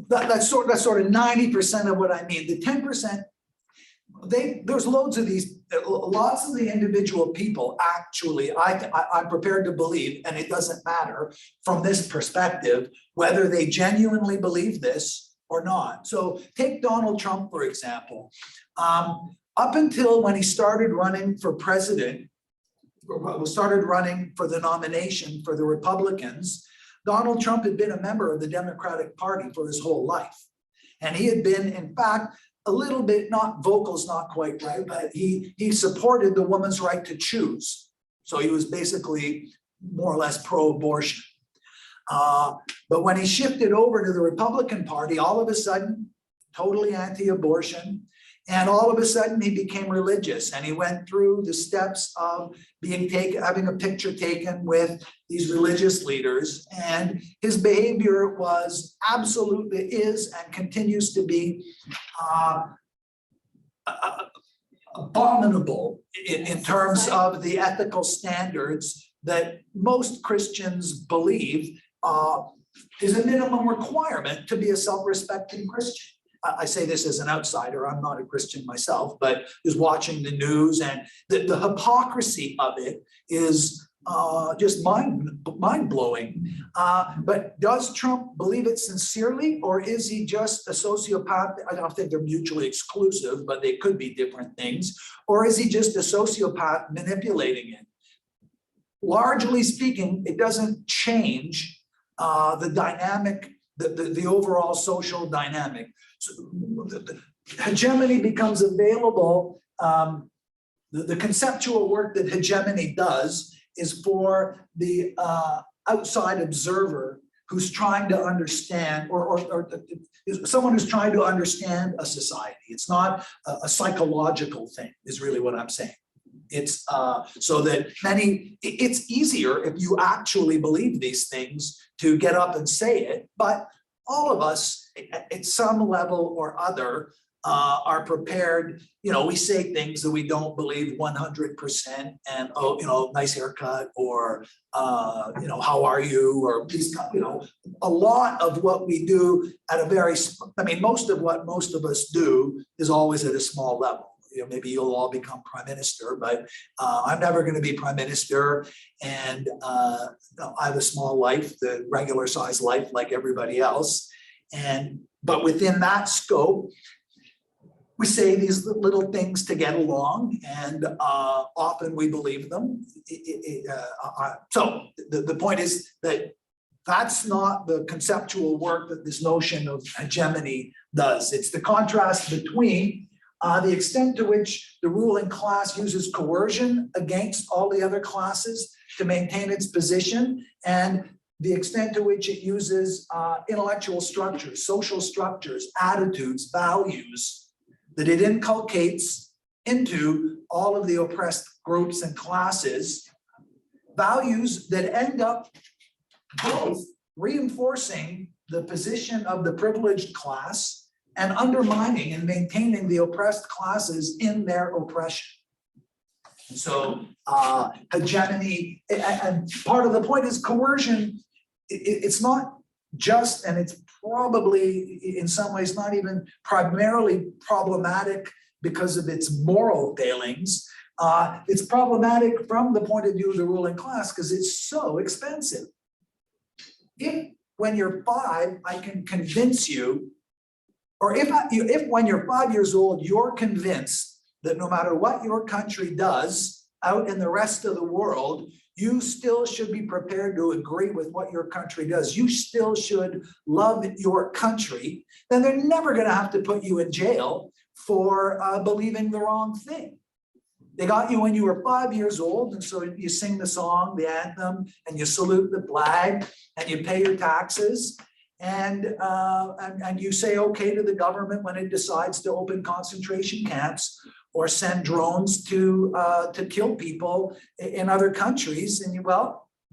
That's sort of 90% of what I mean. The 10%, there's loads of these, lots of the individual people actually, I'm prepared to believe, and it doesn't matter from this perspective, whether they genuinely believe this or not. So take Donald Trump, for example. Up until when he started running for president, started running for the nomination for the Republicans, Donald Trump had been a member of the Democratic Party for his whole life. And he had been, in fact, a little bit, vocal's not quite right, but he supported the woman's right to choose. So he was basically more or less pro-abortion. But when he shifted over to the Republican Party, all of a sudden, totally anti-abortion, and all of a sudden he became religious, and he went through the steps of having a picture taken with these religious leaders, and his behavior was absolutely is and continues to be abominable in terms of the ethical standards that most Christians believe is a minimum requirement to be a self-respecting Christian. I say this as an outsider, I'm not a Christian myself, but just watching the news, and the hypocrisy of it is just mind-blowing. But does Trump believe it sincerely, or is he just a sociopath? I don't think they're mutually exclusive, but they could be different things. Or is he just a sociopath manipulating it? Largely speaking, it doesn't change the dynamic the overall social dynamic. So the hegemony becomes available. The conceptual work that hegemony does is for the outside observer who's trying to understand, or someone who's trying to understand a society. It's not a psychological thing, is really what I'm saying. It's so that it's easier if you actually believe these things to get up and say it, but all of us at some level or other are prepared, we say things that we don't believe 100% and, nice haircut, or, how are you, or these, a lot of what we do at a very, most of what most of us do is always at a small level. Maybe you'll all become prime minister, but I'm never going to be prime minister. And I have a small life, the regular size life like everybody else. But within that scope, we say these little things to get along, and often we believe them. So the point is that that's not the conceptual work that this notion of hegemony does. It's the contrast between the extent to which the ruling class uses coercion against all the other classes to maintain its position, and the extent to which it uses intellectual structures, social structures, attitudes, values that it inculcates into all of the oppressed groups and classes, values that end up both reinforcing the position of the privileged class and undermining and maintaining the oppressed classes in their oppression. So hegemony, and part of the point is coercion. It's not just, and it's probably in some ways not even primarily problematic because of its moral failings. It's problematic from the point of view of the ruling class because it's so expensive. If when you're 5, I can convince you, or if when you're 5 years old, you're convinced that no matter what your country does out in the rest of the world, you still should be prepared to agree with what your country does. You still should love your country. Then they're never going to have to put you in jail for believing the wrong thing. They got you when you were 5 years old, and so you sing the song, the anthem, and you salute the flag, and you pay your taxes, and you say okay to the government when it decides to open concentration camps or send drones to kill people in other countries. And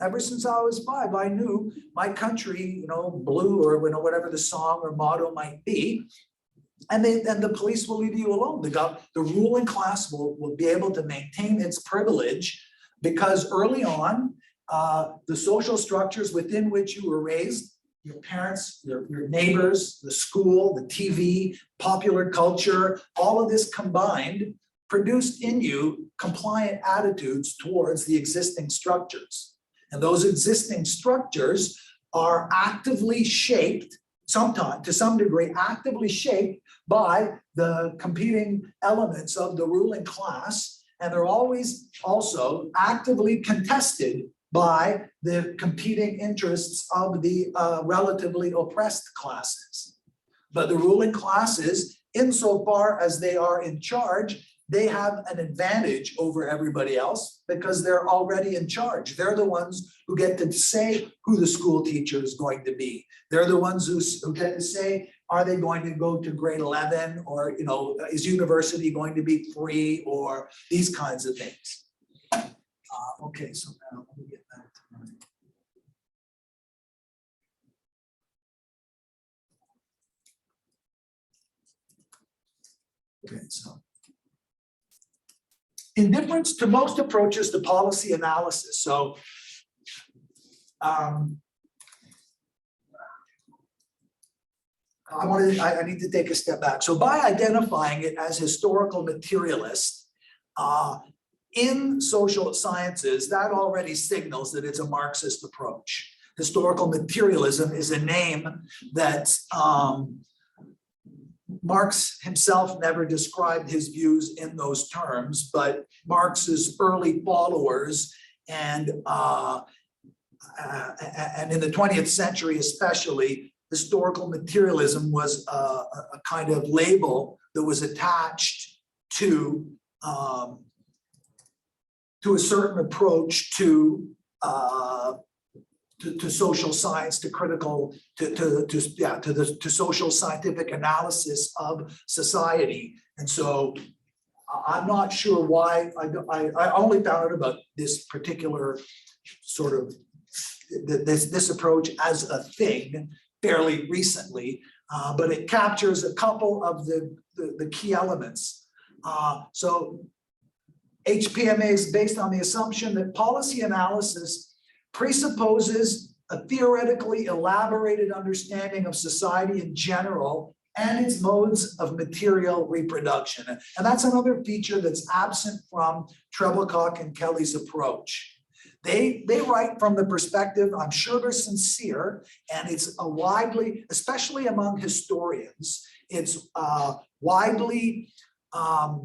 ever since I was 5, I knew my country, blue, or whatever the song or motto might be. And the police will leave you alone. The ruling class will be able to maintain its privilege because early on, the social structures within which you were raised, your parents, your neighbors, the school, the TV, popular culture, all of this combined produced in you compliant attitudes towards the existing structures. And those existing structures are actively shaped, sometimes to some degree, actively shaped by the competing elements of the ruling class. And they're always also actively contested by the competing interests of the relatively oppressed classes. But the ruling classes, insofar as they are in charge, they have an advantage over everybody else because they're already in charge. They're the ones who get to say who the school teacher is going to be. They're the ones who get to say, are they going to go to grade 11, or is university going to be free, or these kinds of things. Okay, so now let me get back to mine. Okay, so indifference to most approaches to policy analysis. So I need to take a step back. So by identifying it as historical materialist, in social sciences, that already signals that it's a Marxist approach. Historical materialism is a name that Marx himself never described his views in those terms, but Marx's early followers and in the 20th century especially historical materialism was a kind of label that was attached to a certain approach to social science, to critical, to social scientific analysis of society. And so I'm not sure why, I only found out about this particular sort of, this approach as a thing fairly recently, but it captures a couple of the key elements. So HPMA is based on the assumption that policy analysis presupposes a theoretically elaborated understanding of society in general and its modes of material reproduction. And that's another feature that's absent from Trebilcock and Kelly's approach. They write from the perspective, I'm sure they're sincere, and it's a widely, especially among historians, it's widely, a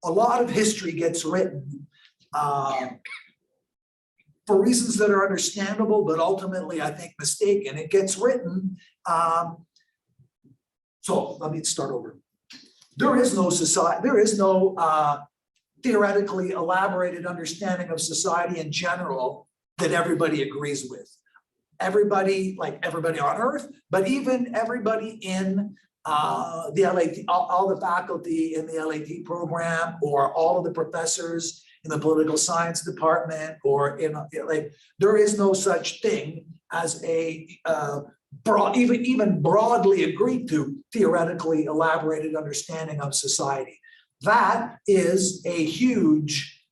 lot of history gets written for reasons that are understandable, but ultimately I think mistaken. It gets written, so let me start over. There is no society, there is no theoretically elaborated understanding of society in general that everybody agrees with. Everybody, like everybody on earth, but even everybody in the LAT, all the faculty in the LAT program, or all of the professors in the political science department, or in like, there is no such thing as a broad, even broadly agreed to theoretically elaborated understanding of society. That is a huge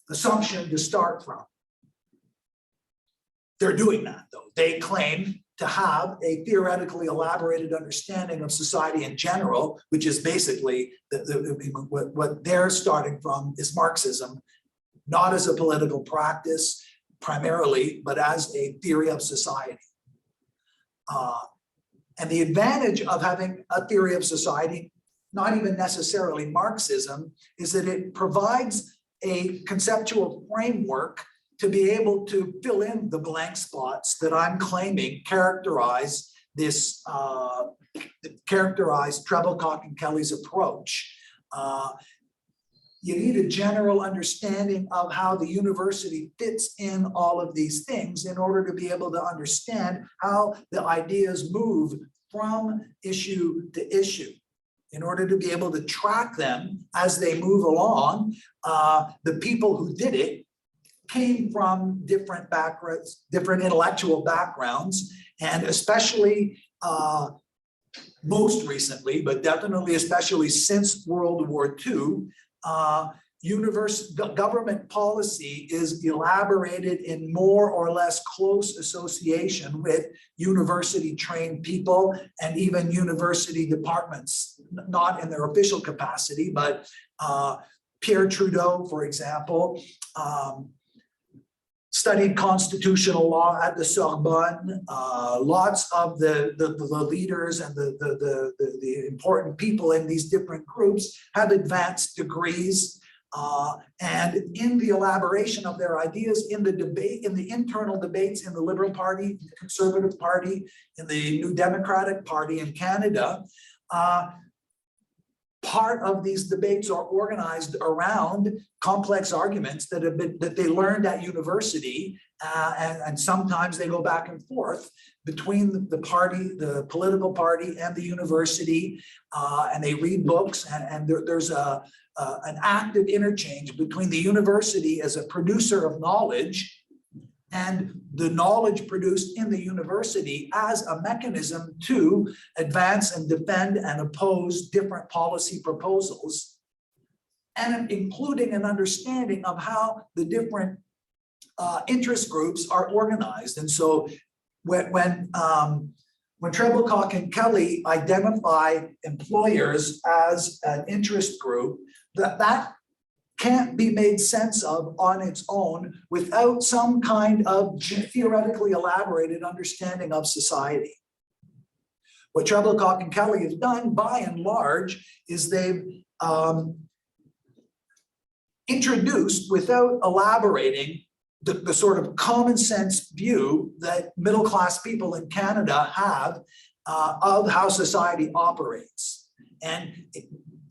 assumption to start from. They're doing that though. They claim to have a theoretically elaborated understanding of society in general, which is basically what they're starting from is Marxism, not as a political practice primarily, but as a theory of society. And the advantage of having a theory of society, not even necessarily Marxism, is that it provides a conceptual framework to be able to fill in the blank spots that I'm claiming characterize this, characterize Trebilcock and Kelly's approach. You need a general understanding of how the university fits in all of these things in order to be able to understand how the ideas move from issue to issue. In order to be able to track them as they move along, the people who did it came from different backgrounds, different intellectual backgrounds, and especially most recently, but definitely especially since World War II, government policy is elaborated in more or less close association with university trained people and even university departments, not in their official capacity, but Pierre Trudeau, for example, studied constitutional law at the Sorbonne. Lots of the leaders and the important people in these different groups have advanced degrees. And in the elaboration of their ideas, in the debate, in the internal debates in the Liberal Party, the Conservative Party, in the New Democratic Party in Canada, part of these debates are organized around complex arguments that have been that they learned at university, and sometimes they go back and forth between the party, the political party, and the university, and they read books, and there's an active interchange between the university as a producer of knowledge and the knowledge produced in the university as a mechanism to advance and defend and oppose different policy proposals, and including an understanding of how the different interest groups are organized. And so when Trebilcock and Kelly identify employers as an interest group, that can't be made sense of on its own without some kind of theoretically elaborated understanding of society. What Trebilcock and Kelly have done by and large is they've introduced, without elaborating, the sort of common sense view that middle-class people in Canada have of how society operates. And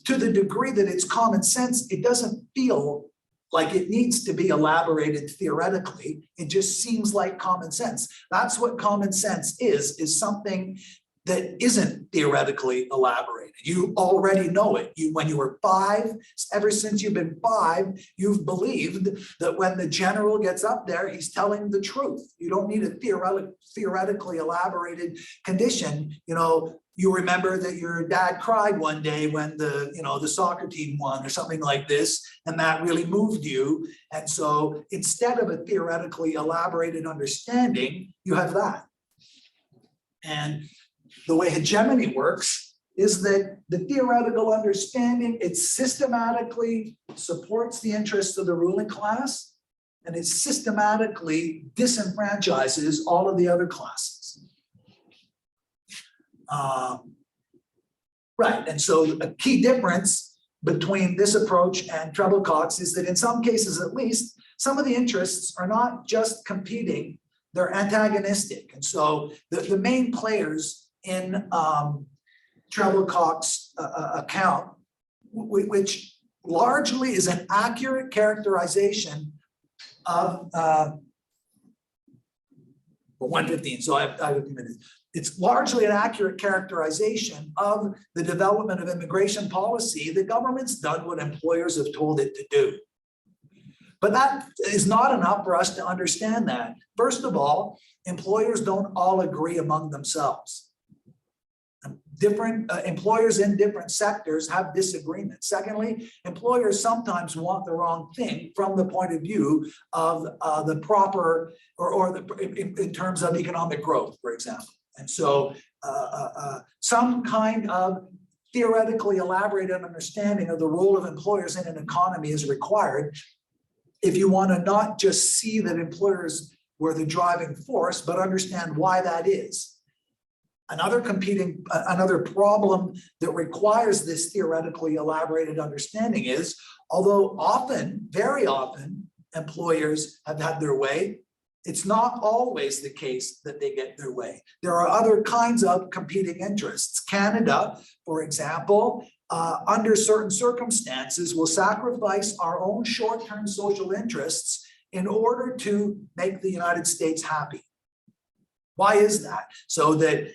to the degree that it's common sense, it doesn't feel like it needs to be elaborated theoretically. It just seems like common sense. That's what common sense is something that isn't theoretically elaborated. You already know it. When you were 5, ever since you've been 5, you've believed that when the general gets up there, he's telling the truth. You don't need a theoretically elaborated condition. You know, you remember that your dad cried one day when the soccer team won or something like this, and that really moved you. And so instead of a theoretically elaborated understanding, you have that. And the way hegemony works is that the theoretical understanding, it systematically supports the interests of the ruling class, and it systematically disenfranchises all of the other classes. Right, and so a key difference between this approach and Treble Cox is that in some cases at least, some of the interests are not just competing, they're antagonistic. And so the main players in Treble Cox account, which largely is an accurate characterization of 115, so I have a few minutes. It's largely an accurate characterization of the development of immigration policy. The government's done what employers have told it to do. But that is not enough for us to understand that. First of all, employers don't all agree among themselves. Different employers in different sectors have disagreements. Secondly, employers sometimes want the wrong thing from the point of view of the proper in terms of economic growth, for example. And so some kind of theoretically elaborated understanding of the role of employers in an economy is required if you want to not just see that employers were the driving force, but understand why that is. Another problem that requires this theoretically elaborated understanding is, although often, very often, employers have had their way, it's not always the case that they get their way. There are other kinds of competing interests. Canada, for example, under certain circumstances, will sacrifice our own short-term social interests in order to make the United States happy. Why is that? So that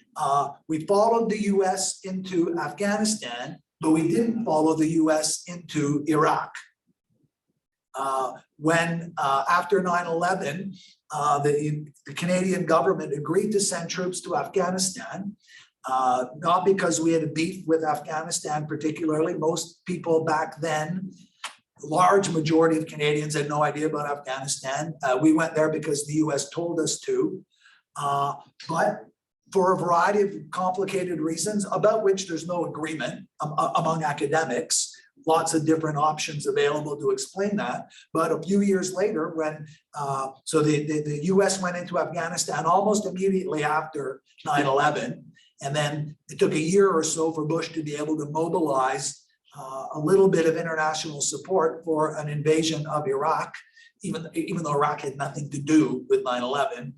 we followed the US into Afghanistan, but we didn't follow the US into Iraq. When after 9/11, the Canadian government agreed to send troops to Afghanistan, not because we had a beef with Afghanistan particularly. Most people back then, the large majority of Canadians had no idea about Afghanistan. We went there because the US told us to. But for a variety of complicated reasons about which there's no agreement among academics, lots of different options available to explain that. But a few years later, when so the US went into Afghanistan almost immediately after 9/11, and then it took a year or so for Bush to be able to mobilize a little bit of international support for an invasion of Iraq, even though Iraq had nothing to do with 9/11.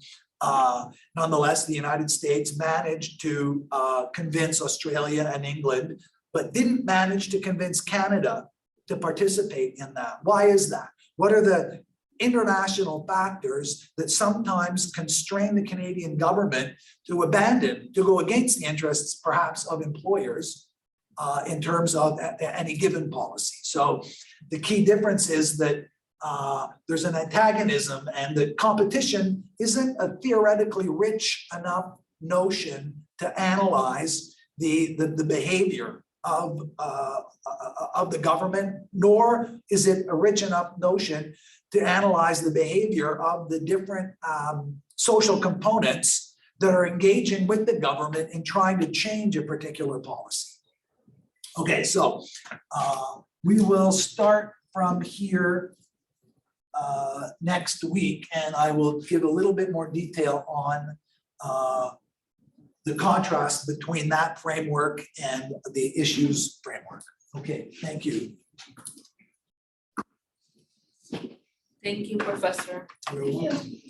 Nonetheless, the United States managed to convince Australia and England, but didn't manage to convince Canada to participate in that. Why is that? What are the international factors that sometimes constrain the Canadian government to abandon, to go against the interests perhaps of employers in terms of any given policy? So the key difference is that there's an antagonism, and that competition isn't a theoretically rich enough notion to analyze the behavior of the government, nor is it a rich enough notion to analyze the behavior of the different social components that are engaging with the government in trying to change a particular policy. Okay, so we will start from here next week, and I will give a little bit more detail on the contrast between that framework and the issues framework. Okay, thank you. Thank you, Professor. Now we-